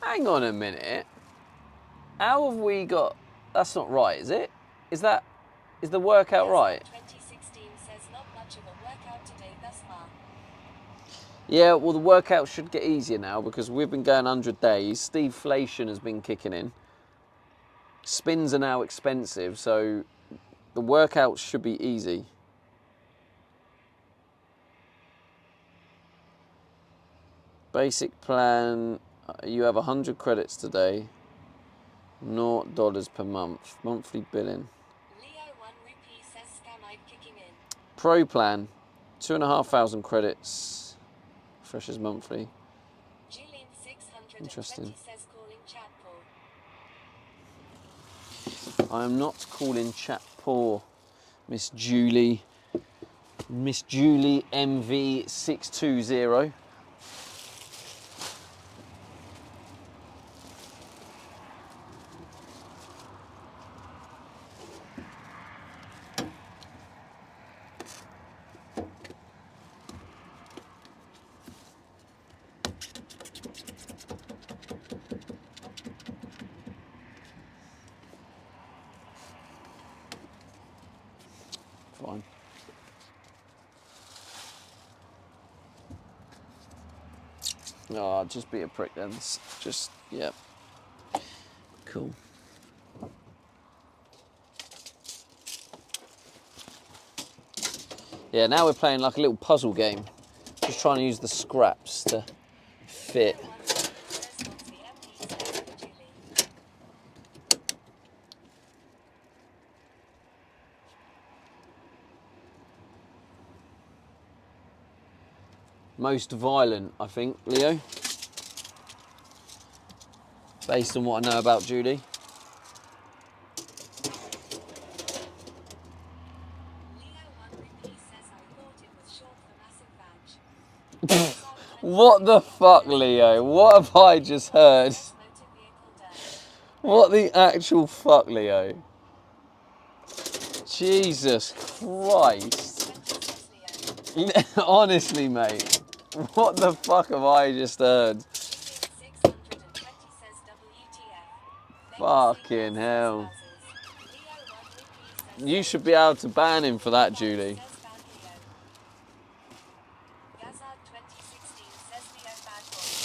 Hang on a minute. How have we got... That's not right, is it? Is the workout right? 2016 says, not much of a workout today thus far. Yeah, well, the workout should get easier now because we've been going 100 days. Steve-flation has been kicking in. Spins are now expensive, so the workout should be easy. Basic plan, you have 100 credits today. $0 per month. Monthly billing. Leo 1 Rupee says, scam kicking in. Pro plan, 2,500 credits. Fresh as monthly. Julian 620 Interesting. says, calling chat poor. I am not calling chat poor, Miss Julie. Miss Julie MV620. Fine. Oh, just be a prick then. Just, yeah. Cool. Yeah, now we're playing like a little puzzle game. Just trying to use the scraps to fit. Most violent, I think, Leo. Based on what I know about Julie. What the fuck, Leo? What have I just heard? What the actual fuck, Leo? Jesus Christ. Honestly, mate. What the fuck have I just heard? Fucking hell. You should be able to ban him for that, Julie.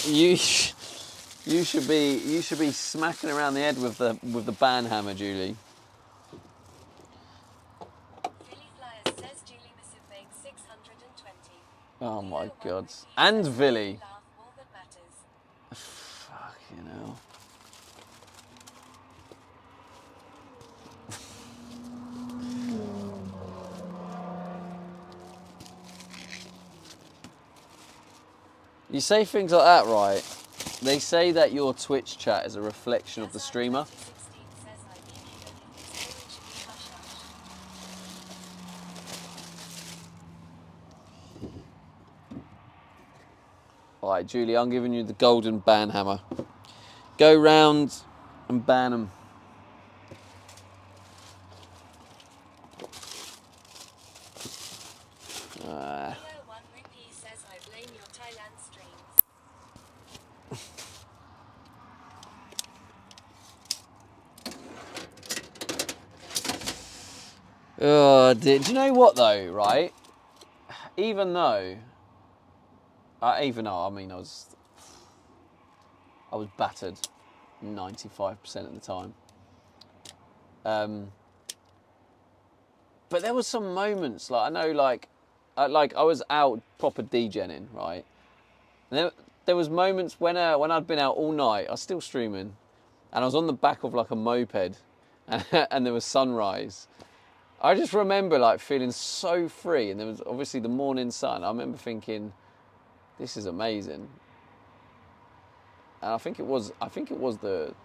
You should be smacking around the head with the ban hammer, Julie. Oh my God. And Villy. Fucking hell. You say things like that, right? They say that your Twitch chat is a reflection of the streamer. Alright, Julie, I'm giving you the golden ban hammer. Go round and ban them. Oh, do you know what though, right? Even though, I mean, I was battered 95% of the time. But there was some moments, like I know, like I was out proper degenning, right? And there was moments when I'd been out all night, I was still streaming, and I was on the back of like a moped, and there was sunrise. I just remember like feeling so free, and there was obviously the morning sun. I remember thinking, this is amazing. And I think it was the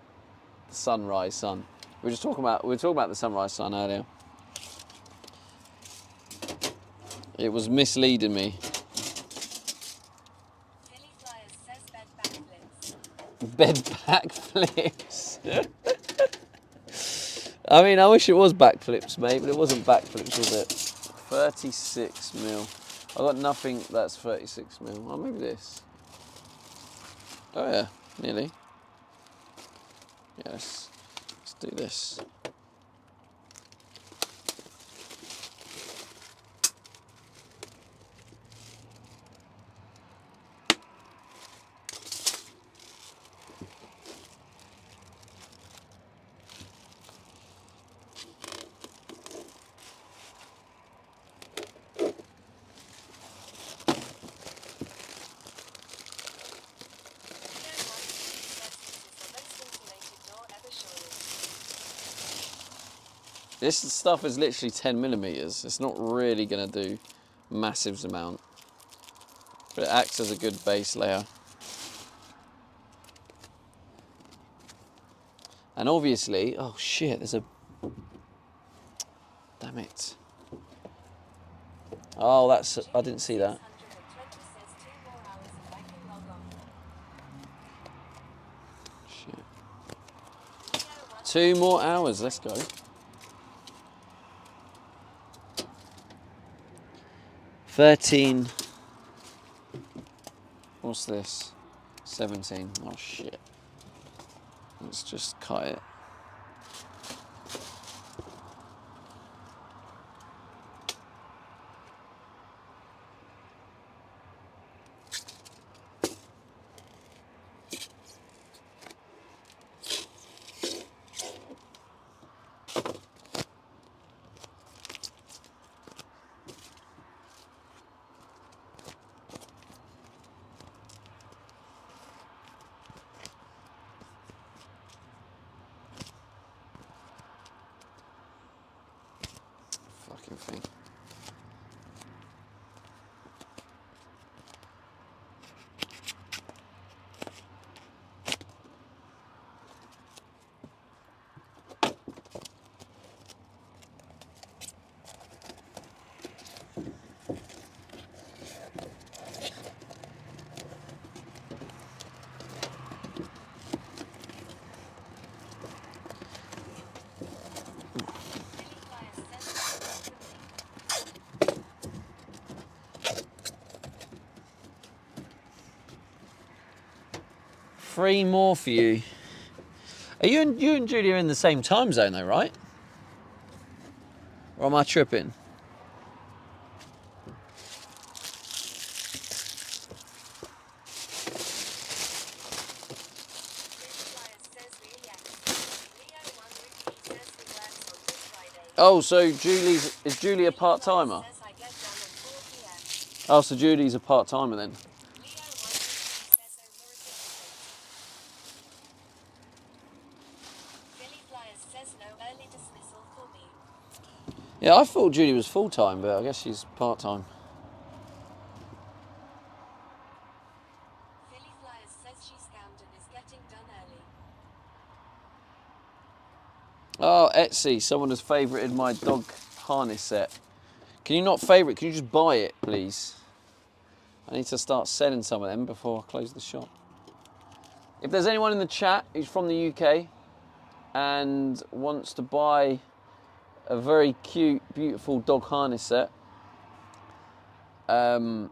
sunrise sun. We were talking about the sunrise sun earlier. It was misleading me. Bed backflips. I mean, I wish it was backflips, mate, but it wasn't backflips, was it? 36 mil. I got nothing that's 36 mil. Oh, maybe this. Oh yeah, nearly. Yes. Let's do this. This stuff is literally 10 millimeters. It's not really going to do massive amount, but it acts as a good base layer. And obviously, oh shit, there's a, damn it. Oh, that's, I didn't see that. Shit. 2 more hours, let's go. 13. What's this? 17. Oh shit. Let's just cut it. fucking thing. Three more for you. Are you and Julie are in the same time zone though, right? Or am I tripping? Oh, so is Julie a part-timer? Oh, so Julie's a part-timer then. Yeah, I thought Julie was full-time, but I guess she's part-time. Philly Flyers says she scammed and is getting done early. Oh, Etsy, someone has favourited my dog harness set. Can you not favourite, can you just buy it, please? I need to start selling some of them before I close the shop. If there's anyone in the chat who's from the UK and wants to buy a very cute, beautiful dog harness set, I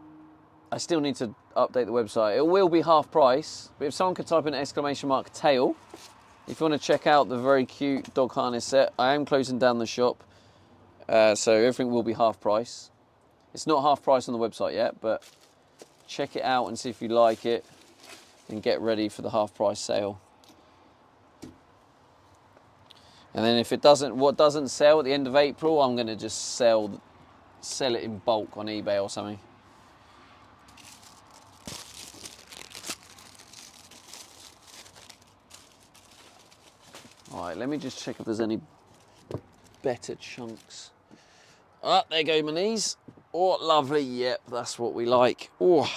still need to update the website. It will be half price, but if someone could type in !tail, if you want to check out the very cute dog harness set, I am closing down the shop, so everything will be half price. It's not half price on the website yet, but check it out and see if you like it and get ready for the half price sale. And then if what doesn't sell at the end of April, I'm going to just sell it in bulk on eBay or something. All right, let me just check if there's any better chunks. Ah, there go my knees. Oh, lovely. Yep, that's what we like. Oh.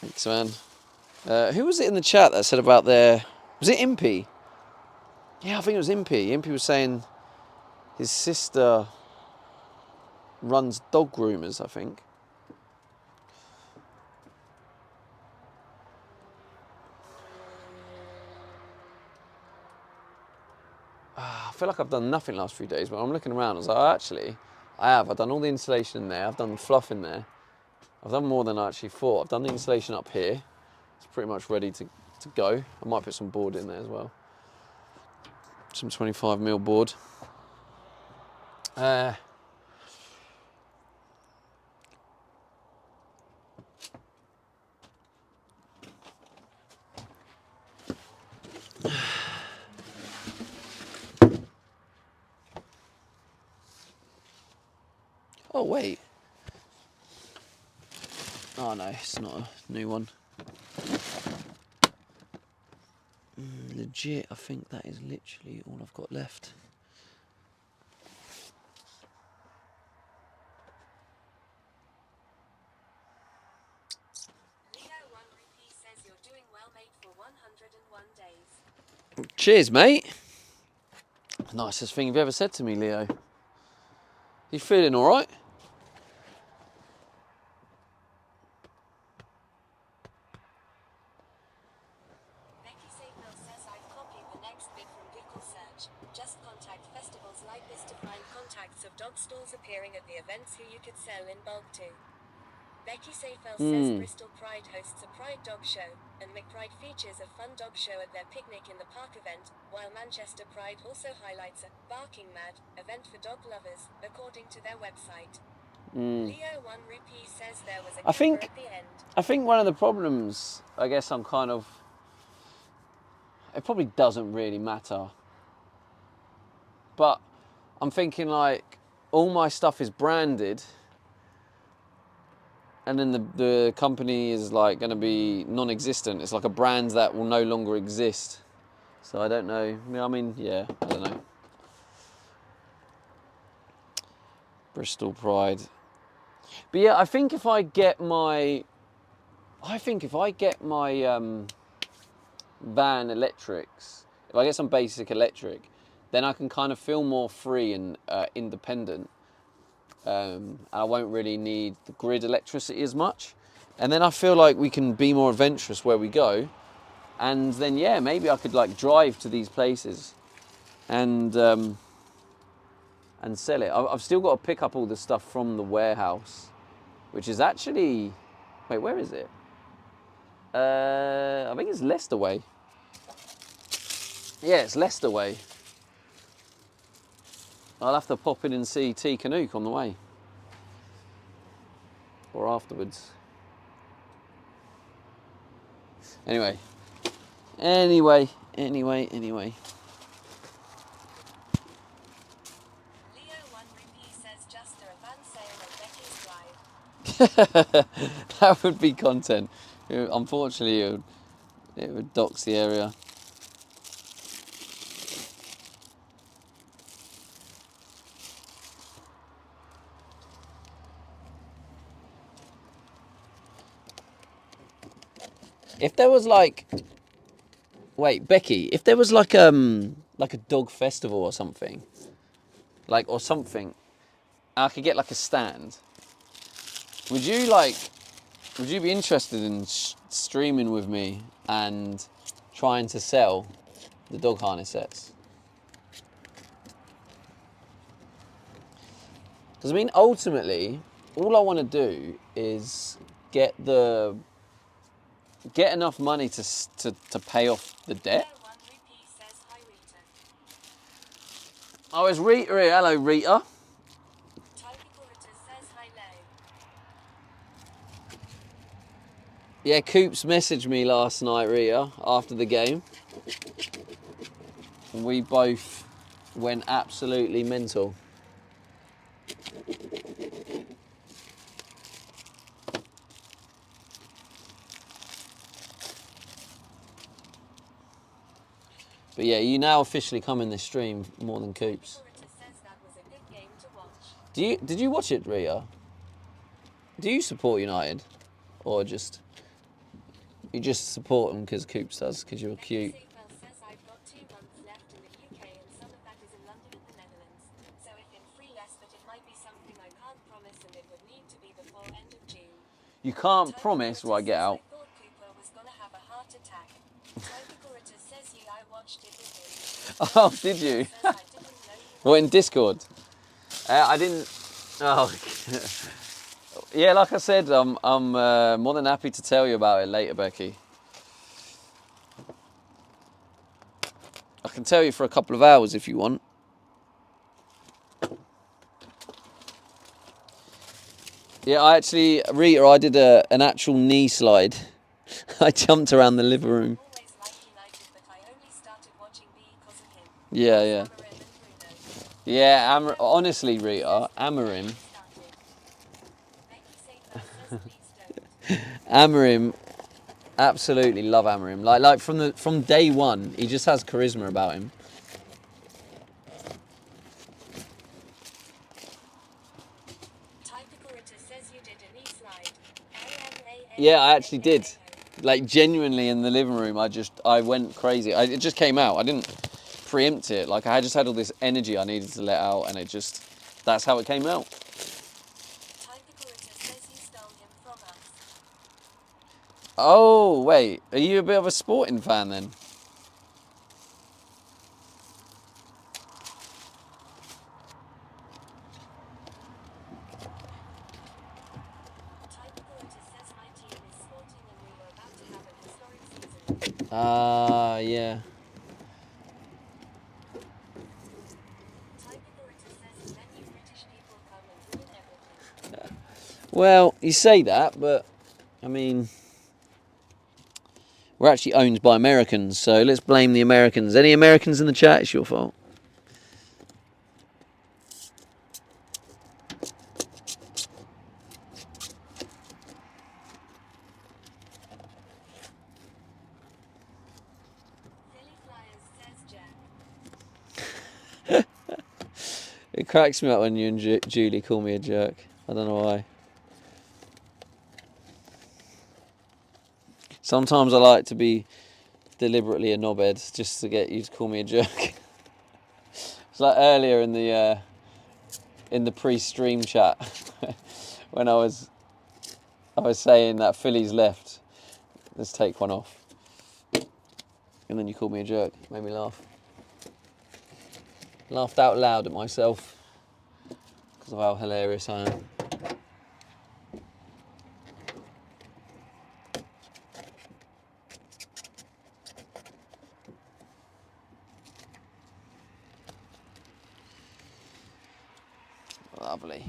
Thanks, man. Who was it in the chat that said about was it Impy? Yeah, I think it was Impy. Impy was saying his sister runs dog groomers, I think. I feel like I've done nothing last few days, but I'm looking around. I was like, oh, actually, I have. I've done all the insulation in there. I've done the fluff in there. I've done more than I actually thought. I've done the insulation up here. It's pretty much ready to go. I might put some board in there as well. Some 25mm board. Oh, wait. Oh, no, it's not a new one. Legit, I think that is literally all I've got left. Leo1Rupee says you're doing well, mate, for 101 days. Cheers, mate. Nicest thing you've ever said to me, Leo. You feeling all right? Becky Seyfel says I've copied the next bit from Google search. Just contact festivals like this to find contacts of dog stalls appearing at the events who you could sell in bulk to. Becky Seyfel says Bristol Pride hosts a Pride dog show, and McPride features a fun dog show at their Picnic in the Park event, while Manchester Pride also highlights a Barking Mad event for dog lovers, according to their website. Leo1Rupee says there was a camper at the end. I think one of the problems, I guess I'm kind of, it probably doesn't really matter but I'm thinking like all my stuff is branded, and then the company is like going to be non-existent. It's like a brand that will no longer exist. So I don't know. I mean, yeah, I don't know. Bristol Pride. But yeah, I think if I get my van electrics, if I get some basic electric, then I can kind of feel more free and independent. And I won't really need the grid electricity as much. And then I feel like we can be more adventurous where we go. And then, yeah, maybe I could like drive to these places and sell it. I've still got to pick up all the stuff from the warehouse, which is actually, wait, where is it? I think it's Leicester Way. Yeah, it's Leicester Way. I'll have to pop in and see T Canuck on the way. Or afterwards. Anyway. Leo 1 Repeat says just a van sale on Becky's Drive. That would be content. Unfortunately, it would dox the area. If there was like, wait, Becky, if there was like a dog festival or something, I could get like a stand. Would you be interested in streaming with me and trying to sell the dog harness sets? Because I mean, ultimately, all I want to do is get enough money to pay off the debt. Leo 1 Repeat says hi Rita. Oh, it's Rita here. Hello, Rita. Typical Rita says hi Leo. Yeah, Coops messaged me last night, Rita, after the game. And we both went absolutely mental. But yeah, you now officially come in this stream more than Coops. Rita says that was a good game to watch. Did you watch it, Rita? Do you support United, or you just support them because Coops does, because you're cute? Safewell says I've got 2 months left in the UK and some of that is in London and the Netherlands. So if in free less, but it might be something I can't promise and it would need to be before end of June. You can't promise where I get out. I thought Cooper was gonna have a heart attack. Typical Rita says I watched it with him. Oh, did you? Says I didn't know you Well, in Discord. I didn't. Oh. Yeah, like I said, I'm more than happy to tell you about it later, Becky. I can tell you for a couple of hours if you want. Yeah, Rita, I did an actual knee slide. I jumped around the living room. always liked United, but I only started watching because of him. Yeah. Amarim and Bruno. Yeah, honestly, Rita, Amarim. Becky Safewell says please don't. Amarim, absolutely love Amarim. Like from day one, he just has charisma about him. Typical Rita says you did a knee slide. Yeah, I actually did. Like genuinely in the living room, I went crazy. It just came out. I didn't preempt it. Like I just had all this energy I needed to let out, and that's how it came out. Typical Rita says you stole him from us. Oh wait, are you a bit of a sporting fan then? Typical Rita says my team is sporting and we were about to have a historic season. Yeah. Typical Rita says then you British people come and ruin everything. Well, you say that, but I mean, we're actually owned by Americans, so let's blame the Americans. Any Americans in the chat? It's your fault. It cracks me up when you and Julie call me a jerk. I don't know why. Sometimes I like to be deliberately a knobhead just to get you to call me a jerk. It's like earlier in the pre-stream chat when I was saying that Philly's left. Let's take one off. And then you called me a jerk. Made me laugh. Laughed out loud at myself because of how hilarious I am. Lovely.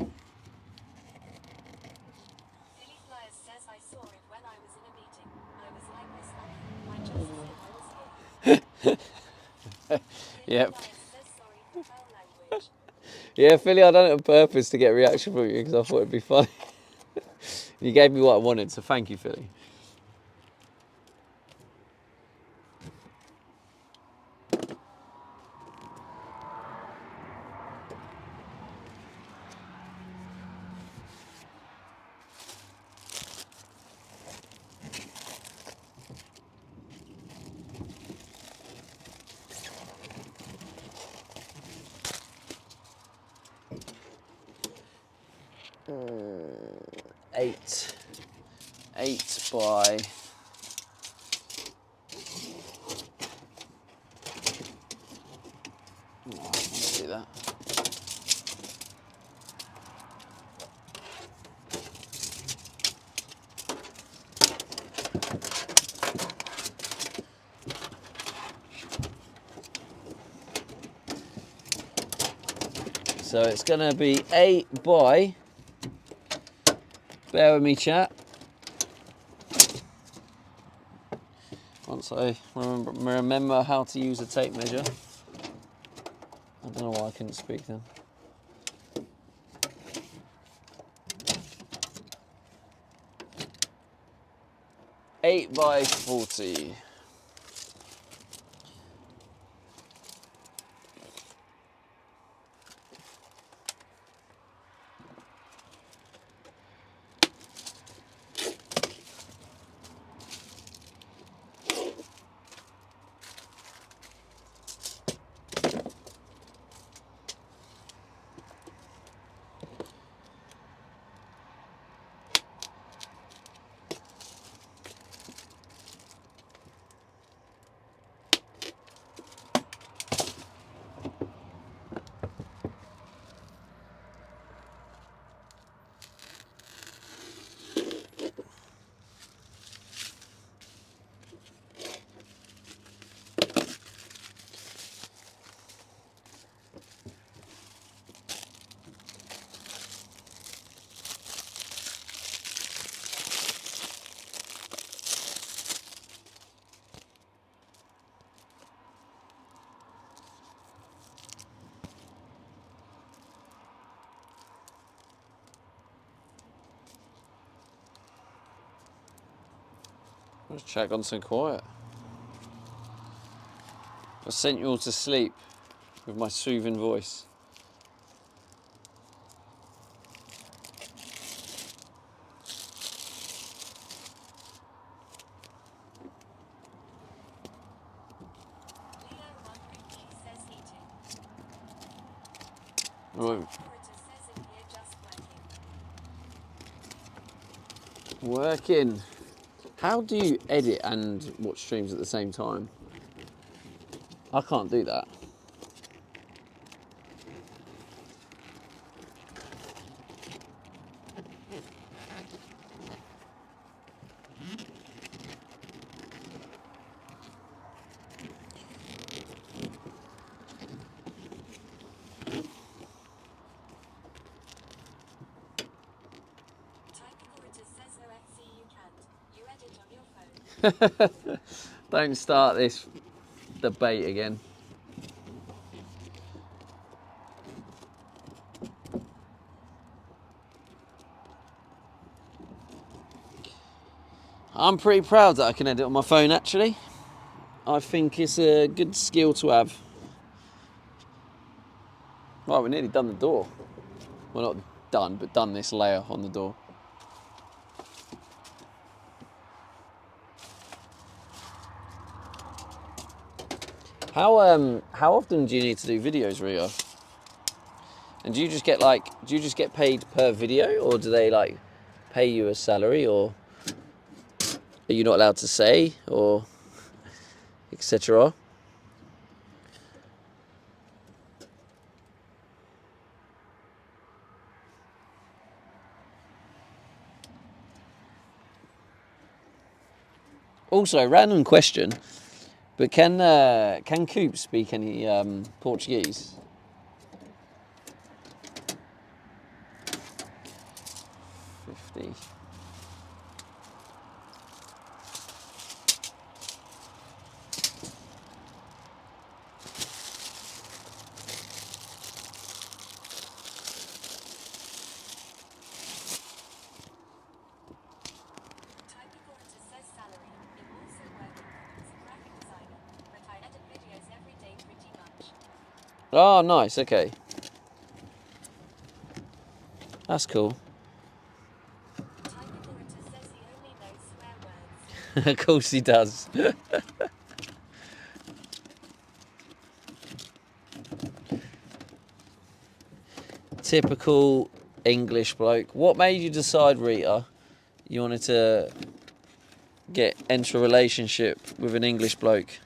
Philly Flyers says I saw it when I was in a meeting. I was like this lucky. I just said I was here. Yep. Flyers says sorry for foul language. Yeah, Philly, I done it on purpose to get a reaction from you because I thought it'd be funny. You gave me what I wanted, so thank you, Philly. Eight by... Oh, let's do that. So it's going to be 8 by... Bear with me, chat. Once I remember how to use a tape measure. I don't know why I couldn't speak then. Eight by 40. Let's check on some quiet. I sent you all to sleep with my soothing voice. Leo 150 says eating. Right. Operator says in here just working. Working. How do you edit and watch streams at the same time? I can't do that. Operator says OFC you can't. You edit on your phone. Don't start this debate again. I'm pretty proud that I can edit on my phone actually. I think it's a good skill to have. Right, we're nearly done the door. Well, not done, but done this layer on the door. How often do you need to do videos, Rita? And do you just get paid per video, or do they like pay you a salary, or are you not allowed to say, or etc.? Also, random question, but can Coop speak any Portuguese? $50. Typicalita says salary. I'm also working as a graphic designer, but I edit videos every day pretty much. Oh, nice. Okay, that's cool. Typicalita says he only knows swear words. Of course he does. Typical English bloke. What made you decide, Rita, you wanted to enter a relationship with an English bloke,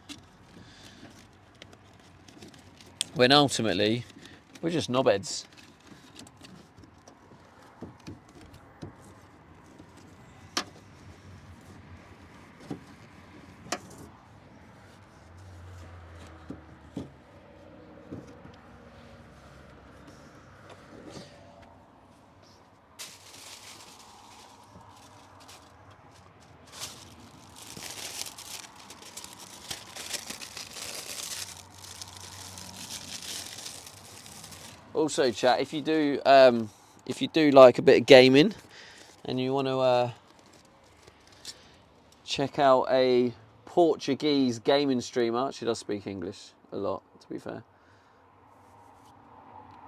when ultimately we're just knobheads? Also, chat, if you do like a bit of gaming and you want to check out a Portuguese gaming streamer, she does speak English a lot, to be fair.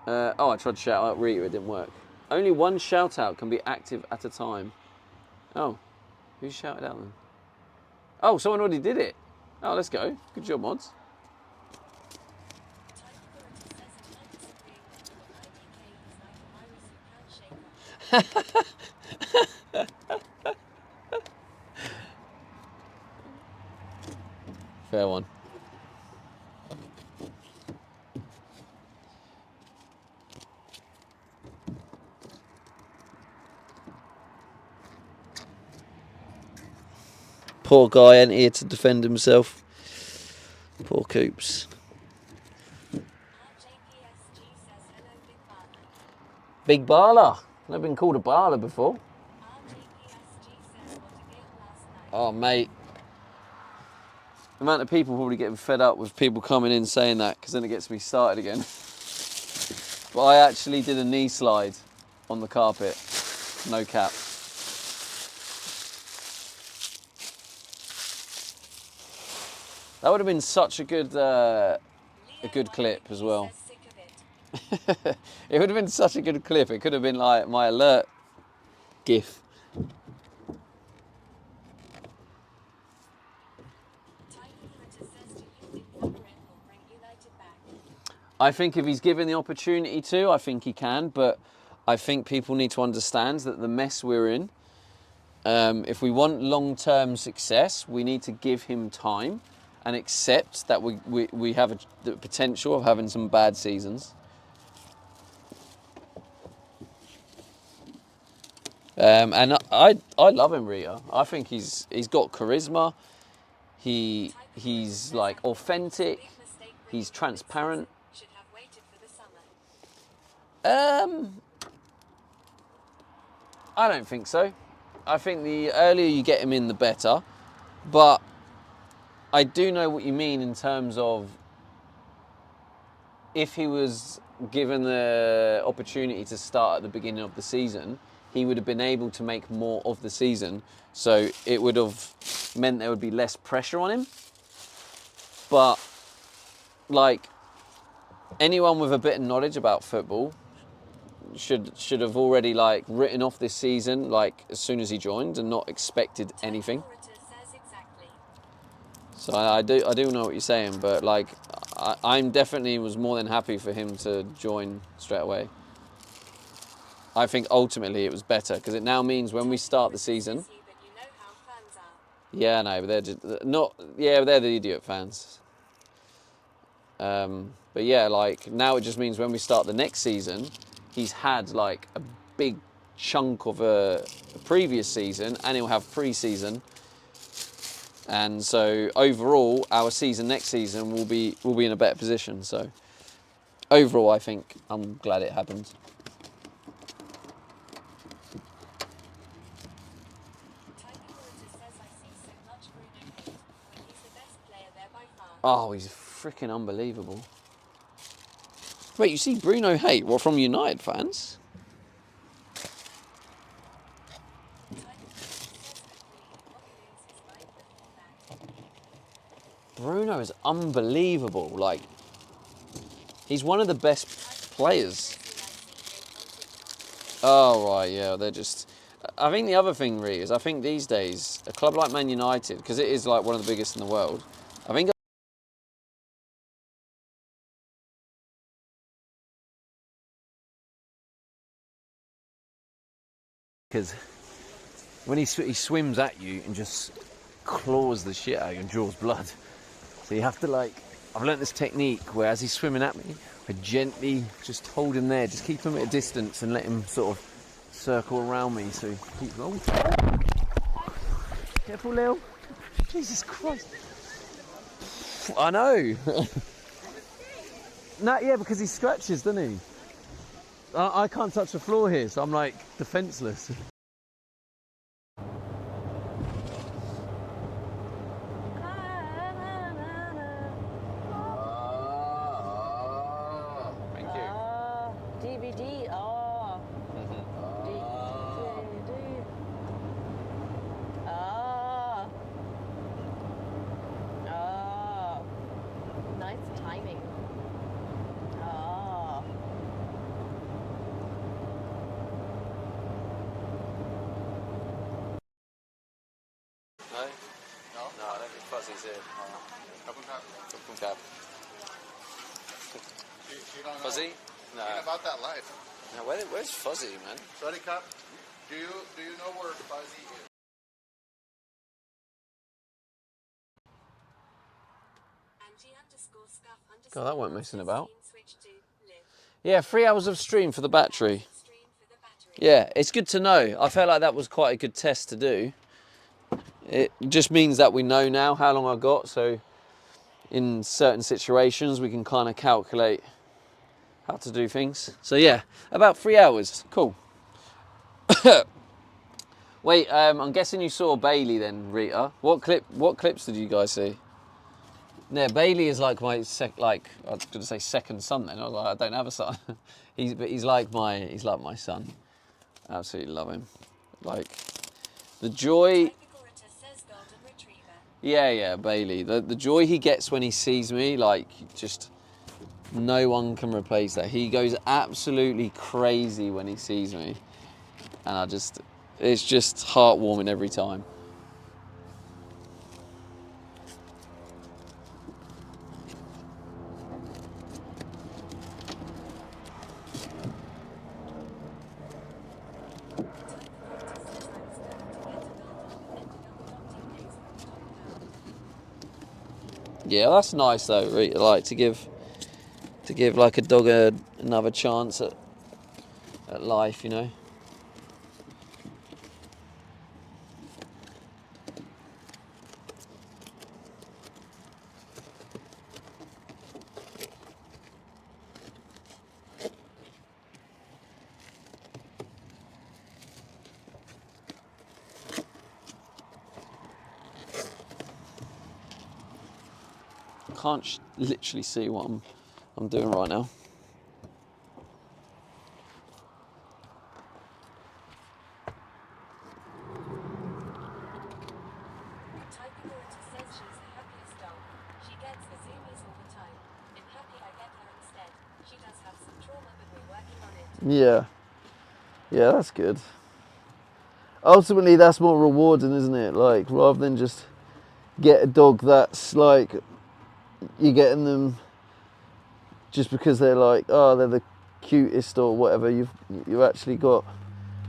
I tried to shout out Rita, it didn't work. Only one shout out can be active at a time. Oh, who shouted out then? Oh, someone already did it. Oh, let's go. Good job, mods. Typicalita says I'm not disagreeing with you, but IDK is like a virus you can't shake off. Fair one. Poor guy ain't here to defend himself. Poor Coops. RJPSG says hello Big Barla. Big Barla. I've been called a Barla before. RJPSG says what a game last night. Oh, mate. The amount of people probably getting fed up with people coming in saying that, because then it gets me started again. But I actually did a knee slide on the carpet. No cap. That would have been such a good clip as well. Says sick of it. It would have been such a good clip. It could have been like my alert gif. Typicalita says, do you think Fabregas will bring United back? I think if he's given the opportunity to, I think he can. But I think people need to understand that the mess we're in, if we want long-term success, we need to give him time and accept that we have the potential of having some bad seasons. And I love him, Rita. I think he's got charisma. He's like authentic. Big mistake He's bringing transparent. Should have waited for the summer. I don't think so. I think the earlier you get him in, the better. But I do know what you mean in terms of if he was given the opportunity to start at the beginning of the season, he would have been able to make more of the season. So it would have meant there would be less pressure on him. But like, anyone with a bit of knowledge about football should have already like written off this season like as soon as he joined and not expected anything. Orator says exactly. So I do know what you're saying, but like I'm definitely was more than happy for him to join straight away. I think ultimately it was better because it now means when we start the season. But you know how fans are. Yeah, no, but they're just not. Yeah, they're the idiot fans. But yeah, like now it just means when we start the next season, he's had like a big chunk of a previous season, and he'll have pre-season. And so overall, our season next season will be in a better position. So overall, I think I'm glad it happened. Typing Orator says I see so much Bruno hate when he's the best player there by far. Oh, he's freaking unbelievable. Wait, you see Bruno hate? What, from United fans? Typing Orator says hopefully what moves his life before that. Bruno is unbelievable. Like, he's one of the best players. Oh, right, yeah, they're just... I think the other thing, Ree, is I think these days, a club like Man United, because it is like one of the biggest in the world, I think... Because when he swims at you and just claws the shit out of you and draws blood. So you have to like... I've learnt this technique where as he's swimming at me, I gently just hold him there, just keep him at a distance and let him sort of circle around me so he keeps rolling. Careful, Lil. Jesus Christ. I know. No, yeah, because he scratches, doesn't he? I can't touch the floor here, so I'm like defenseless. Thank you. DVD. Oh. DVD. Oh. Oh. Nice timing. Oh. No? No? No, I don't think Fuzzy's here. Couple cup. Couple cab. You don't know Fuzzy? No. anything about that life. No, where's Fuzzy, man? Sorry, Cup. Do you know where Fuzzy is? Angie_scuff_. God, that weren't messing about. Switch to live. Yeah, 3 hours of stream for the battery. Stream for the battery. Yeah, it's good to know. I felt like that was quite a good test to do. It just means that we know now how long I got, so in certain situations we can kind of calculate how to do things. So yeah, about 3 hours. Cool. Wait, I'm guessing you saw Bailey then, Rita. What clips did you guys see? Yeah, Bailey is like my I was gonna say second son then. I was like, I don't have a son. he's like my son. Absolutely love him. Like the joy. Typing Orator says golden retriever. Yeah, Bailey. The joy he gets when he sees me, like, just no one can replace that. He goes absolutely crazy when he sees me. And it's just heartwarming every time. Yeah, that's nice though, really, like to give like a dog another chance at life, you know. Can't literally see what I'm doing right now. Typing Orator says she's the happiest dog. She gets the zoomies all the time. If happy, I get her instead. Yeah. Yeah, that's good. Ultimately, that's more rewarding, isn't it? Like, rather than just get a dog that's like, you're getting them just because they're like, oh, they're the cutest or whatever. You've actually got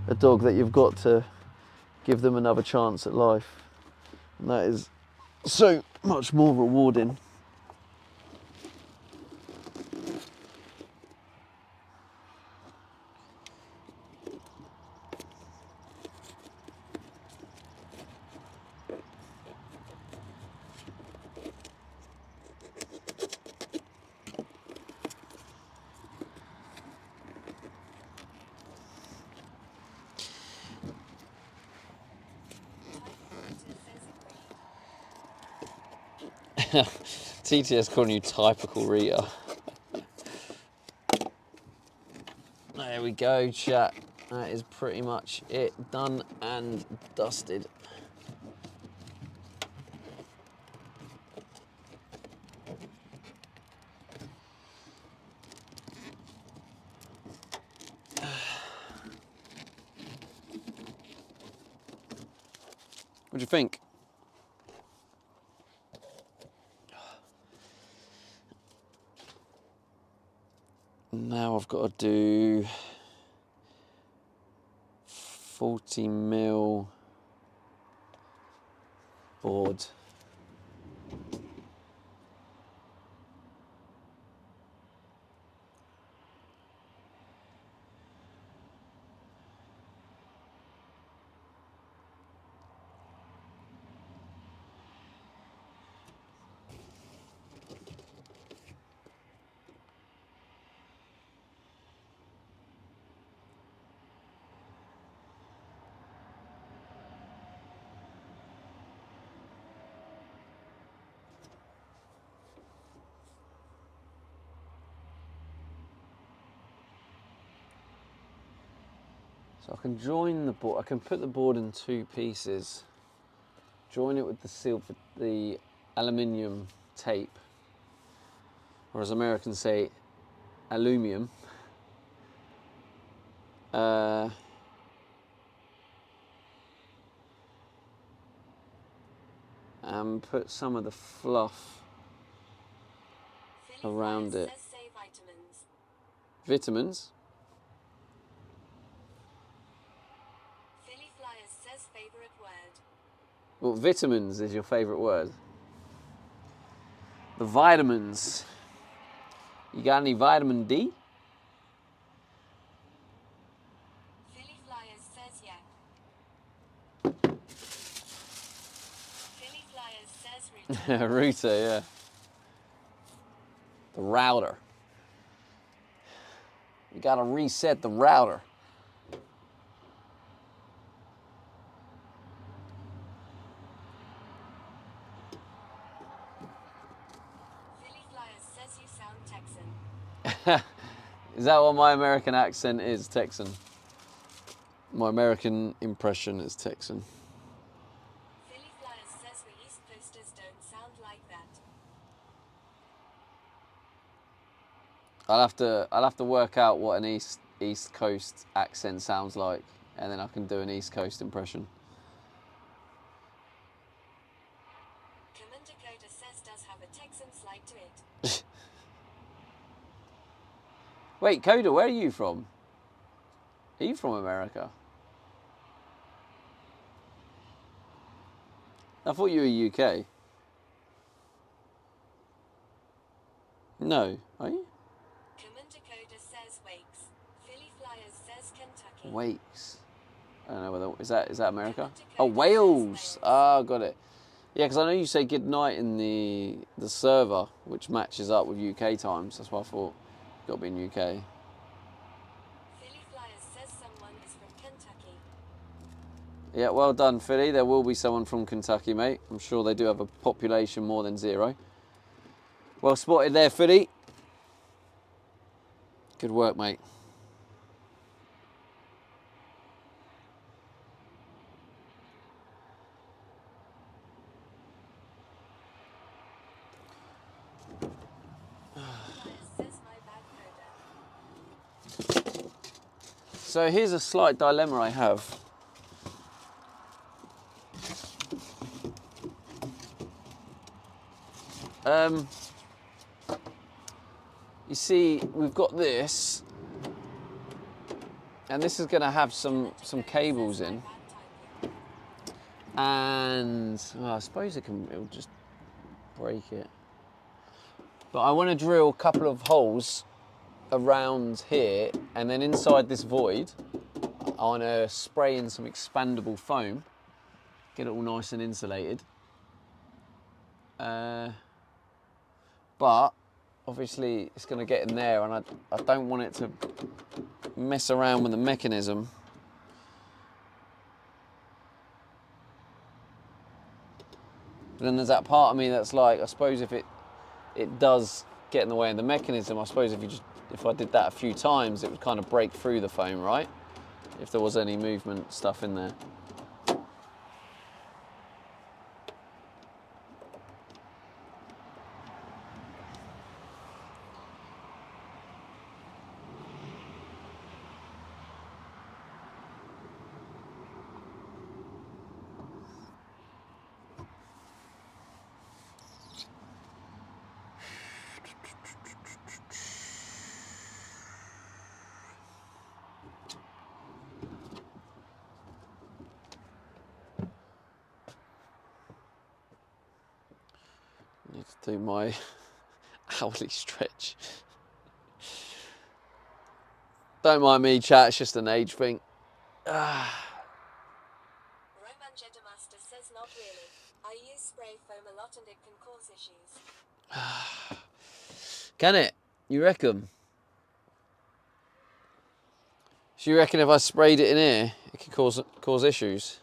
a dog that you've got to give them another chance at life. And that is so much more rewarding. TTS calling you typical Rita. There we go, chat. That is pretty much it. Done and dusted. What do you think? Now I've got to do 40 mil board. So I can join the board, I can put the board in two pieces, join it with the aluminium tape, or as Americans say, aluminum. And put some of the fluff Philly around Flyers it. says say vitamins. Vitamins. Philly Flyers says favorite word. Well, vitamins is your favourite word. The vitamins. You got any vitamin D? Philly Flyers says yak. Philly Flyers says Rita. Router, yeah. The router. You gotta reset the router. Philly Flyers says you sound Texan. Is that what my American accent is, Texan? My American impression is Texan. Philly Flyers says we East Coasters don't sound like that. I'll have to work out what an East Coast accent sounds like, and then I can do an East Coast impression. Common Dakota says does have a Texan slide to it. Wait, Coda, where are you from? Are you from America? I thought you were UK. No, are you? Common Dakota says Wakes. Philly Flyers says Kentucky. Wakes. I don't know whether is that America? Dakota Oh, says Wales. Wales. Ah, got it. Yeah, because I know you say good night in the server, which matches up with UK times. That's why I thought got to be in UK. Philly Flyers says someone is from Kentucky. Yeah, well done, Philly. There will be someone from Kentucky, mate. I'm sure they do have a population more than 0. Well spotted there, Philly. Good work, mate. Flyers says my bad Coda. So here's a slight dilemma I have. You see, we've got this, and this is going to have some cables in, and well, I suppose it'll just break it. But I want to drill a couple of holes around here, and then inside this void, I want to spray in some expandable foam, get it all nice and insulated. But obviously it's going to get in there, and I don't want it to mess around with the mechanism. But then there's that part of me that's like, I suppose if it does get in the way of the mechanism, I suppose if I did that a few times, it would kind of break through the foam, right? If there was any movement stuff in there. Need to do my hourly stretch. Don't mind me, chat, it's just an age thing. Roman Jetamaster says not really. I use spray foam a lot and it can cause issues. Can it? You reckon? So you reckon if I sprayed it in here, it could cause issues?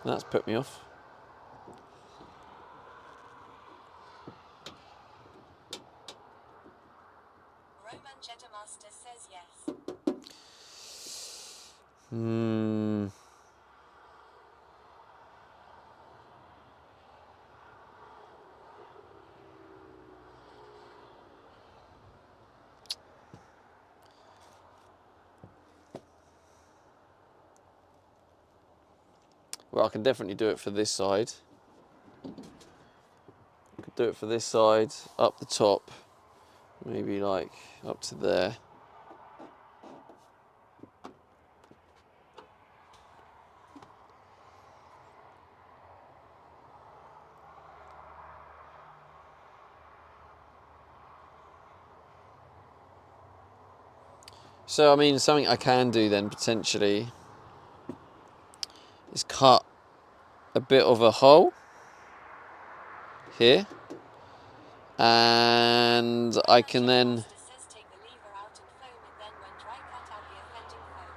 That's put me off. Roman Jetamaster says yes. Well, I can definitely do it for this side. Could do it for this side, up the top, maybe like up to there. So, I mean, something I can do then potentially is cut a bit of a hole here, and I can then, Jetamaster says take the lever out and foam it, then when dry cut out the offending foam.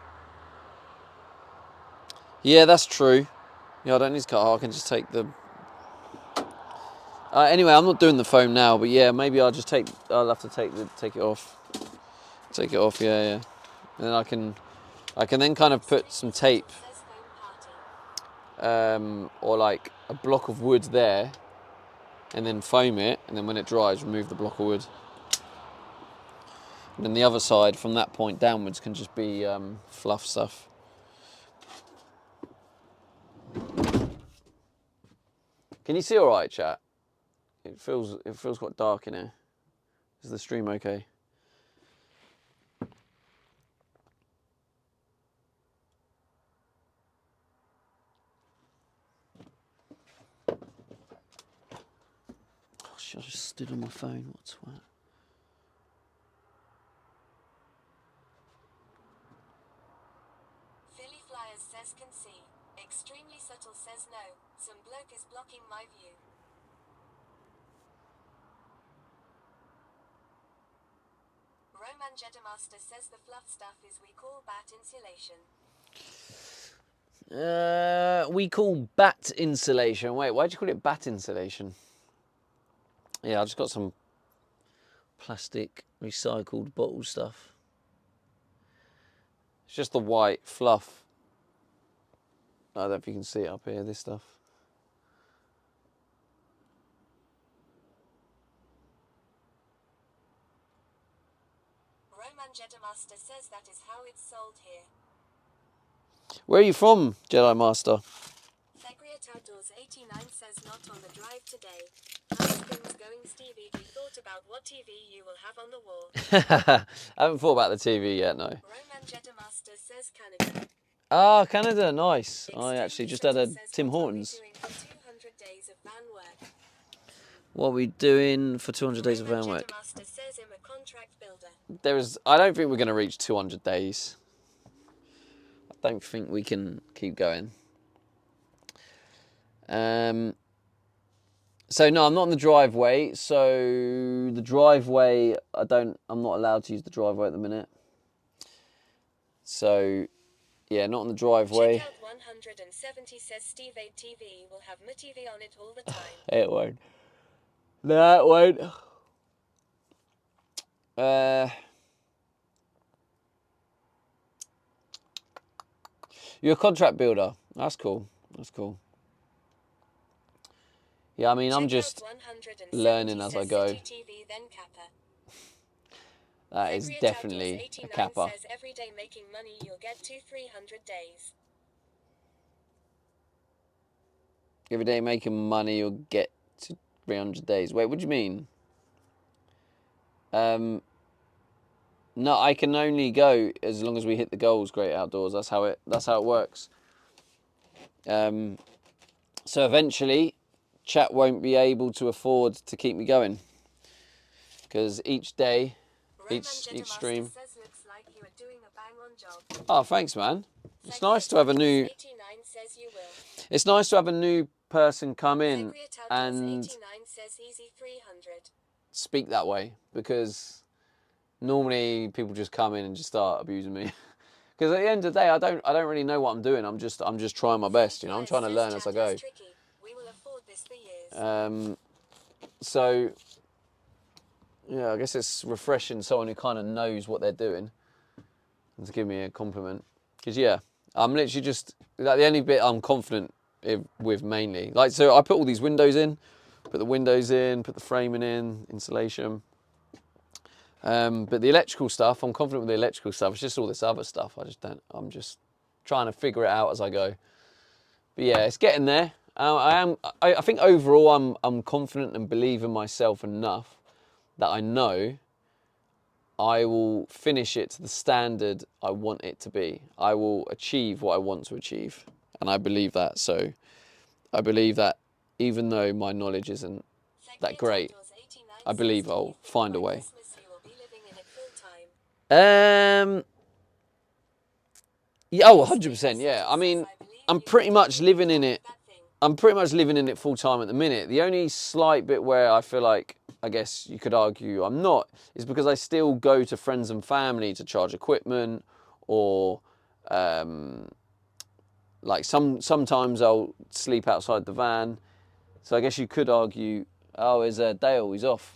yeah, that's true. Yeah, I don't need to cut a hole, I can just take the, anyway, I'm not doing the foam now, but yeah, maybe I'll have to take it off. Take it off, yeah. And then I can then kind of put some tape, Says foam party. or like a block of wood there, and then foam it, and then when it dries, remove the block of wood. And then the other side, from that point downwards, can just be fluff stuff. Can you see all right, chat? It feels quite dark in here. Is the stream okay? I just stood on my phone. What a twat. Philly Flyers says can see. Extremely subtle says no. Some bloke is blocking my view. Roman Jetamaster says the fluff stuff is we call bat insulation. We call bat insulation. Wait, why'd you call it bat insulation? Yeah, I just got some plastic recycled bottle stuff. It's just the white fluff. I don't know if you can see it up here, this stuff. Master says that is how it's sold here. Where are you from, Jedi Master? Thegriat Outdoors 89 says not on the drive today. How's things going, Stevie? Do you thought about what TV you will have on the wall? I haven't thought about the TV yet, no. Roman Jedi Master says Canada. Ah, Canada, nice. I Extremely actually just had a Subtle says, Tim what are we Hortons. doing for 200 days of van work? What are we doing for 200 days of Roman van Jedi work? Master says I'm a contract builder. I don't think we're going to reach 200 days. I don't think we can keep going. So no, I'm not in the driveway. So the driveway, I'm not allowed to use the driveway at the minute. So yeah, not on the driveway. Check out 170 says Steve 8 TV will have MTV on it all the time. It won't. No, it won't. You're a contract builder. That's cool. That's cool. Yeah, I mean, I'm just learning as I go. TV, then Kappa. That is Thegriat definitely Outdoors a 89 kappa. says every day making money you'll get to 300 days. Every day making money, you'll get to 300 days. Wait, what do you mean? No, I can only go as long as we hit the goals. Great Outdoors. That's how it works. So eventually, chat won't be able to afford to keep me going because each day, Roman each Jedi stream. Master says looks like you are doing a bang-on job. Oh, thanks, man. It's nice to have a new. 89 says you will. It's nice to have a new person come in Thegriat Outdoors and 89 says easy 300. speak that way, because normally people just come in and just start abusing me. Because at the end of the day, I don't really know what I'm doing. I'm just trying my best, you know. I'm trying to learn as I go. We will afford this for years. So yeah, I guess it's refreshing someone who kind of knows what they're doing and to give me a compliment. Because yeah, I'm literally just like the only bit I'm confident with mainly. Like, so I put all these windows in, put the windows in, put the framing in, insulation. But the electrical stuff, I'm confident with the electrical stuff. It's just all this other stuff. I'm just trying to figure it out as I go. But yeah, it's getting there. I think overall I'm confident and believe in myself enough that I know I will finish it to the standard I want it to be. I will achieve what I want to achieve. And I believe that. So I believe that even though my knowledge isn't that great, I believe I'll find a way. Yeah, oh, 100%, yeah. I mean, I'm pretty much living in it. I'm pretty much living in it full time at the minute. The only slight bit where I feel like, I guess you could argue I'm not, is because I still go to friends and family to charge equipment, or like sometimes I'll sleep outside the van. So I guess you could argue, oh, is Dale? He's off.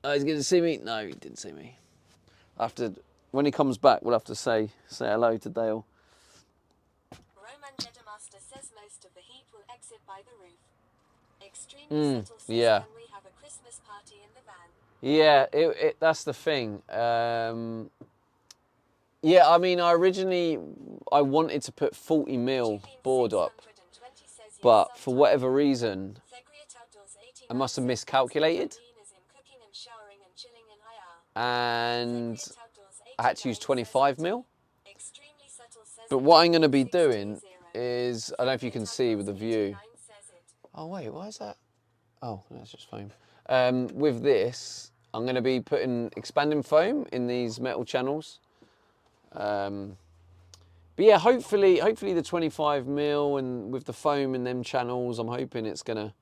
Oh, he's going to see me? No, he didn't see me. When he comes back, we'll have to say hello to Dale. Roman Jedi Master says most of the heat will exit by the roof. Extremely subtle says, yeah. can we have a Christmas party in the van? Yeah, that's the thing. Yeah, I mean, I wanted to put 40 mil board up, but for whatever reason, I must have miscalculated, and I had to use 25 mil. But what I'm going to be doing is, I don't know if you can see with the view. Oh wait, why is that? Oh, that's just foam. With this, I'm going to be putting expanding foam in these metal channels. But yeah, hopefully the 25 mil and with the foam in them channels, I'm hoping it's going to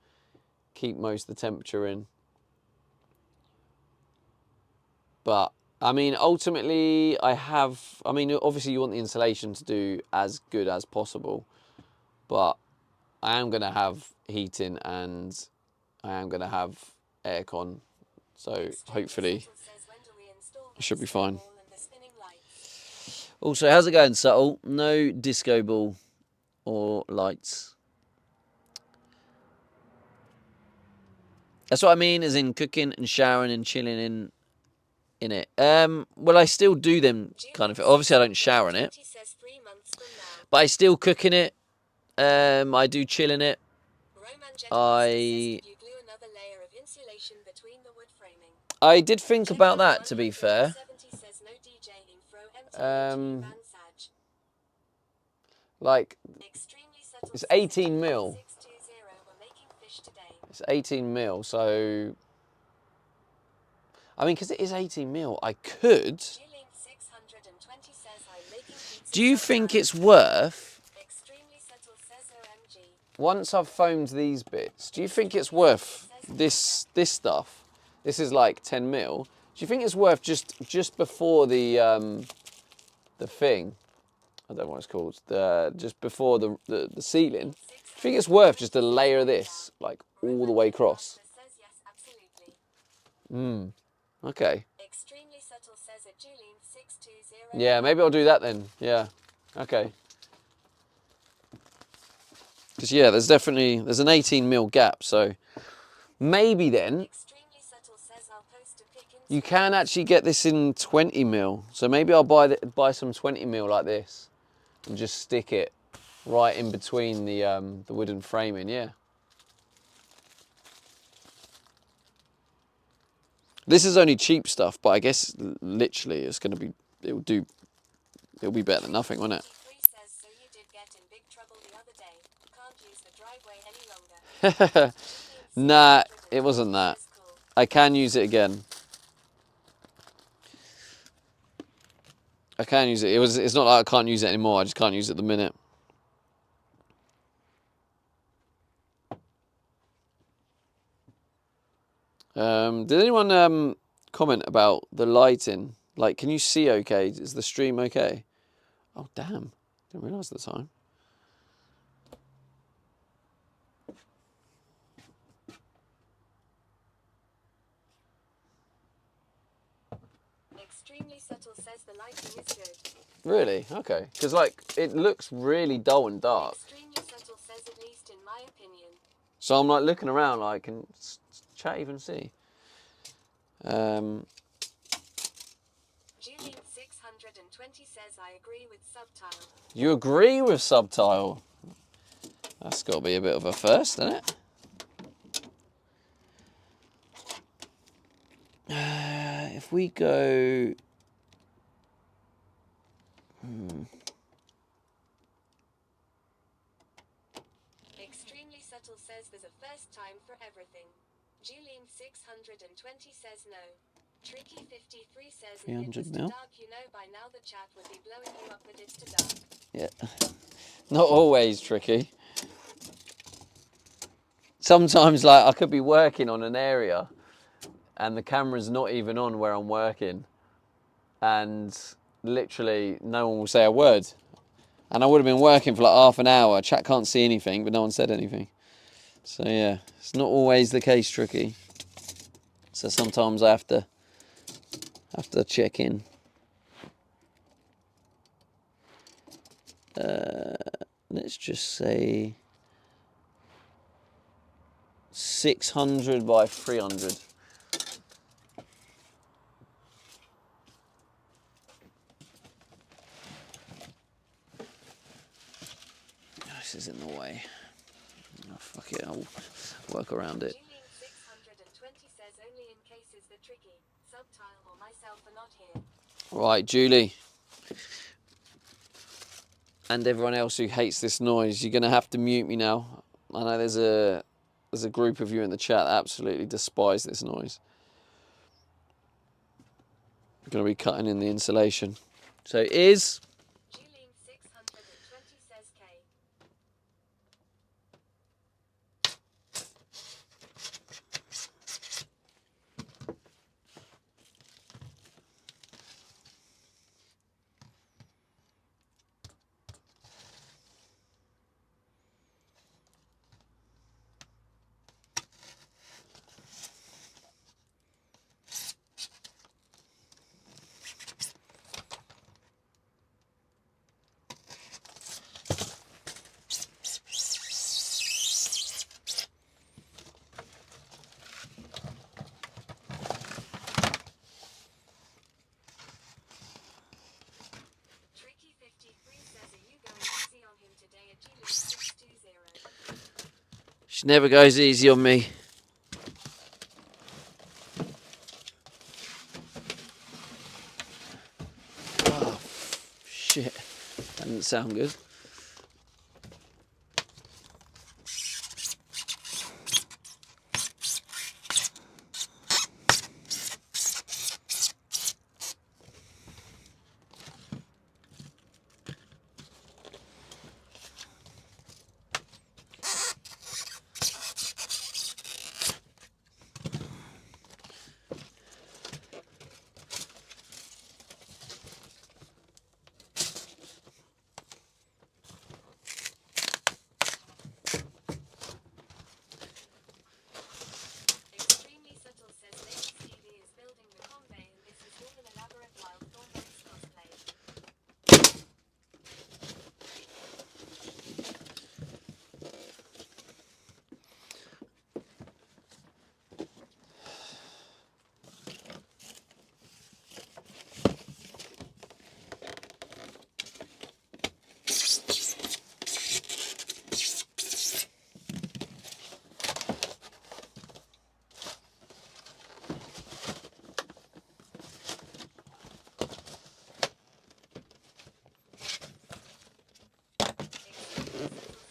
keep most of the temperature in. But I mean, ultimately, obviously you want the insulation to do as good as possible, but I am going to have heating and I am going to have aircon, so hopefully it should be fine. Also, how's it going, Subtle? No disco ball or lights. That's what I mean, as in cooking and showering and chilling in in it. Well, I still do them kind of. Obviously, I don't shower in it, Says 3 months from now. but I still cook in it. I do chill in it. Roman I- says that you glue another layer of insulation between the wood framing. I did think Check about out that, to be fair. 170 says no DJing, throw MTV Van Saj. Like, Extremely subtle it's says 18 mil. 620, we're making fish today. It's 18 mil, so... I mean, because it is 18 mil, I could... G-Link 620 says I'm making pizza Do you sometime. think it's worth... Extremely subtle says OMG. Once I've foamed these bits, do you think it's worth this stuff? This is like 10 mil. Do you think it's worth just before the thing? I don't know what it's called. Just before the ceiling. Do you think it's worth just a layer of this, like all the way across? Says yes, absolutely. Okay. Extremely subtle says it. G-Link 620. Yeah, maybe I'll do that then. Yeah. Okay. Because yeah, there's an 18 mil gap, so maybe then Extremely subtle says I'll post a pic in. you can actually get this in 20 mil. So maybe I'll buy some 20 mil like this and just stick it right in between the wooden framing. Yeah. This is only cheap stuff, but I guess literally it's going to be, it'll be better than nothing, won't it? 3 says so you did get in big trouble the other day. Can't use the driveway any longer. Nah, it wasn't that. That's cool. I can use it again. I can use it. It's not like I can't use it anymore. I just can't use it at the minute. Did anyone comment about the lighting? Like, can you see okay? Is the stream okay? Oh, damn. Didn't realise at the time. Extremely subtle says the lighting is good. Really? Okay. Because, like, it looks really dull and dark. Extremely subtle says at least in my opinion. So I'm, like, looking around, like, can chat even see? G-Link 620 says I agree with Subtile. You agree with Subtile? That's got to be a bit of a first, isn't it? If we go... Extremely subtle says there's a first time for everything. G-Link 620 says no. Tricky 53 says if it 300 was too mil? dark, you know by now the chat would be blowing you up, but it's too dark. Yeah. Not always tricky. Sometimes, like, I could be working on an area and the camera's not even on where I'm working, and literally no one will say a word. And I would have been working for like half an hour. Chat can't see anything, but no one said anything. So yeah, it's not always the case, Tricky. So sometimes I have to check in. Let's just say 600 by 300. This is in the way. Oh, fuck it, I'll work around it. G-Link 620 says only in cases that Tricky, Subtile or myself are not here. Right, Julie. And everyone else who hates this noise, you're going to have to mute me now. I know there's a group of you in the chat that absolutely despise this noise. I'm going to be cutting in the insulation. So is... G-Link 620 says K. She never goes easy on me. Oh, shit. That didn't sound good. Extremely Subtle says Lady Stevie is building the convey and this is all an elaborate Wild Thornberrys cosplay. Extremely Subtle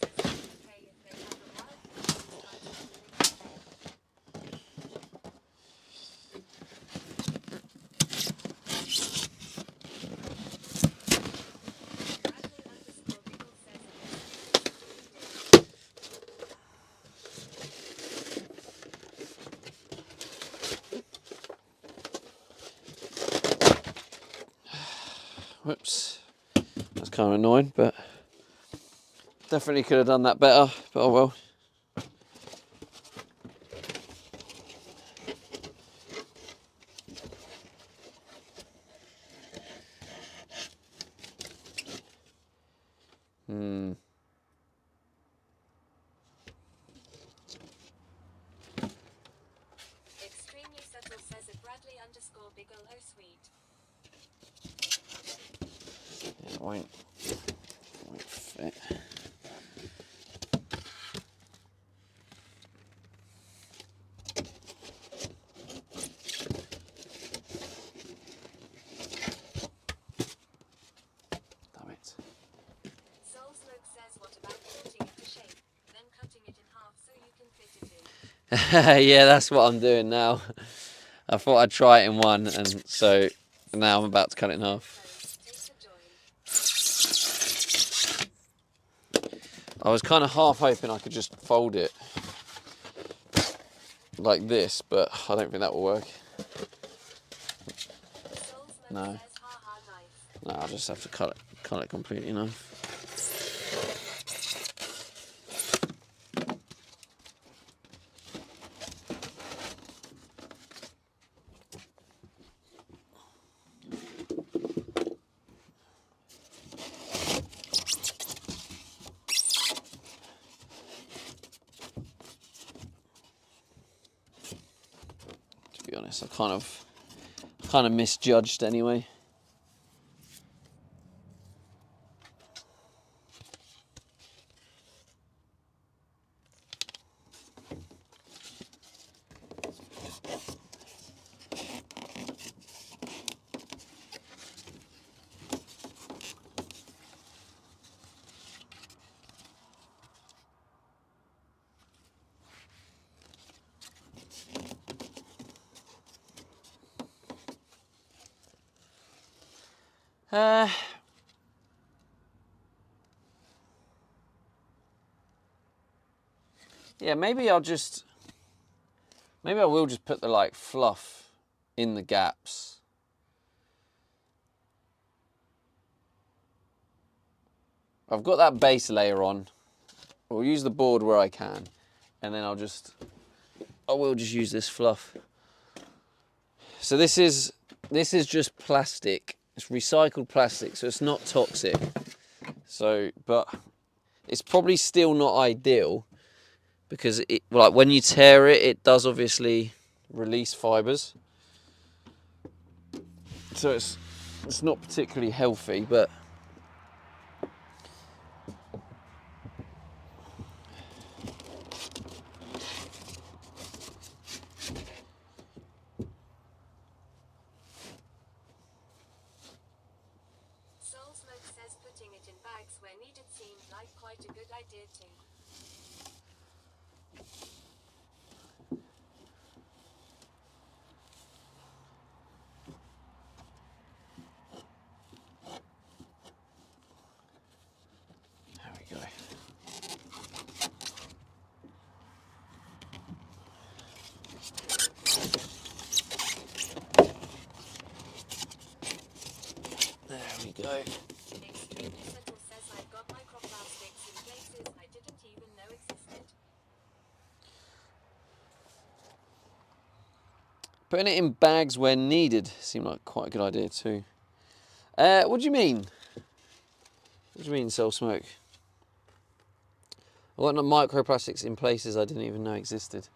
says it's okay if they have a Wild Thornberrys title in the convey. Bradley underscore Giggle says it is Whoops. That's kind of annoying, but definitely could have done that better, but oh well. Extremely Subtle says it Bradley underscore Biggle oh sweet. Yeah, it won't fit. Damn it. Soul Smoke says what about putting it to shape, then cutting it in half so you can fit it in. Yeah, that's what I'm doing now. I thought I'd try it in one, and so now I'm about to cut it in half. Take the join. I was kind of half hoping I could just fold it like this, but I don't think that will work. Soul Smoke No. says ha ha nice. No, I'll just have to cut it completely now. To be honest, I kind of misjudged anyway. Yeah, maybe I will just put the like fluff in the gaps. I've got that base layer on. I'll use the board where I can, and then I will just use this fluff. So this is just plastic. It's recycled plastic, so it's not toxic. So, but it's probably still not ideal because it, like when you tear it, it does obviously release fibers. So it's not particularly healthy, but quite a good idea too. There we go. There we go. Extremely Subtle says I've got microplastics in places I didn't even know existed. Putting it in bags when needed seemed like quite a good idea too. What do you mean? What do you mean, Soul Smoke? I got microplastics in places I didn't even know existed.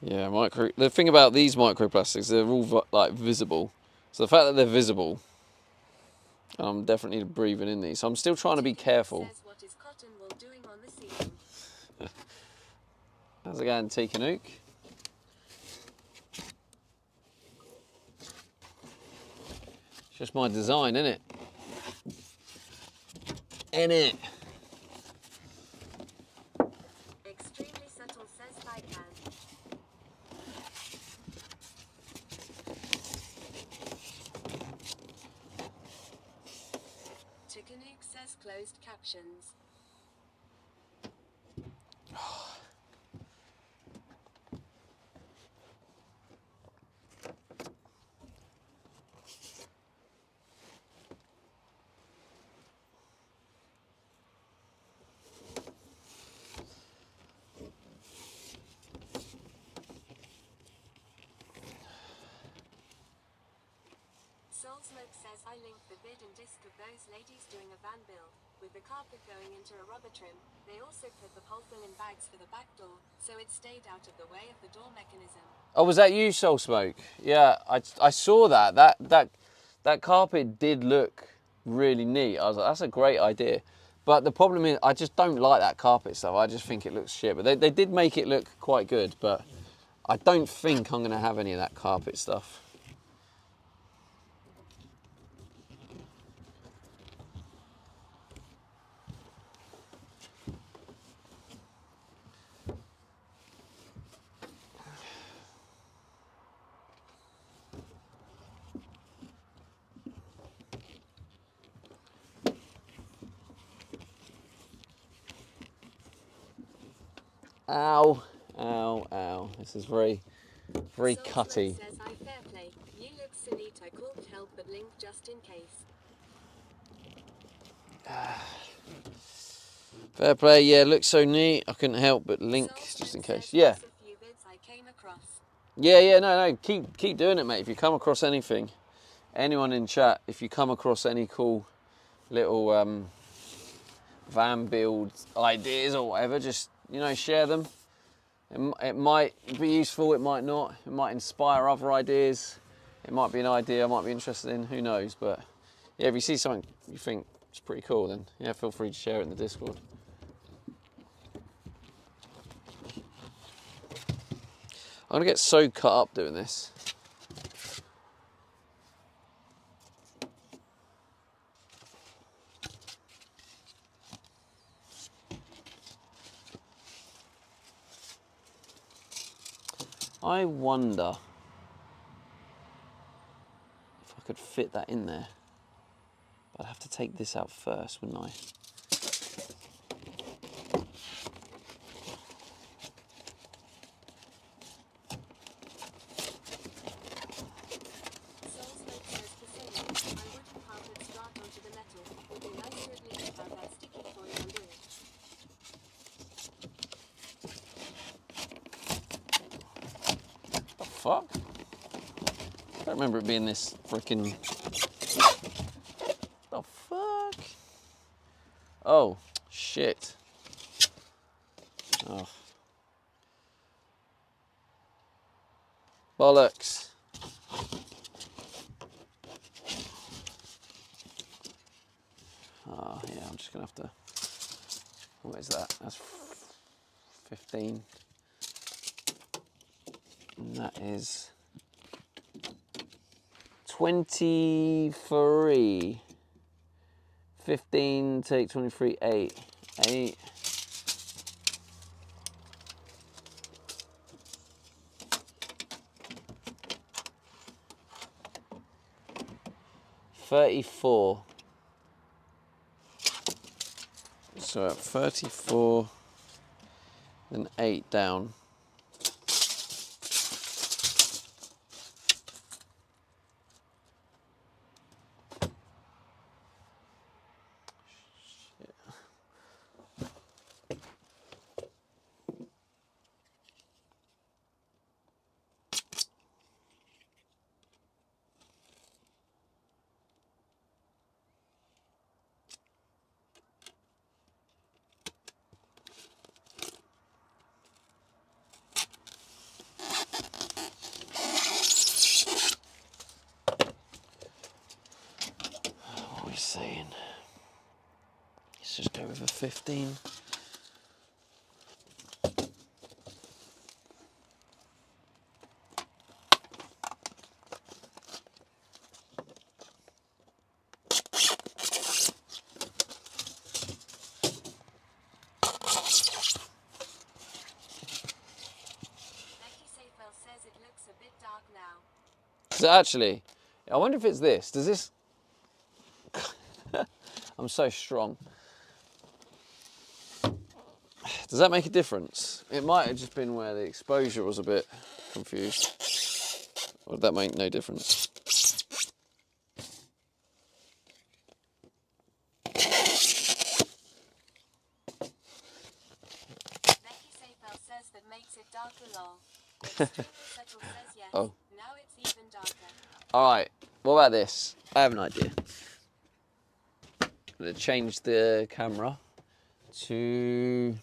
Yeah, the thing about these microplastics, they're all like visible. So the fact that they're visible, I'm definitely breathing in these. So I'm still trying to be careful. Says what is cotton wool doing on the ceiling? How's it going, Tikanook? It's just my design, innit? Innit? Extremely Subtle says I can. Tikanook says closed captions. Soul Smoke says I linked the vid and disc of those ladies doing a van build, with the carpet going into a rubber trim. They also put the polyfill in bags for the back door, so it stayed out of the way of the door mechanism. Oh, was that you, Soul Smoke? Yeah, I saw that. That carpet did look really neat. I was like, that's a great idea. But the problem is, I just don't like that carpet stuff. I just think it looks shit. But they did make it look quite good. But I don't think I'm going to have any of that carpet stuff. Ow, ow, ow. This is very Soul cutty. Smoke says I fair play. You look so neat I couldn't help but link just in case. Fair play, yeah, looks so neat. I couldn't help but link Soul just in Smoke case. says Yeah. there's a few bits I came across. Yeah, no, keep doing it, mate. If you come across anything, anyone in chat, if you come across any cool little van build ideas or whatever, just, share them. It might be useful, it might not. It might inspire other ideas. It might be an idea I might be interested in, who knows. But yeah, if you see something you think is pretty cool, then yeah, feel free to share it in the Discord. I'm gonna get so cut up doing this. I wonder if I could fit that in there. But I'd have to take this out first, wouldn't I? Soul Smoke says the same. My wooden carpet start onto the metal. Would be nice to at least have that sticky foil under it. The fuck? I don't remember it being this freaking. The fuck? Oh, shit. Oh. Bollocks. Oh, yeah, I'm just gonna have to. What is that? That's 15. And that is 23. 15, take 23, 8. 8. $34. So at 34, then 8 down. What are we saying? Let's just go with a 15. Becky Safel says it looks a bit dark now. So actually, I wonder if it's this. Does this... I'm so strong. Does that make a difference? It might have just been where the exposure was a bit confused. Or did that make no difference? Becky Safel says that makes it darker lol. Extremely subtle says yes. Oh. Now it's even darker. Alright, what about this? I have an idea. I'm going to change the camera to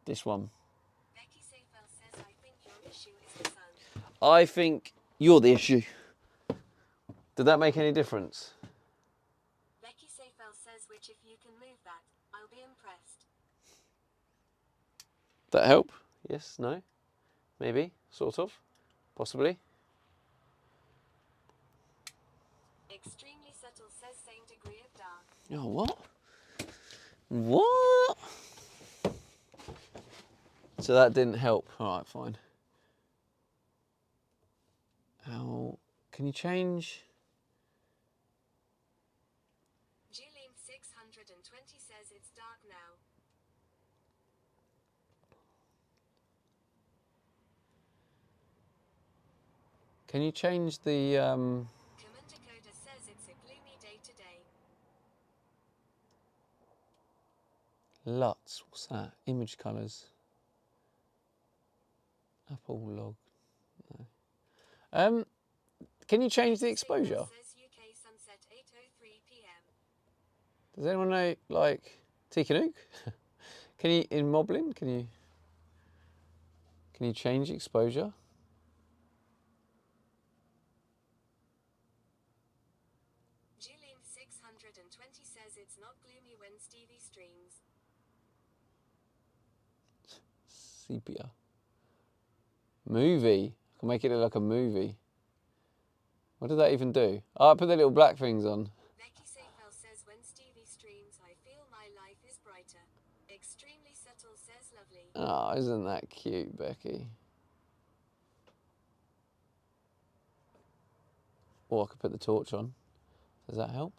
this one. Becky Safel says I think your issue is the sun. I think you're the issue. Did that make any difference? Becky Safel says which if you can move that, I'll be impressed. Did that help? Yes, no? Maybe? Sort of? Possibly? Extremely subtle says same degree of dark. Oh, what? What? So that didn't help. Alright, fine. How can you change? Julian 620 says it's dark now. Can you change the Commander Coda says it's a gloomy day today. LUTs? What's that? Image colours. Apple log. No. Can you change the exposure? Says UK sunset 8:03 p.m. Does anyone know, like, Tikanook? Can you, in Moblin, can you change exposure? Julian 620 says it's not gloomy when Stevie streams. Sepia. Movie. I can make it look like a movie. What did that even do? Oh, I put the little black things on. Becky Safel says when Stevie streams I feel my life is brighter. Extremely subtle says lovely. Oh, isn't that cute, Becky? Or I could put the torch on. Does that help?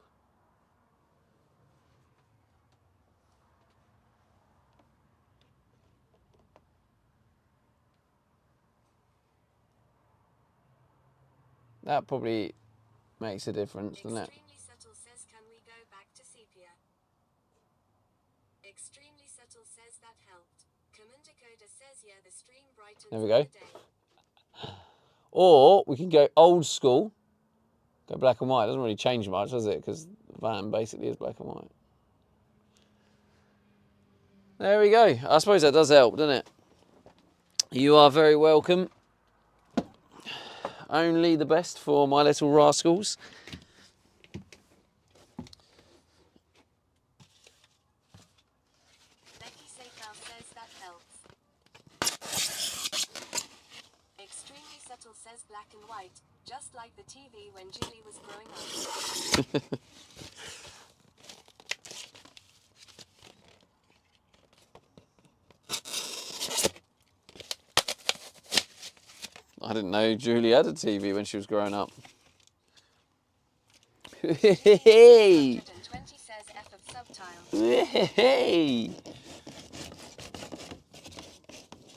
That probably makes a difference, doesn't it? Extremely subtle says can we go back to sepia? Extremely subtle says that helped. Commander Coda says yeah the stream brightens There we up go. the day. Or we can go old school, go black and white. It doesn't really change much, does it? Because the van basically is black and white. There we go. I suppose that does help, doesn't it? You are very welcome. Only the best for my little rascals. Becky Safel says that helps. Extremely subtle says black and white, just like the TV when Julie was growing up. I didn't know Julie had a TV when she was growing up. Hey! 120 says F of subtile. Hey!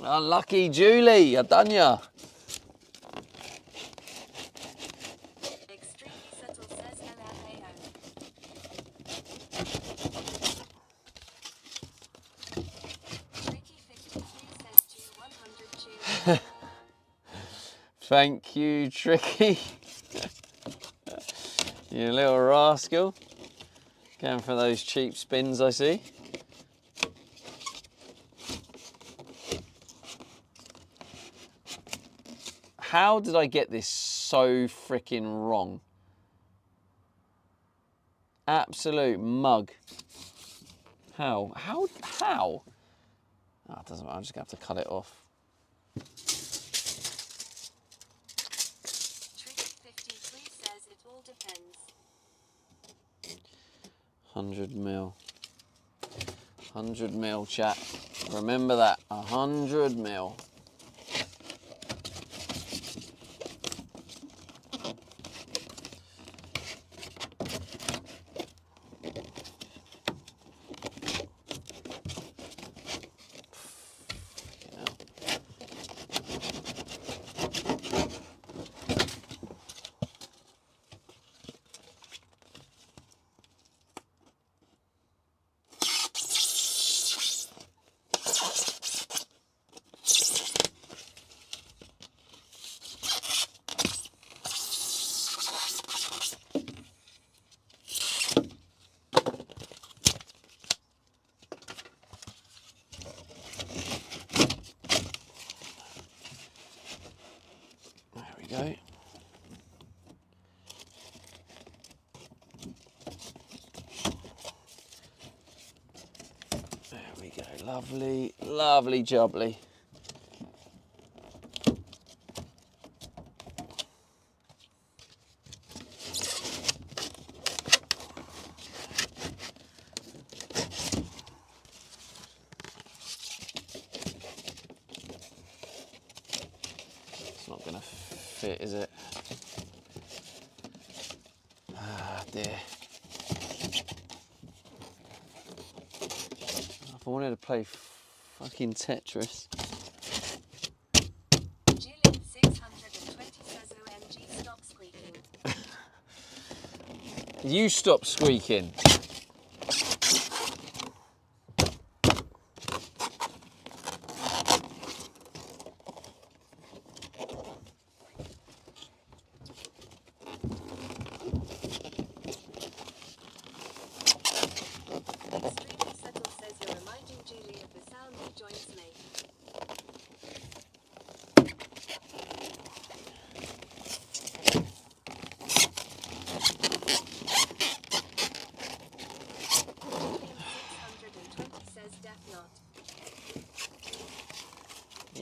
Unlucky Julie, I done ya. Extremely subtle says LMAO. Tricky 53 says Jew 100 Jew. Thank you, Tricky. You little rascal. Going for those cheap spins, I see. How did I get this so freaking wrong? Absolute mug. How? Oh, it doesn't matter, I'm just going to have to cut it off. Tricky 53 says it all depends. 100 mil. 100 mil, chat. Remember that. 100 mil. There we go. There we go. Lovely, lovely jubbly. It's not going to fit, is it? Ah, dear. If I wanted to play fucking Tetris. Julian 620 says OMG stop squeaking. You stop squeaking. Extremely subtle says you're reminding Julie of the sound the joints make. Julian 620 says death knot.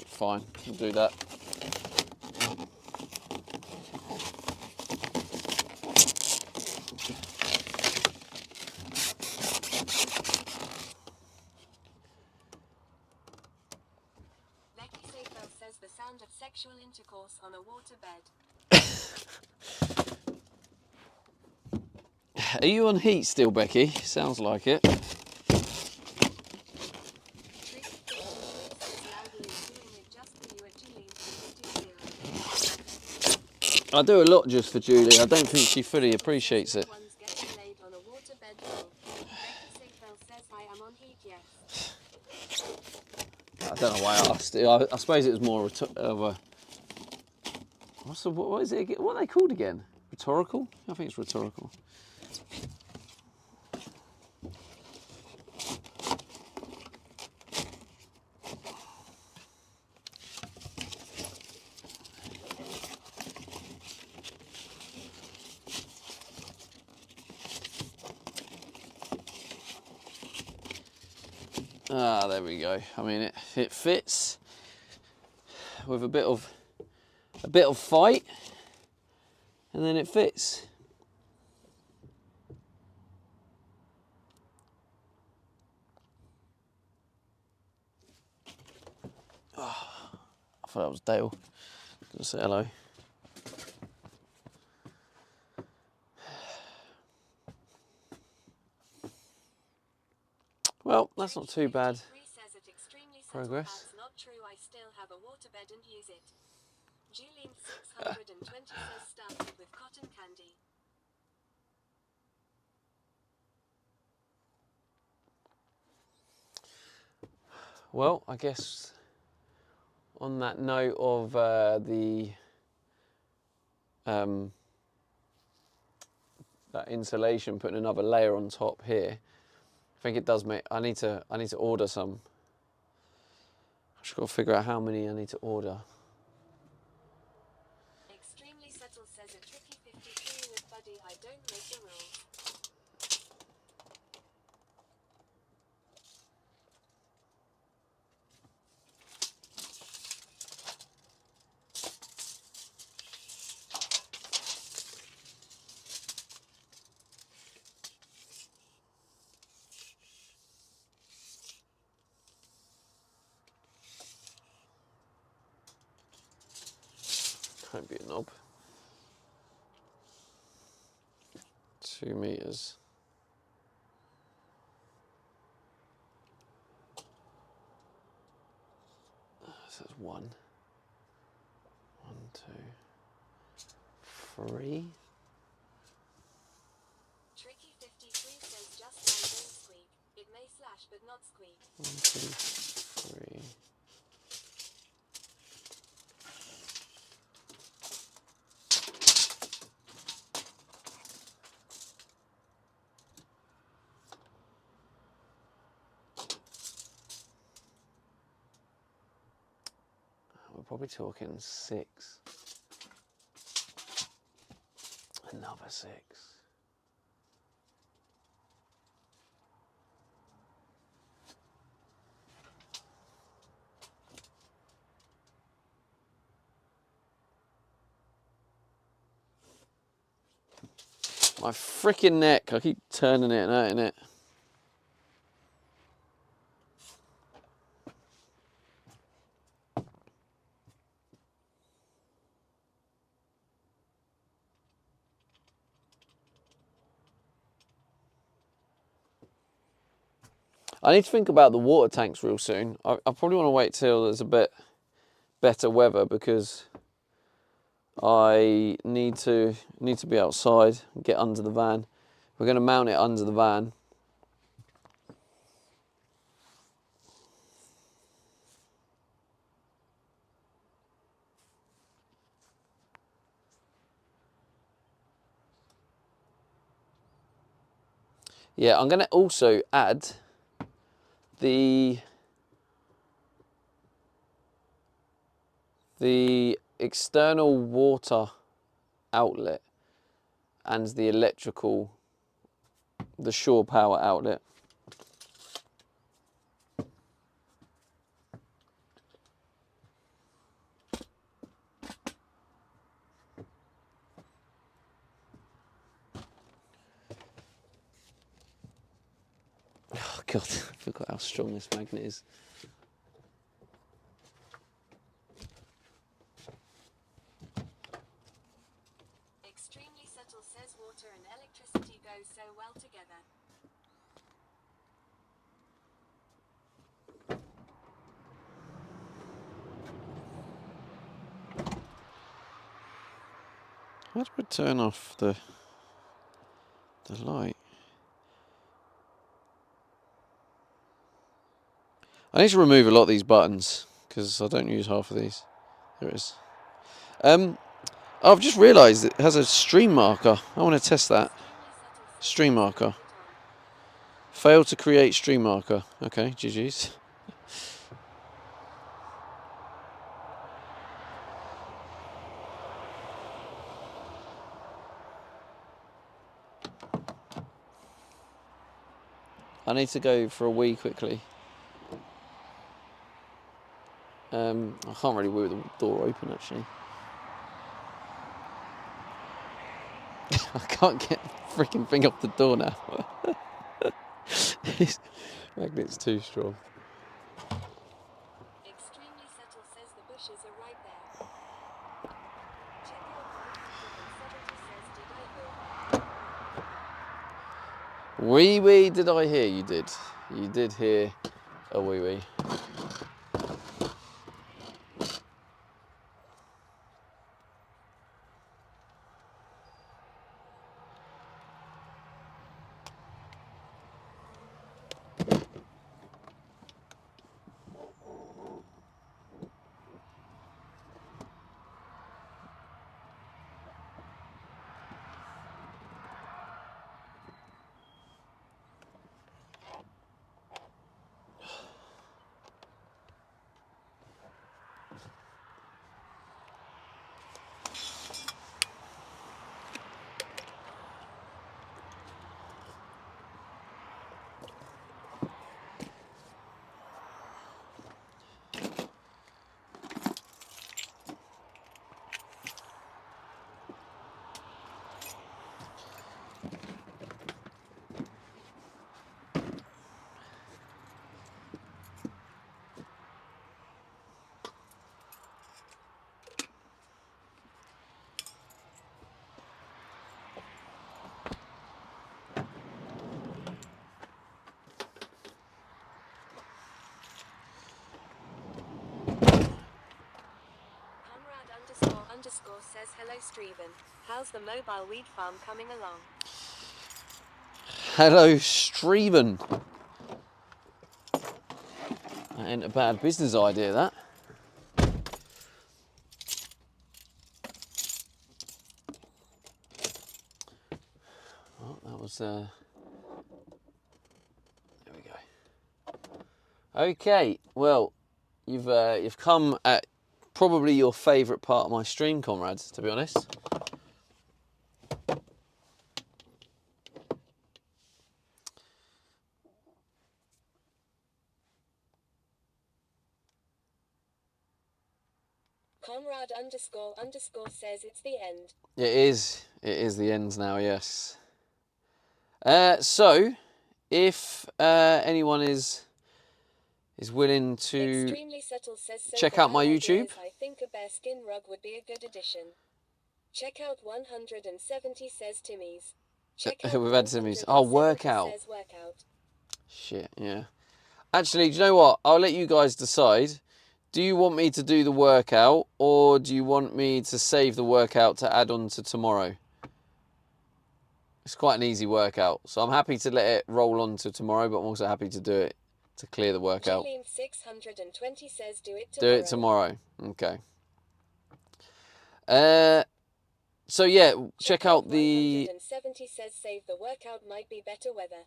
Fine, we'll do that. Becky Safel says the sound of sexual intercourse on a waterbed. Are you on heat still, Becky? Sounds like it. Tricky 53 says loudly is doing it just for you at Julie 50. I do a lot just for Julie. I don't think she fully appreciates it. One's getting laid on a waterbed bowl. Becky Safel says I am on heat, yes. I don't know why I asked it. I suppose it was more of a... what is it again? What are they called again? Rhetorical? I think it's rhetorical. Ah, there we go. I mean, it fits with a bit of fight, and then it fits. Oh, I thought that was Dale. Just say hello. Well, that's not too bad. Progress. That's not true. I still have a waterbed and use it. Julian 620 says started with cotton candy. Well, I guess on that note of that insulation, putting another layer on top here, I think it does make. I need to order some. I've just got to figure out how many I need to order. Extremely subtle says a tricky 53 with Buddy. I don't make the rules. Can't be a knob. 2 meters. So that's 1, 2, 3. Tricky 53 says just don't squeak. It may slash but not squeak. 1, 2, 3. We're probably talking 6. Another 6. My freaking neck, I keep turning it and hurting it. I need to think about the water tanks real soon. I probably want to wait till there's a bit better weather because I need to be outside and get under the van. We're going to mount it under the van. Yeah, I'm going to also add the external water outlet and the electrical, the shore power outlet. Oh God, I forgot how strong this magnet is. Extremely subtle says water and electricity go so well together. How do I turn off the light? I need to remove a lot of these buttons because I don't use half of these. There it is. I've just realised it has a stream marker. I want to test that. Stream marker. Failed to create stream marker. Okay, GG's. I need to go for a wee quickly. I can't really woo with the door open actually. I can't get the freaking thing off the door now. This magnet's too strong. Extremely subtle says the bushes are right there. Wee wee, did I hear? You did. You did hear a wee wee. Conrad__ says hello Streven. How's the mobile weed farm coming along? Hello, Streven. That ain't a bad business idea, that. Well, that was, there we go. Okay, well, you've come at probably your favourite part of my stream, comrades, to be honest. Conrad__ says it's the end. It is the end now, yes. So, if anyone is willing to Extremely subtle says so check for out my our YouTube. ideas, I think a bear skin rug would be a good addition. Check out 170 says Timmy's. Check out We've had Timmy's. 170 Oh, workout. says workout. Shit, yeah. Actually, do you know what? I'll let you guys decide. Do you want me to do the workout, or do you want me to save the workout to add on to tomorrow? It's quite an easy workout, so I'm happy to let it roll on to tomorrow, but I'm also happy to do it to clear the workout. Julian 620 says do it Do tomorrow. it tomorrow. Okay. So yeah, check out the 170 says save the workout might be better weather.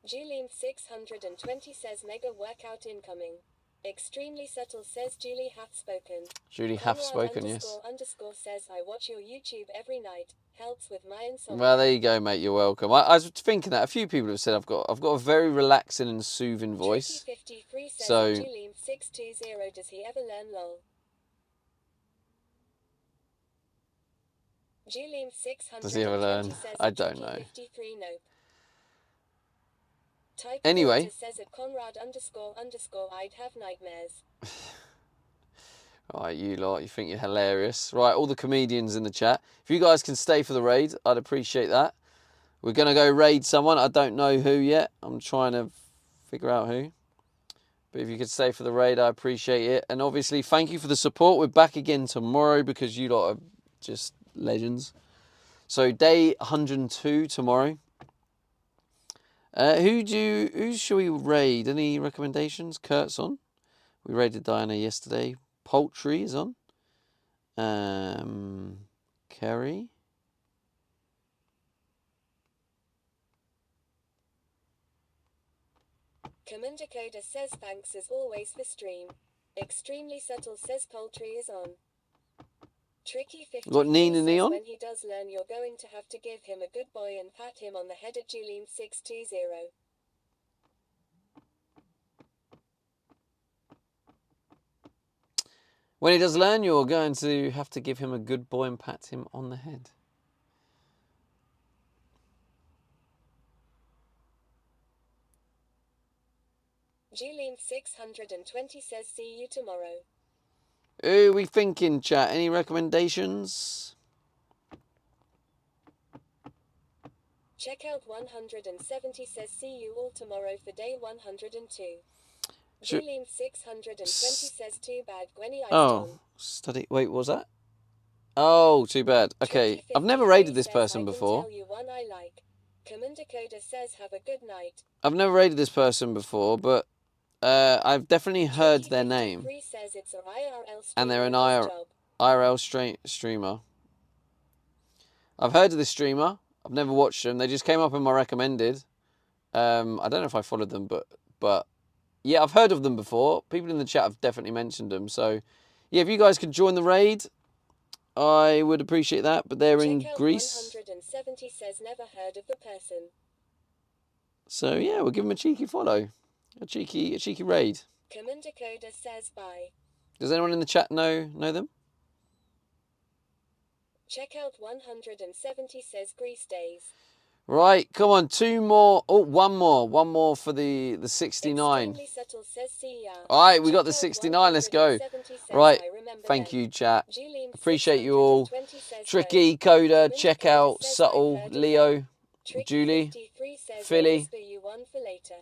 Julian 620 says mega workout incoming. Extremely subtle says Julie hath spoken. Julie hath spoken, yes. Conrad__ says I watch your YouTube every night. Helps with my insomnia. Well, there you go, mate. You're welcome. I was thinking that a few people have said I've got a very relaxing and soothing voice. Tricky 53 says So Julian 620 does he ever learn lol? Julian 620 does he ever learn? says I don't know. 53 nope. Type Anyway. says at Conrad__ I'd have nightmares. Right, you lot, you think you're hilarious. Right, all the comedians in the chat. If you guys can stay for the raid, I'd appreciate that. We're going to go raid someone. I don't know who yet. I'm trying to figure out who. But if you could stay for the raid, I appreciate it. And obviously, thank you for the support. We're back again tomorrow because you lot are just legends. So, day 102 tomorrow. Who should we raid? Any recommendations? Kurt's on. We raided Diana yesterday. Poultry is on. Kerry. Commander Coda says thanks as always for stream. Extremely subtle says poultry is on. Tricky 50 Got Nina says Neon? when he does learn you're going to have to give him a good boy and pat him on the head at Julian 620. When he does learn, you're going to have to give him a good boy and pat him on the head. Julian 620 says see you tomorrow. Who are we thinking, chat? Any recommendations? Check out 170 says see you all tomorrow for day 102. Should- Julian 620 says too bad Gwenny iced Oh, on. study. Wait, what was that? Oh, too bad. Okay, I've never raided this person before. Tell you one I like. Commander Coda says have a good night. I've never raided this person before, but I've definitely heard their name. Says it's a IRL And they're an streamer IRL job. IRL streamer. I've heard of this streamer. I've never watched them. They just came up in my recommended. I don't know if I followed them, but yeah, I've heard of them before. People in the chat have definitely mentioned them. So yeah, if you guys could join the raid, I would appreciate that. But they're in Check out Greece. 170 says never heard of the person. So yeah, we'll give them a cheeky follow. A cheeky raid. Commander Coda says bye. Does anyone in the chat know them? Check out 170 says Greece days. Right, come on, two more. Oh, one more for the 69. Extremely subtle says see ya. All right, we got the Check out 69. Let's go. 170 says Right, I remember thank them. you, chat. Julian Appreciate you all. 620 says Tricky, go. Coda, Commander check Coda out says I've Subtle, heard of Leo, them. Tricky Julie, 53 says Philly. I'll whisper you one for later.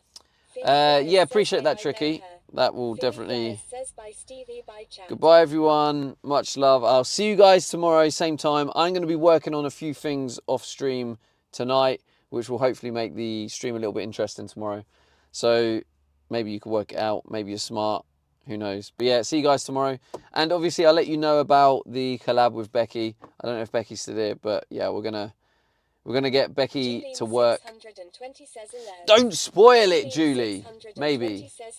Philly Flores yeah, says appreciate that, I know Tricky. her. That will Philly definitely. Flores says bye Stevie, bye chat. Goodbye, everyone. Much love. I'll see you guys tomorrow, same time. I'm going to be working on a few things off stream tonight, which will hopefully make the stream a little bit interesting tomorrow. So maybe you can work it out. Maybe you're smart. Who knows? But yeah, see you guys tomorrow. And obviously, I'll let you know about the collab with Becky. I don't know if Becky's still here, but yeah, we're gonna get Becky Julian to work. 620 says alert. Don't spoil it, Julian Julie. 620 Maybe. says